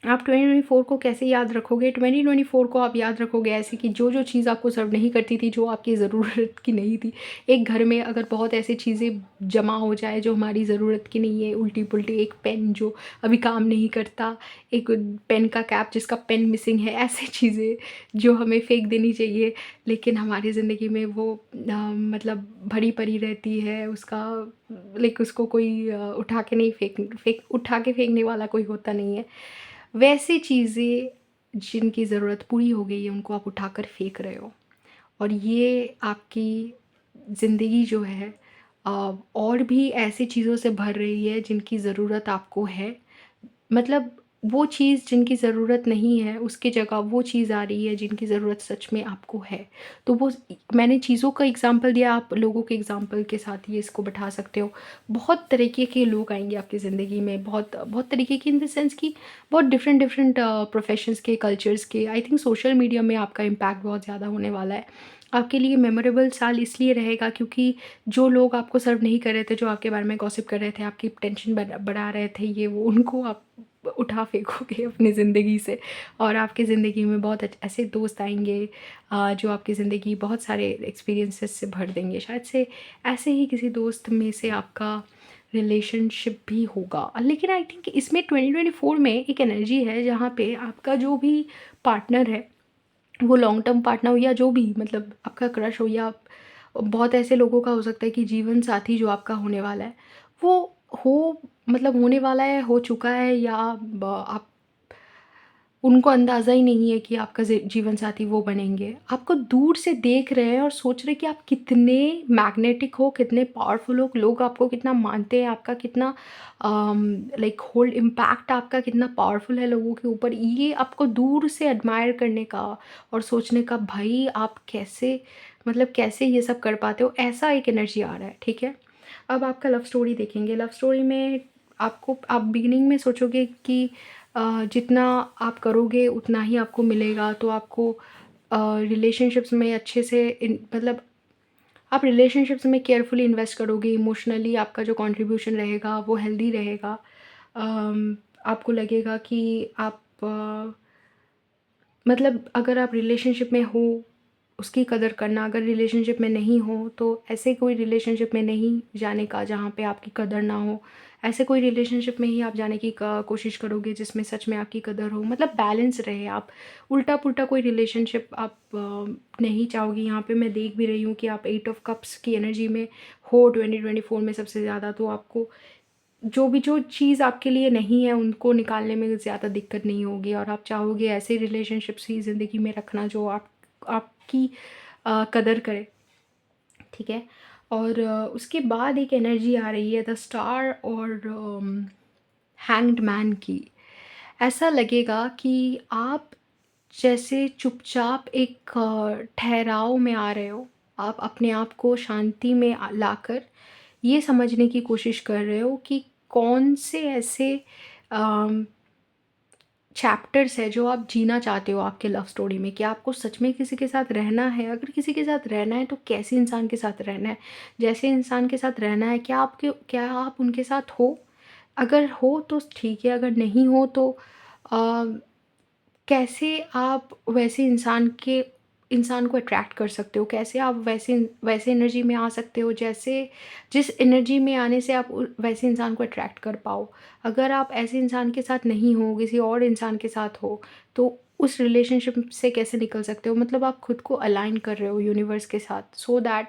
[SPEAKER 1] आप 2024 को कैसे याद रखोगे? 2024 को आप याद रखोगे ऐसे कि जो-जो चीज़ आपको सर्व नहीं करती थी, जो आपकी ज़रूरत की नहीं थी। एक घर में अगर बहुत ऐसी चीज़ें जमा हो जाए जो हमारी ज़रूरत की नहीं है, उल्टी-पुल्टी एक पेन जो अभी काम नहीं करता, एक पेन का कैप जिसका पेन मिसिंग है, ऐसी चीज़ें जो हमें फेंक देनी चाहिए, लेकिन हमारी ज़िंदगी में वो मतलब भरी पड़ी रहती है, उसका लाइक उसको कोई उठा के नहीं उठा के फेंकने वाला कोई होता नहीं है। वैसी चीज़ें जिनकी ज़रूरत पूरी हो गई है उनको आप उठाकर फेंक रहे हो, और ये आपकी ज़िंदगी जो है और भी ऐसी चीज़ों से भर रही है जिनकी ज़रूरत आपको है। मतलब वो चीज़ जिनकी ज़रूरत नहीं है, उसकी जगह वो चीज़ आ रही है जिनकी ज़रूरत सच में आपको है। तो वो मैंने चीज़ों का एग्ज़ाम्पल दिया, आप लोगों के एग्ज़ाम्पल के साथ ये इसको बैठा सकते हो। बहुत तरीके के लोग आएँगे आपकी ज़िंदगी में, बहुत बहुत तरीके के इन द सेंस कि बहुत डिफ़रेंट प्रोफ़ेशंस के, कल्चर्स के। आई थिंक सोशल मीडिया में आपका इम्पैक्ट बहुत ज़्यादा होने वाला है। आपके लिए मेमोरेबल साल इसलिए रहेगा क्योंकि जो लोग आपको सर्व नहीं कर रहे थे, जो आपके बारे में गॉसिप कर रहे थे, आपकी टेंशन बढ़ा रहे थे, ये वो, उनको आप उठा फेंकोगे अपनी ज़िंदगी से, और आपकी ज़िंदगी में बहुत ऐसे दोस्त आएँगे जो आपकी ज़िंदगी बहुत सारे एक्सपीरियंसेस से भर देंगे। शायद से ऐसे ही किसी दोस्त में से आपका रिलेशनशिप भी होगा। लेकिन आई थिंक इसमें 2024 में एक एनर्जी है जहाँ पे आपका जो भी पार्टनर है, वो लॉन्ग टर्म पार्टनर हो या जो भी, मतलब आपका क्रश हो, या बहुत ऐसे लोगों का हो सकता है कि जीवन साथी जो आपका होने वाला है, वो हो मतलब होने वाला है, हो चुका है, या आप उनको अंदाज़ा ही नहीं है कि आपका जीवन साथी वो बनेंगे। आपको दूर से देख रहे हैं और सोच रहे हैं कि आप कितने मैग्नेटिक हो, कितने पावरफुल हो, लोग आपको कितना मानते हैं, आपका कितना लाइक होल्ड इम्पैक्ट आपका कितना पावरफुल है लोगों के ऊपर। ये आपको दूर से एडमायर करने का और सोचने का, भाई आप कैसे, मतलब कैसे ये सब कर पाते हो, ऐसा एक एनर्जी आ रहा है, ठीक है? अब आपका लव स्टोरी देखेंगे। लव स्टोरी में आप बिगिनिंग में सोचोगे कि जितना आप करोगे उतना ही आपको मिलेगा, तो आपको रिलेशनशिप्स में अच्छे से मतलब आप रिलेशनशिप्स में केयरफुली इन्वेस्ट करोगे, इमोशनली आपका जो कंट्रीब्यूशन रहेगा वो हेल्दी रहेगा। आपको लगेगा कि आप मतलब अगर आप रिलेशनशिप में हो, उसकी कदर करना, अगर रिलेशनशिप में नहीं हो, तो ऐसे कोई रिलेशनशिप में नहीं जाने का जहाँ पे आपकी कदर ना हो। ऐसे कोई रिलेशनशिप में ही आप जाने की कोशिश करोगे जिसमें सच में आपकी कदर हो, मतलब बैलेंस रहे। आप उल्टा-पुल्टा कोई रिलेशनशिप आप नहीं चाहोगे। यहाँ पे मैं देख भी रही हूँ कि आप 8 ऑफ कप्स की एनर्जी में हो 2024 में सबसे ज़्यादा, तो आपको जो चीज़ आपके लिए नहीं है उनको निकालने में ज़्यादा दिक्कत नहीं होगी, और आप चाहोगे ऐसे रिलेशनशिप्स ही ज़िंदगी में रखना जो आपकी कदर करे, ठीक है? और उसके बाद एक एनर्जी आ रही है द स्टार और हैंग्ड मैन की। ऐसा लगेगा कि आप जैसे चुपचाप एक ठहराव में आ रहे हो। आप अपने आप को शांति में लाकर ये समझने की कोशिश कर रहे हो कि कौन से ऐसे चैप्टर्स है जो आप जीना चाहते हो आपके लव स्टोरी में। क्या आपको सच में किसी के साथ रहना है? अगर किसी के साथ रहना है तो कैसे इंसान के साथ रहना है? जैसे इंसान के साथ रहना है, क्या आप उनके साथ हो? अगर हो तो ठीक है, अगर नहीं हो तो अ, कैसे आप वैसे इंसान को अट्रैक्ट कर सकते हो? कैसे आप वैसे एनर्जी में आ सकते हो जैसे जिस एनर्जी में आने से आप वैसे इंसान को अट्रैक्ट कर पाओ? अगर आप ऐसे इंसान के साथ नहीं हो, किसी और इंसान के साथ हो, तो उस रिलेशनशिप से कैसे निकल सकते हो? मतलब आप खुद को अलाइन कर रहे हो यूनिवर्स के साथ, सो दैट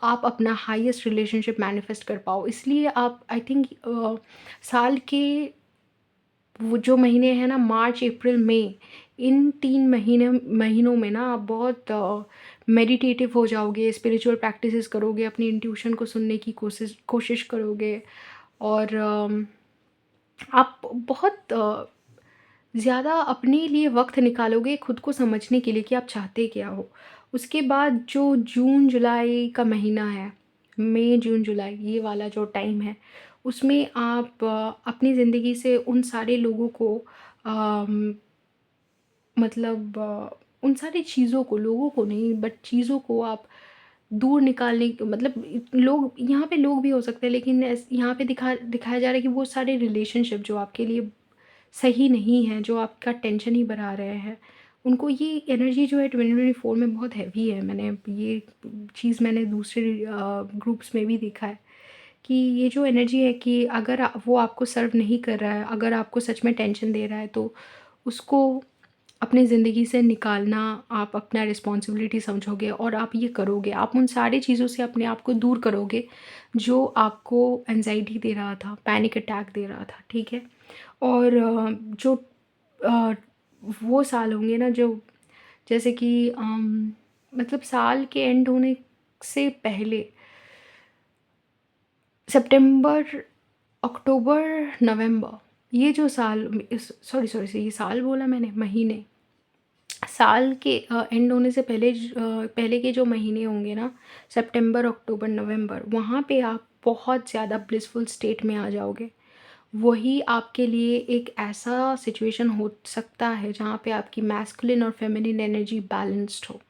[SPEAKER 1] आप अपना हाईएस्ट रिलेशनशिप मैनिफेस्ट कर पाओ। इसलिए आप आई थिंक साल के वो जो महीने हैं ना, मार्च, अप्रैल, मई, इन 3 महीनों में ना आप बहुत मेडिटेटिव हो जाओगे, स्पिरिचुअल प्रैक्टिसेस करोगे, अपनी इंट्यूशन को सुनने की कोशिश करोगे, और आप बहुत ज़्यादा अपने लिए वक़्त निकालोगे खुद को समझने के लिए कि आप चाहते क्या हो। उसके बाद जो जून जुलाई का महीना है, मई, जून, जुलाई ये वाला जो टाइम है, उसमें आप अपनी ज़िंदगी से उन सारे लोगों को अम, मतलब उन सारी चीज़ों को, लोगों को नहीं बट चीज़ों को आप दूर निकालने मतलब लोग यहाँ पे लोग भी हो सकते हैं, लेकिन यहाँ पे दिखाया जा रहा है कि वो सारे रिलेशनशिप जो आपके लिए सही नहीं हैं, जो आपका टेंशन ही बढ़ा रहे हैं, उनको ये एनर्जी जो है 2024 में बहुत हैवी है। मैंने ये चीज़ मैंने दूसरे ग्रुप्स में भी देखा है कि ये जो एनर्जी है कि अगर वो आपको सर्व नहीं कर रहा है, अगर आपको सच में टेंशन दे रहा है, तो उसको अपनी ज़िंदगी से निकालना आप अपना रिस्पॉन्सिबिलिटी समझोगे और आप ये करोगे। आप उन सारी चीज़ों से अपने आप को दूर करोगे जो आपको एंग्ज़ायटी दे रहा था, पैनिक अटैक दे रहा था, ठीक है? और जो अ, वो साल होंगे ना जो जैसे कि मतलब साल के एंड होने से पहले सितंबर, अक्टूबर, नवंबर, ये जो साल सॉरी ये साल बोला मैंने, महीने। साल के एंड होने से पहले पहले के जो महीने होंगे ना, सितंबर, अक्टूबर, नवंबर, वहाँ पे आप बहुत ज़्यादा ब्लिसफुल स्टेट में आ जाओगे। वही आपके लिए एक ऐसा सिचुएशन हो सकता है जहाँ पे आपकी मैस्कुलिन और फेमिनिन एनर्जी बैलेंस्ड हो।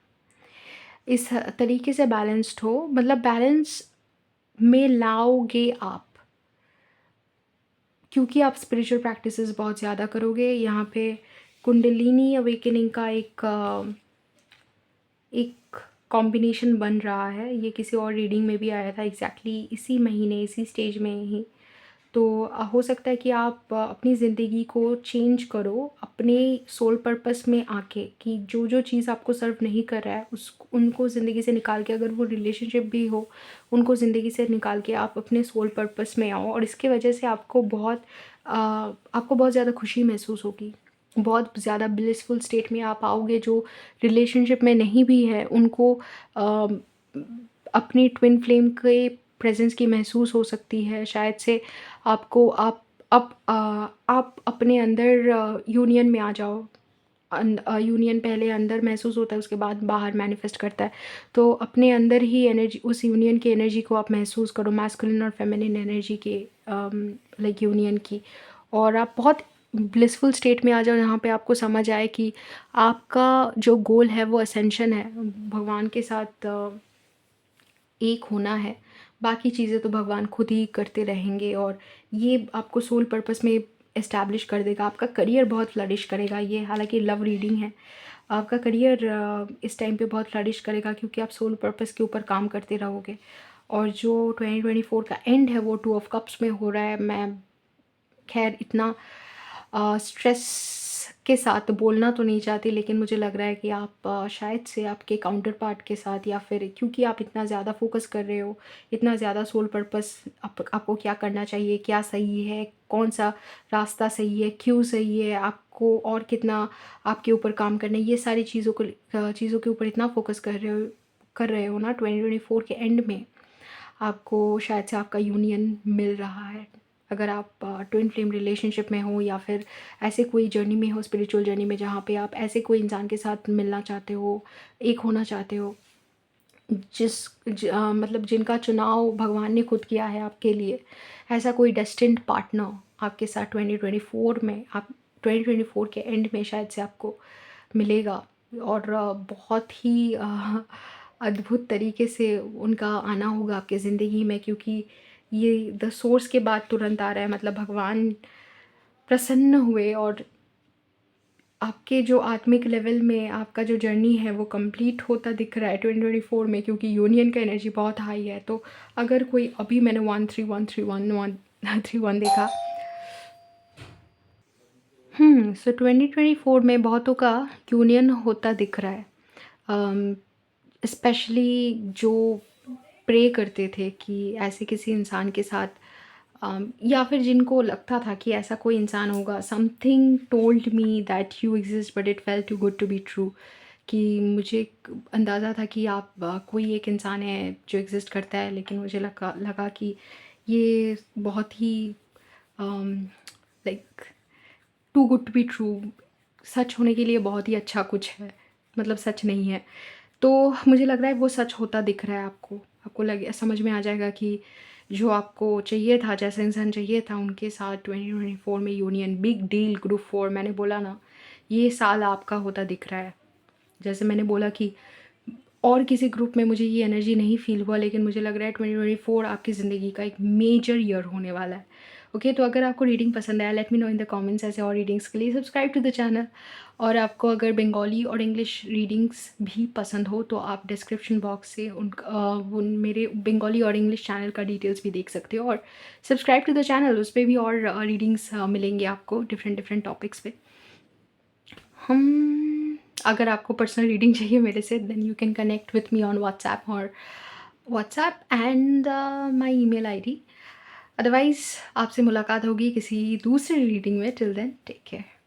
[SPEAKER 1] इस तरीके से बैलेंस्ड हो, मतलब बैलेंस में लाओगे आप, क्योंकि आप स्पिरिचुअल प्रैक्टिसेस बहुत ज़्यादा करोगे। यहाँ पे कुंडलिनी अवेकनिंग का एक कॉम्बिनेशन बन रहा है। ये किसी और रीडिंग में भी आया था एग्जैक्टली इसी महीने, इसी स्टेज में ही। तो हो सकता है कि आप अपनी ज़िंदगी को चेंज करो अपने सोल पर्पस में आके, कि जो जो चीज़ आपको सर्व नहीं कर रहा है उस उनको ज़िंदगी से निकाल के, अगर वो रिलेशनशिप भी हो, उनको ज़िंदगी से निकाल के आप अपने सोल पर्पस में आओ। और इसके वजह से आपको बहुत ज़्यादा खुशी महसूस होगी, बहुत ज़्यादा ब्लिसफुल स्टेट में आप आओगे। जो रिलेशनशिप में नहीं भी है उनको अ, अपनी ट्विन फ्लेम के प्रेजेंस की महसूस हो सकती है। शायद से आपको आप अपने अंदर यूनियन में आ जाओ। यूनियन पहले अंदर महसूस होता है, उसके बाद बाहर मैनिफेस्ट करता है। तो अपने अंदर ही एनर्जी, उस यूनियन की एनर्जी को आप महसूस करो, मैस्कुलिन और फेमिनिन एनर्जी के लाइक यूनियन की। और आप बहुत ब्लिसफुल स्टेट में आ जाओ जहाँ पे आपको समझ आए कि आपका जो गोल है वो असेंशन है, भगवान के साथ एक होना है। बाकी चीज़ें तो भगवान खुद ही करते रहेंगे और ये आपको सोल पर्पस में एस्टैब्लिश कर देगा। आपका करियर बहुत फ्लरिश करेगा। ये हालांकि लव रीडिंग है। आपका करियर इस टाइम पे बहुत फ्लरिश करेगा क्योंकि आप सोल पर्पस के ऊपर काम करते रहोगे। और जो 2024 का एंड है वो 2 ऑफ कप्स में हो रहा है। मैं खैर इतना स्ट्रेस के साथ बोलना तो नहीं चाहती, लेकिन मुझे लग रहा है कि आप शायद से आपके काउंटर पार्ट के साथ, या फिर क्योंकि आप इतना ज़्यादा फोकस कर रहे हो, इतना ज़्यादा सोल पर्पस आपको क्या करना चाहिए, क्या सही है, कौन सा रास्ता सही है, क्यों सही है, आपको और कितना आपके ऊपर काम करना है, ये सारी चीज़ों के ऊपर इतना फोकस कर रहे हो ना 2024 के एंड में आपको शायद से आपका यूनियन मिल रहा है। अगर आप ट्विन फ्लेम रिलेशनशिप में हो, या फिर ऐसे कोई जर्नी में हो, स्पिरिचुअल जर्नी में, जहाँ पे आप ऐसे कोई इंसान के साथ मिलना चाहते हो, एक होना चाहते हो, मतलब जिनका चुनाव भगवान ने खुद किया है आपके लिए, ऐसा कोई डेस्टिन्ड पार्टनर आपके साथ 2024 में, आप 2024 के एंड में शायद से आपको मिलेगा। और बहुत ही अद्भुत तरीके से उनका आना होगा आपके ज़िंदगी में, क्योंकि ये द सोर्स के बाद तुरंत आ रहा है। मतलब भगवान प्रसन्न हुए और आपके जो आत्मिक लेवल में आपका जो जर्नी है वो कंप्लीट होता दिख रहा है 2024 में, क्योंकि यूनियन का एनर्जी बहुत हाई है। तो अगर कोई अभी मैंने 13131 देखा। सो 2024 में बहुतों का यूनियन होता दिख रहा है। स्पेशली जो प्रे करते थे कि ऐसे किसी इंसान के साथ, या फिर जिनको लगता था कि ऐसा कोई इंसान होगा, something told me that you exist but it felt too good to be true. कि मुझे अंदाज़ा था कि आप कोई एक इंसान है जो एग्जिस्ट करता है, लेकिन मुझे लगा कि ये बहुत ही like too good to be true, सच होने के लिए बहुत ही अच्छा कुछ है, मतलब सच नहीं है। तो मुझे लग रहा है वो सच होता दिख रहा है आपको। आपको लगे, समझ में आ जाएगा कि जो आपको चाहिए था, जैसा इंसान चाहिए था, उनके साथ 2024 में यूनियन, बिग डील, ग्रुप 4, मैंने बोला ना, ये साल आपका होता दिख रहा है। जैसे मैंने बोला कि और किसी ग्रुप में मुझे ये एनर्जी नहीं फ़ील हुआ, लेकिन मुझे लग रहा है 2024 आपकी ज़िंदगी का एक मेजर ईयर होने वाला है। ओके, तो अगर आपको रीडिंग पसंद आया, let me know in the comments. ऐसे और रीडिंग्स के लिए सब्सक्राइब टू द चैनल। और आपको अगर बंगाली और इंग्लिश रीडिंग्स भी पसंद हो तो आप डिस्क्रिप्शन बॉक्स से उन मेरे बंगाली और इंग्लिश चैनल का डिटेल्स भी देख सकते हो। और सब्सक्राइब टू द चैनल, उस पे भी और रीडिंग्स मिलेंगे आपको डिफरेंट डिफरेंट टॉपिक्स पे। अगर आपको पर्सनल रीडिंग चाहिए मेरे से, then you can connect with me on WhatsApp and my email ID. Otherwise आपसे मुलाकात होगी किसी दूसरे रीडिंग में। Till then take care.